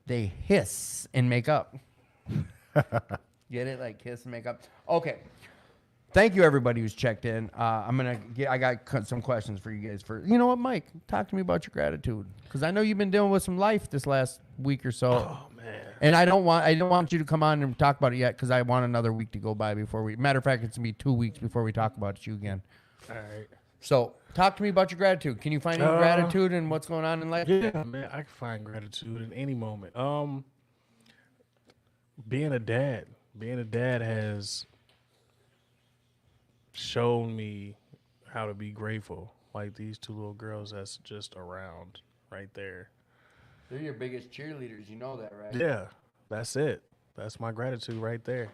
They hiss and make up. Get it? Like hiss and make up. Okay. Thank you, everybody who's checked in. I got some questions for you guys. You know what, Mike? Talk to me about your gratitude, because I know you've been dealing with some life this last week or so. Oh man. And I don't want you to come on and talk about it yet, because I want another week to go by before we. Matter of fact, it's gonna be 2 weeks before we talk about you again. All right. So talk to me about your gratitude. Can you find any gratitude in what's going on in life? Yeah, man, I can find gratitude in any moment. Being a dad has shown me how to be grateful. Like these two little girls that's just around right there. They're your biggest cheerleaders. You know that, right? Yeah, that's it. That's my gratitude right there.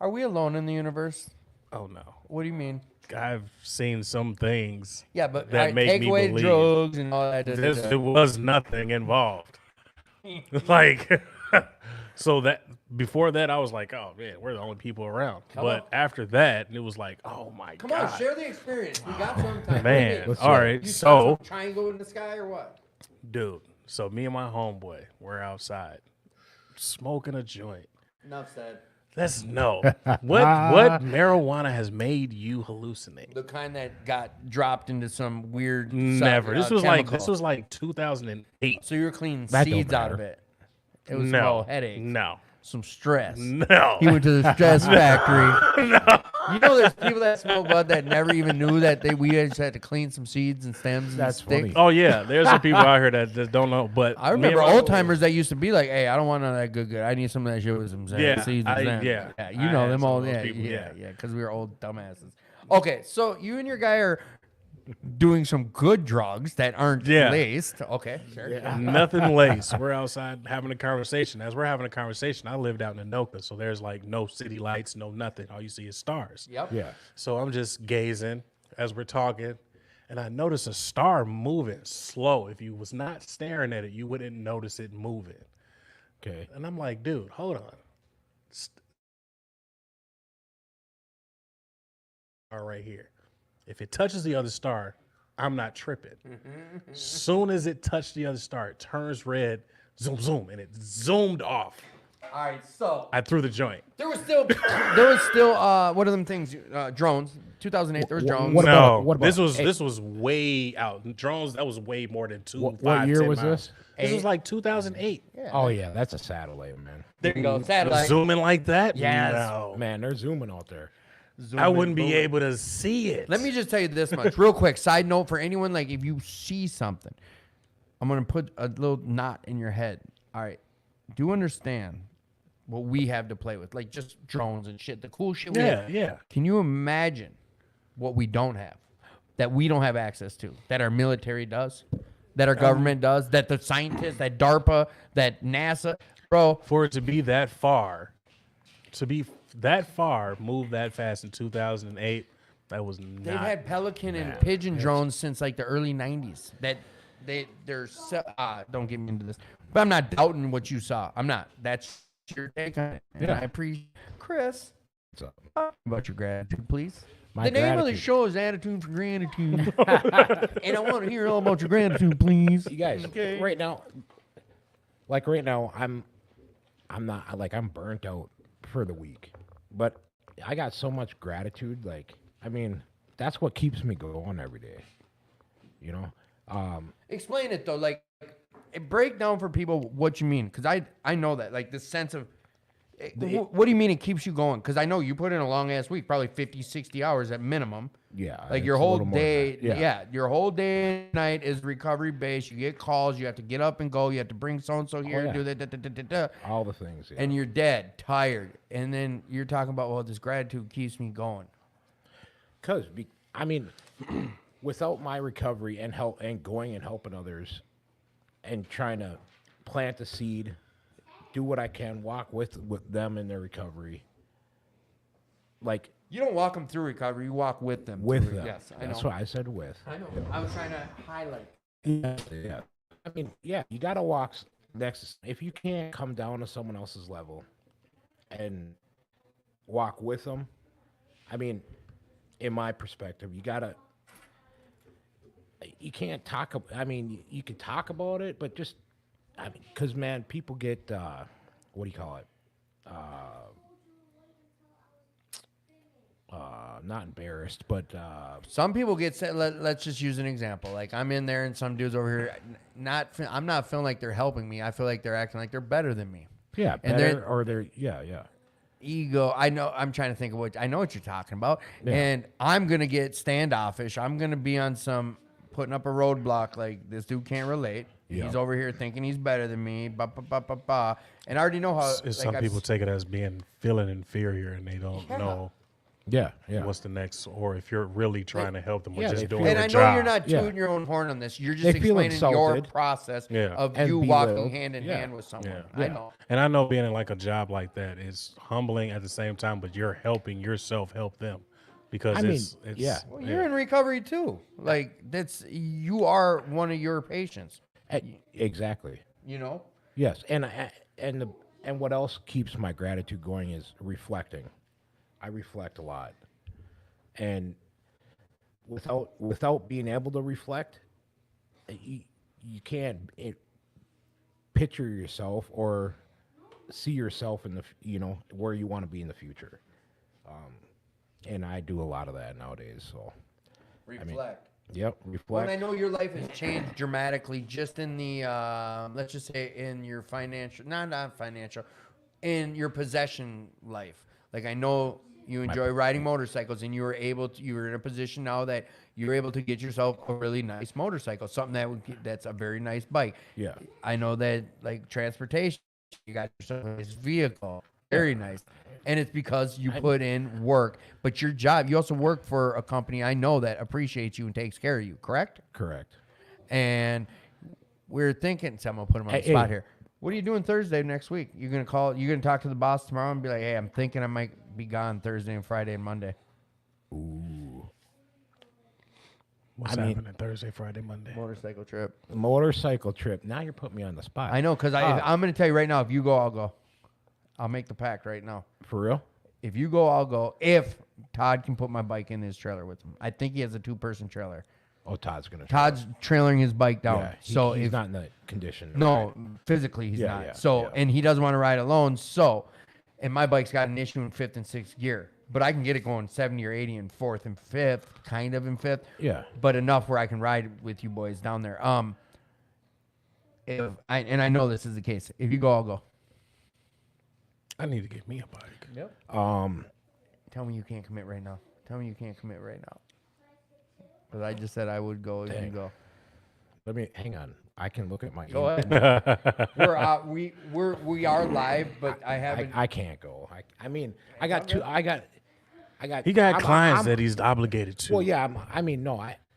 Are we alone in the universe? Oh no, What do you mean? I've seen some things. Yeah, but That make take me away believe. drugs and all that. There was nothing involved. Like, so that before that, I was like, oh man, we're the only people around. But on. after that, it was like, oh my Come god, on, share the experience. We got some time. man. Let's All see. right, You saw so some triangle in the sky or what? dude, so me and my homeboy, we're outside smoking a joint. Enough said. That's no. What marijuana has made you hallucinate? The kind that got dropped into some weird. Never. This was chemical. like 2008. So you were cleaning That don't seeds out of matter. it. It was No. some old headaches. No. Some stress. No. He went to the stress factory. You know, there's people that smoke bud that never even knew that we just had to clean some seeds and stems and That's sticks. funny. Oh yeah, there's some people out here that just don't know. But I me and remember my old boy- timers that used to be like, "Hey, I don't want none of that good. I need some of that shit with some Yeah, seeds and stems." yeah. You I know had them some all. of those Yeah, people, yeah, yeah. because we were old dumbasses. Okay, so you and your guy are doing some good drugs that aren't Yeah. laced. Okay, sure. Nothing laced. We're outside having a conversation. As we're having a conversation, I lived out in Anoka, so there's like no city lights, no nothing. All you see is stars. Yep. Yeah. So I'm just gazing as we're talking, and I notice a star moving slow. If you was not staring at it, you wouldn't notice it moving. Okay. And I'm like, dude, hold on. Star right here. If it touches the other star, I'm not tripping. Soon as it touched the other star, it turns red, zoom, zoom, and it zoomed off. All right, so I threw the joint. there was still what are them things? Drones. 2008. There was drones. What No, about- this hey. was way out. Drones, that was way more than What 5, year 10 was miles. this? This was like 2008. Oh yeah, that's a satellite, man. There you go. Satellite. Zooming like that? Yes. No. Man, they're zooming out there. I wouldn't be able to see it. Let me just tell you this much, real quick. Side note for anyone, like if you see something, I'm gonna put a little knot in your head. All right, do you understand what we have to play with, like just drones and shit, the cool shit we have? Yeah. Can you imagine what we don't have, that we don't have access to, that our military does, that our government does, that the scientists, that DARPA, that NASA, bro? For it to be that far, move that fast in 2008, that was not. They've had pelican and pigeon drones since like the early 90s. Don't get me into this, but I'm not doubting what you saw. I'm not. That's your take on it. And I appreciate Chris. What's up? Talk about your gratitude, please. My The name of the gratitude. show is Attitude for Gratitude, and I want to hear all about your gratitude, please. You guys, Okay. right now, I'm not like I'm burnt out for the week, but I got so much gratitude. Like, I mean, that's what keeps me going every day. You know, Explain it though, like break down for people what you mean, because I know that, like the sense of what do you mean it keeps you going? Because I know you put in a long ass week, probably 50, 60 hours at minimum. yeah, Like it's your a whole little more than day, that. yeah, your whole day and night is recovery based. You get calls, you have to get up and go, you have to bring so and so here, yeah. do that, da, da, da, da, da, all the things. Yeah. and you're dead, tired, and then you're talking about, well, this gratitude keeps me going. I mean, without my recovery and help and going and helping others, and trying to plant the seed, do what I can, walk with them in their recovery. Like You don't walk them through recovery, you walk with them. with through it. them. Yes, I That's know. what I said with. I know. I was trying to highlight. Yeah. I mean, yeah, you gotta walk next. If you can't come down to someone else's level and walk with them, I mean, in my perspective, you gotta. You can't talk. I mean, you can talk about it, but just, I mean, because man, people get what do you call it? Not embarrassed, but Some people get set. Let's just use an example. Like I'm in there, and some dudes over here, I'm not feeling like they're helping me. I feel like they're acting like they're better than me. yeah, And better, or they're yeah. Ego. I know. I'm trying to think of what I know what you're talking about, Yeah. and I'm gonna get standoffish. I'm gonna be on some putting up a roadblock. Like this dude can't relate. Yeah. He's over here thinking he's better than me. Ba ba ba ba ba. And I already know how. Some people take it as being feeling inferior and they don't know Yeah. what's the next, or if you're really trying to help them or Yeah, just they doing feel- And their I know job. you're not Yeah. tooting your own horn on this. You're just They feel explaining your insulted. process Yeah. of And you belittled. walking hand in Yeah. hand with someone. Yeah. I know. And I know being in like a job like that is humbling at the same time, but you're helping yourself help them because I mean, it's yeah. Well, you're in recovery too. Like you are one of your patients. Exactly. You know. Yes, and what else keeps my gratitude going is reflecting. I reflect a lot, and without being able to reflect, you can't picture yourself or see yourself in the where you want to be in the future. And I do a lot of that nowadays. So Reflect. yep, Well, reflect. and I know your life has changed dramatically just in the, let's just say in your financial, not financial, in your possession life. Like I know you enjoy riding motorcycles and you were in a position now that you're able to get yourself a really nice motorcycle, something that's a very nice bike. Yeah. I know that like transportation, you got yourself a nice vehicle, very nice. And it's because you put in work, but your job, you also work for a company I know that appreciates you and takes care of you, correct? Correct. And we're thinking, so I'm gonna put him on the spot here. What are you doing Thursday next week? You're gonna talk to the boss tomorrow and be like, hey, I'm thinking I might be gone Thursday and Friday and Monday. Ooh. What's happening Thursday, Friday, Monday? Motorcycle trip. Motorcycle trip. Now you're putting me on the spot. I know, because I'm gonna tell you right now, if you go, I'll go. I'll make the pact right now. For real? If you go, I'll go. If Todd can put my bike in his trailer with him. I think he has a 2-person trailer. Oh, Todd's gonna. Todd's trailering his bike down. Yeah, so he's if not in that condition. no, right? physically he's Yeah, not. yeah, So yeah. and he doesn't want to ride alone. So, and my bike's got an issue in 5th and 6th gear, but I can get it going 70 or 80 in 4th and 5th, kind of in 5th. Yeah. But enough where I can ride with you boys down there. And I know this is the case. If you go, I'll go. I need to get me a bike. Yep. Um. Tell me you can't commit right now. Tell me you can't commit right now. Because I just said I would go if you Dang. go. Let me hang on. I can look at my. Go email. ahead. We are live, but I haven't. I can't go. I mean, I got two. I got. He got I'm- clients I'm- that he's obligated to. Well, yeah.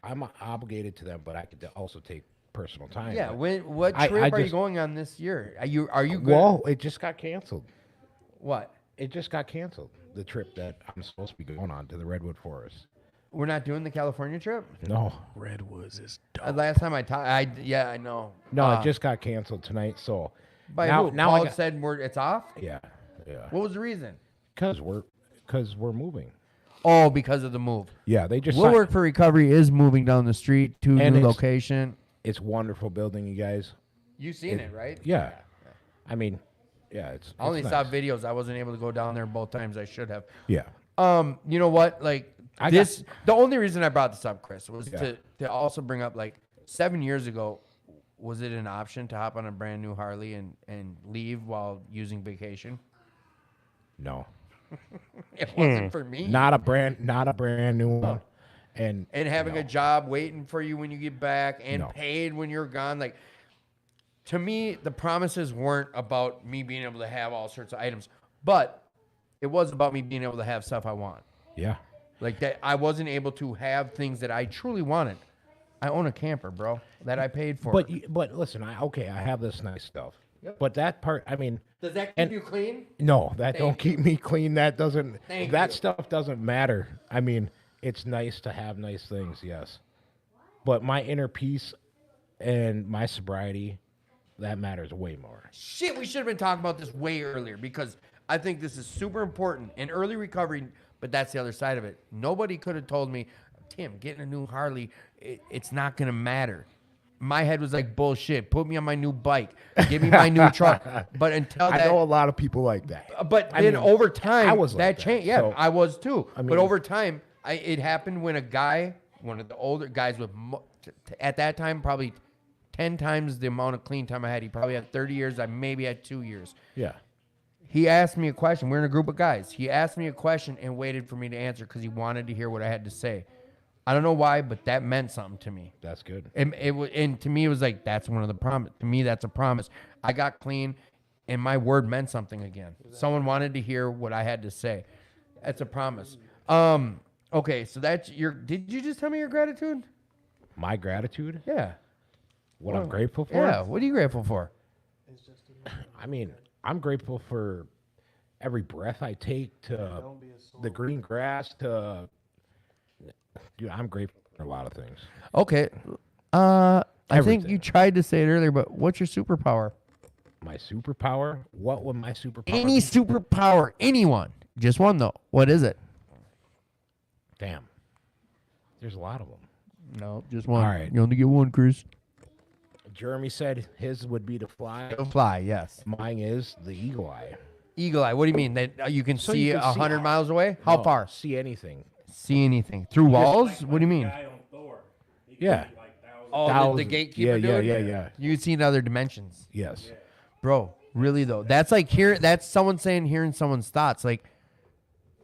I'm obligated to them, but I could also take personal time. Yeah. but What I trip are you just- going on this year? Are you good? Well, it just got canceled. What? It just got canceled. The trip that I'm supposed to be going on to the Redwood Forest. We're not doing the California trip. No, Redwoods is dope. Last time I know. no, it just got canceled tonight. So By now, who? now Paul I got, said it's off. yeah. What was the reason? Because we're moving. Oh, because of the move. Yeah, they just. Will signed- Work for Recovery is moving down the street to a And new it's- location. It's wonderful building, you guys. You seen it, right? Yeah. I mean, yeah, it's. I only it's saw nice. videos. I wasn't able to go down there both times I should have. Yeah. You know what? Like I this, the only reason I brought this up, Chris, was Yeah. to also bring up like 7 years ago, was it an option to hop on a brand new Harley and leave while using vacation? No. It wasn't for me. Not a brand new one. And Having no. a job waiting for you when you get back and No. paid when you're gone. Like, to me, the promises weren't about me being able to have all sorts of items, but it was about me being able to have stuff I want. Yeah. Like that, I wasn't able to have things that I truly wanted. I own a camper, bro, that I paid for. But listen, I have this nice stuff. But that part, I mean, does that keep and- you clean? no, that don't Thank you. keep me clean. That doesn't. Thank that you. stuff doesn't matter. I mean, it's nice to have nice things, yes. But my inner peace and my sobriety, that matters way more. Shit, we should have been talking about this way earlier because I think this is super important in early recovery, but that's the other side of it. Nobody could have told me, Tim, getting a new Harley, it's not going to matter. My head was like, bullshit. Put me on my new bike. Give me my new truck. But until I that, know a lot of people like that. but I then mean, over time, I was like that that, changed. Yeah, so- I was too. I mean- but over time, it happened when a guy, one of the older guys with, at that time, probably 10 times the amount of clean time I had. He probably had 30 years. I maybe had 2 years. Yeah. He asked me a question. We're in a group of guys. He asked me a question and waited for me to answer because he wanted to hear what I had to say. I don't know why, but that meant something to me. That's good. And and to me, it was like, that's one of the promise. To me, that's a promise. I got clean, and my word meant something again. Someone wanted to hear what I had to say. That's a promise. Okay, so that's your. Did you just tell me your gratitude? My gratitude, Yeah. what I'm grateful for. Yeah. What are you grateful for? I mean, I'm grateful for every breath I take, to the green grass, to. Dude, I'm grateful for a lot of things. Okay. I think Everything. you tried to say it earlier, but what's your superpower? My superpower? What would my superpower Any be? superpower, anyone. Just one though. What is it? Damn. There's a lot of them. No, just one. All right. You only get one, Chris. Jeremy said his would be the fly. The fly, yes. Mine is the eagle eye. Eagle eye. What do you mean? That you can So see you can see 100 miles away? How No, far? See anything. See anything through walls? What do you mean? Guy on Thor. He can Yeah. see like thousands. Oh, the Thousands. gatekeeper. Yeah, dude? yeah. You can see in other dimensions, Yes. bro. Really though, that's like that's someone saying hearing someone's thoughts. Like,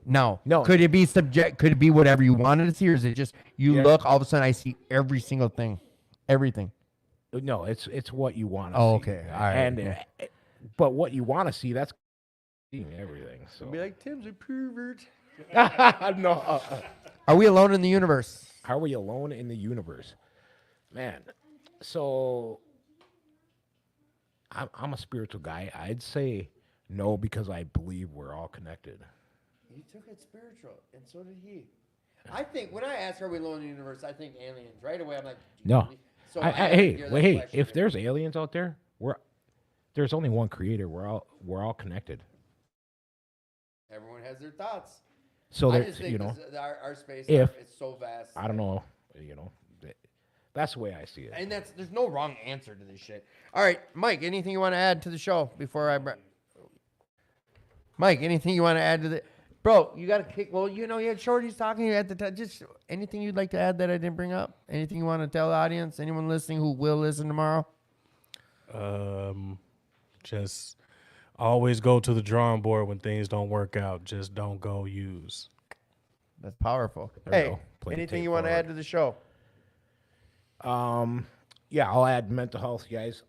no. Could it be subject? Could it be whatever you wanted to see, or is it just you look all of a sudden I see every single thing, everything? No, it's what you want to Oh, see. okay. All right. And but what you want to see, that's seeing everything. So Be like Tim's a pervert. no. Are we alone in the universe? Are we alone in the universe? Man, so I'm a spiritual guy. I'd say no because I believe we're all connected. He took it spiritual, and so did he. I think when I ask, "Are we alone in the universe?" I think aliens. Right away, I'm like, "Do you No. believe-" So Hey, if there's aliens out there, there's only one creator. We're all connected. everyone has their thoughts. So I there's just think you know, our space if- is so vast. I don't know, that's the way I see it. And there's no wrong answer to this shit. All right, Mike, anything you want to add to the show before Mike, anything you want to add to the Bro, you got to kick. Well, you had Shorty's talking at the time. Just anything you'd like to add that I didn't bring up? Anything you want to tell the audience? Anyone listening who will listen tomorrow? Just always go to the drawing board when things don't work out. Just don't go use. That's powerful. There we Hey, go. Play the anything tape you want to forward. add to the show? Yeah, I'll add mental health, guys.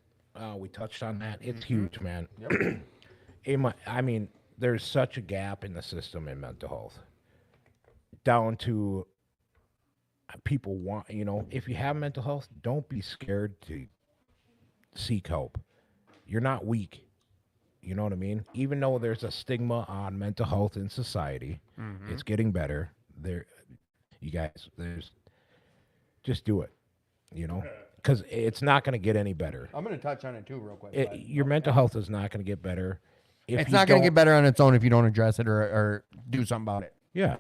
We touched on that. It's huge, man. I mean, there's such a gap in the system in mental health. Down to people want, if you have mental health, don't be scared to seek help. You're not weak. You know what I mean? Even though there's a stigma on mental health in society, it's getting better. You guys, just do it, because it's not going to get any better. I'm going to touch on it too real quick. Your mental health is not going to get better. If It's you not going to don't- get better on its own if you don't address it or do something about it. Yeah,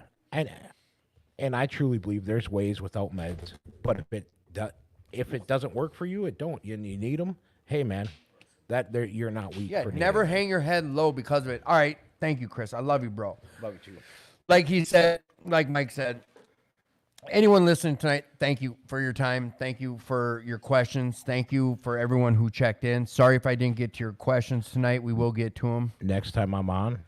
and I truly believe there's ways without meds. But if it doesn't work for you, it don't. You need them. Hey, man, you're not weak. Yeah, for never needing hang your head low because of it. All right. Thank you, Chris. I love you, bro. it. Love you too. Like he said, like Mike said, anyone listening tonight, thank you for your time. Thank you for your questions. Thank you for everyone who checked in. Sorry if I didn't get to your questions tonight. We will get to them. Next time I'm on,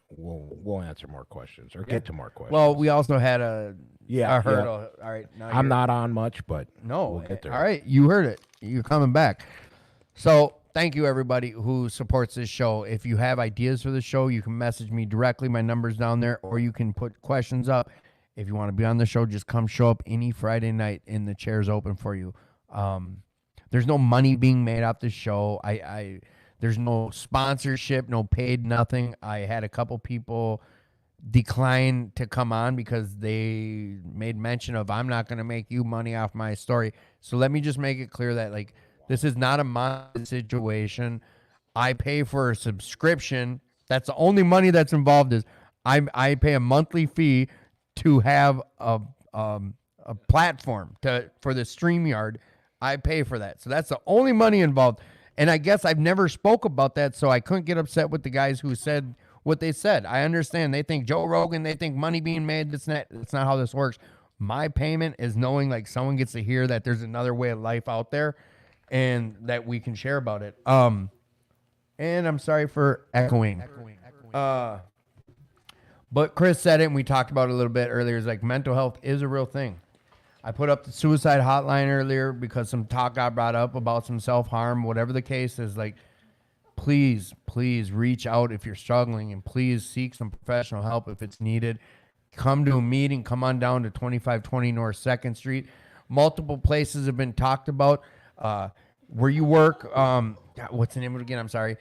we'll answer more questions or get to more questions. Well, we also had a Yeah, hurdle. All right. Now I'm not on much, but No. we'll get there. All right. You heard it. You're coming back. So thank you, everybody who supports this show. If you have ideas for the show, you can message me directly. My number's down there, or you can put questions up. If you want to be on the show, just come show up any Friday night, and the chair's open for you. There's no money being made off this show. There's no sponsorship, no paid nothing. I had a couple people decline to come on because they made mention of, I'm not going to make you money off my story. So let me just make it clear that this is not a money situation. I pay for a subscription. That's the only money that's involved is I pay a monthly fee to have a platform for the StreamYard. I pay for that. So that's the only money involved. And I guess I've never spoke about that, so I couldn't get upset with the guys who said what they said. I understand. They think Joe Rogan, they think money being made. That's not how this works. My payment is knowing someone gets to hear that there's another way of life out there and that we can share about it. And I'm sorry for echoing. But Chris said it, and we talked about it a little bit earlier. It's mental health is a real thing. I put up the suicide hotline earlier because some talk got brought up about some self-harm. Whatever the case is, please reach out if you're struggling, and please seek some professional help if it's needed. Come to a meeting. Come on down to 2520 North 2nd Street. Multiple places have been talked about. Where you work, what's the name of it again? I'm sorry.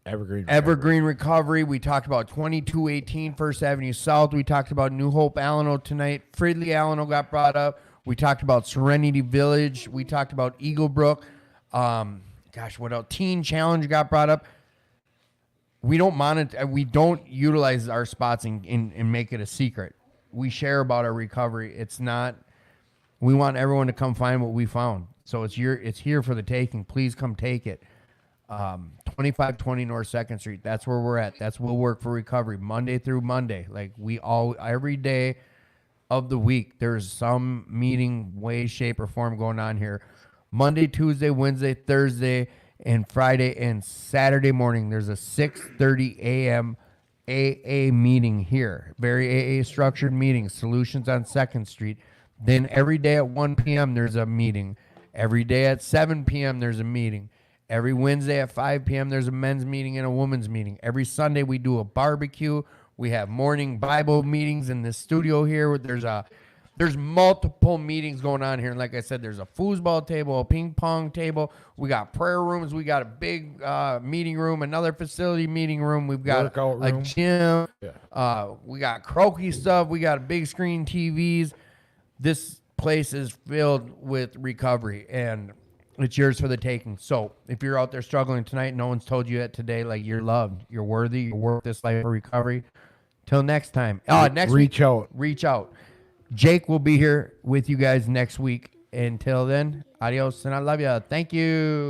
Evergreen Recovery. We talked about 2218 First Avenue South. We talked about New Hope, Alleno tonight. Fridley, Alleno got brought up. We talked about Serenity Village. We talked about Eagle Brook. What else? Teen Challenge got brought up. We don't utilize our spots and make it a secret. We share about our recovery. We want everyone to come find what we found. So it's here for the taking. Please come take it. 2520 North 2nd Street. That's where we're at. That's we'll work for recovery Monday through Monday. Like every day of the week, there's some meeting, way, shape, or form going on here. Monday, Tuesday, Wednesday, Thursday, and Friday and Saturday morning. There's a 6:30 a.m. AA meeting here. Very AA structured meeting. Solutions on 2nd Street. Then every day at 1 p.m. there's a meeting. Every day at 7 p.m. there's a meeting. Every Wednesday at 5 p.m. there's a men's meeting and a women's meeting. Every Sunday we do a barbecue. We have morning Bible meetings in the studio here. There's multiple meetings going on here. And like I said, there's a foosball table, a ping pong table. We got prayer rooms. We got a big meeting room, another facility meeting room. We've got Workout a room. gym. Yeah. We got croaky stuff. We got big screen TVs. This place is filled with recovery, and it's yours for the taking. So if you're out there struggling tonight, no one's told you that today, like you're loved, you're worthy, you're worth this life for recovery. Till next time. Next Reach week, out. Reach out. Jake will be here with you guys next week. Until then, adios, and I love you. Thank you.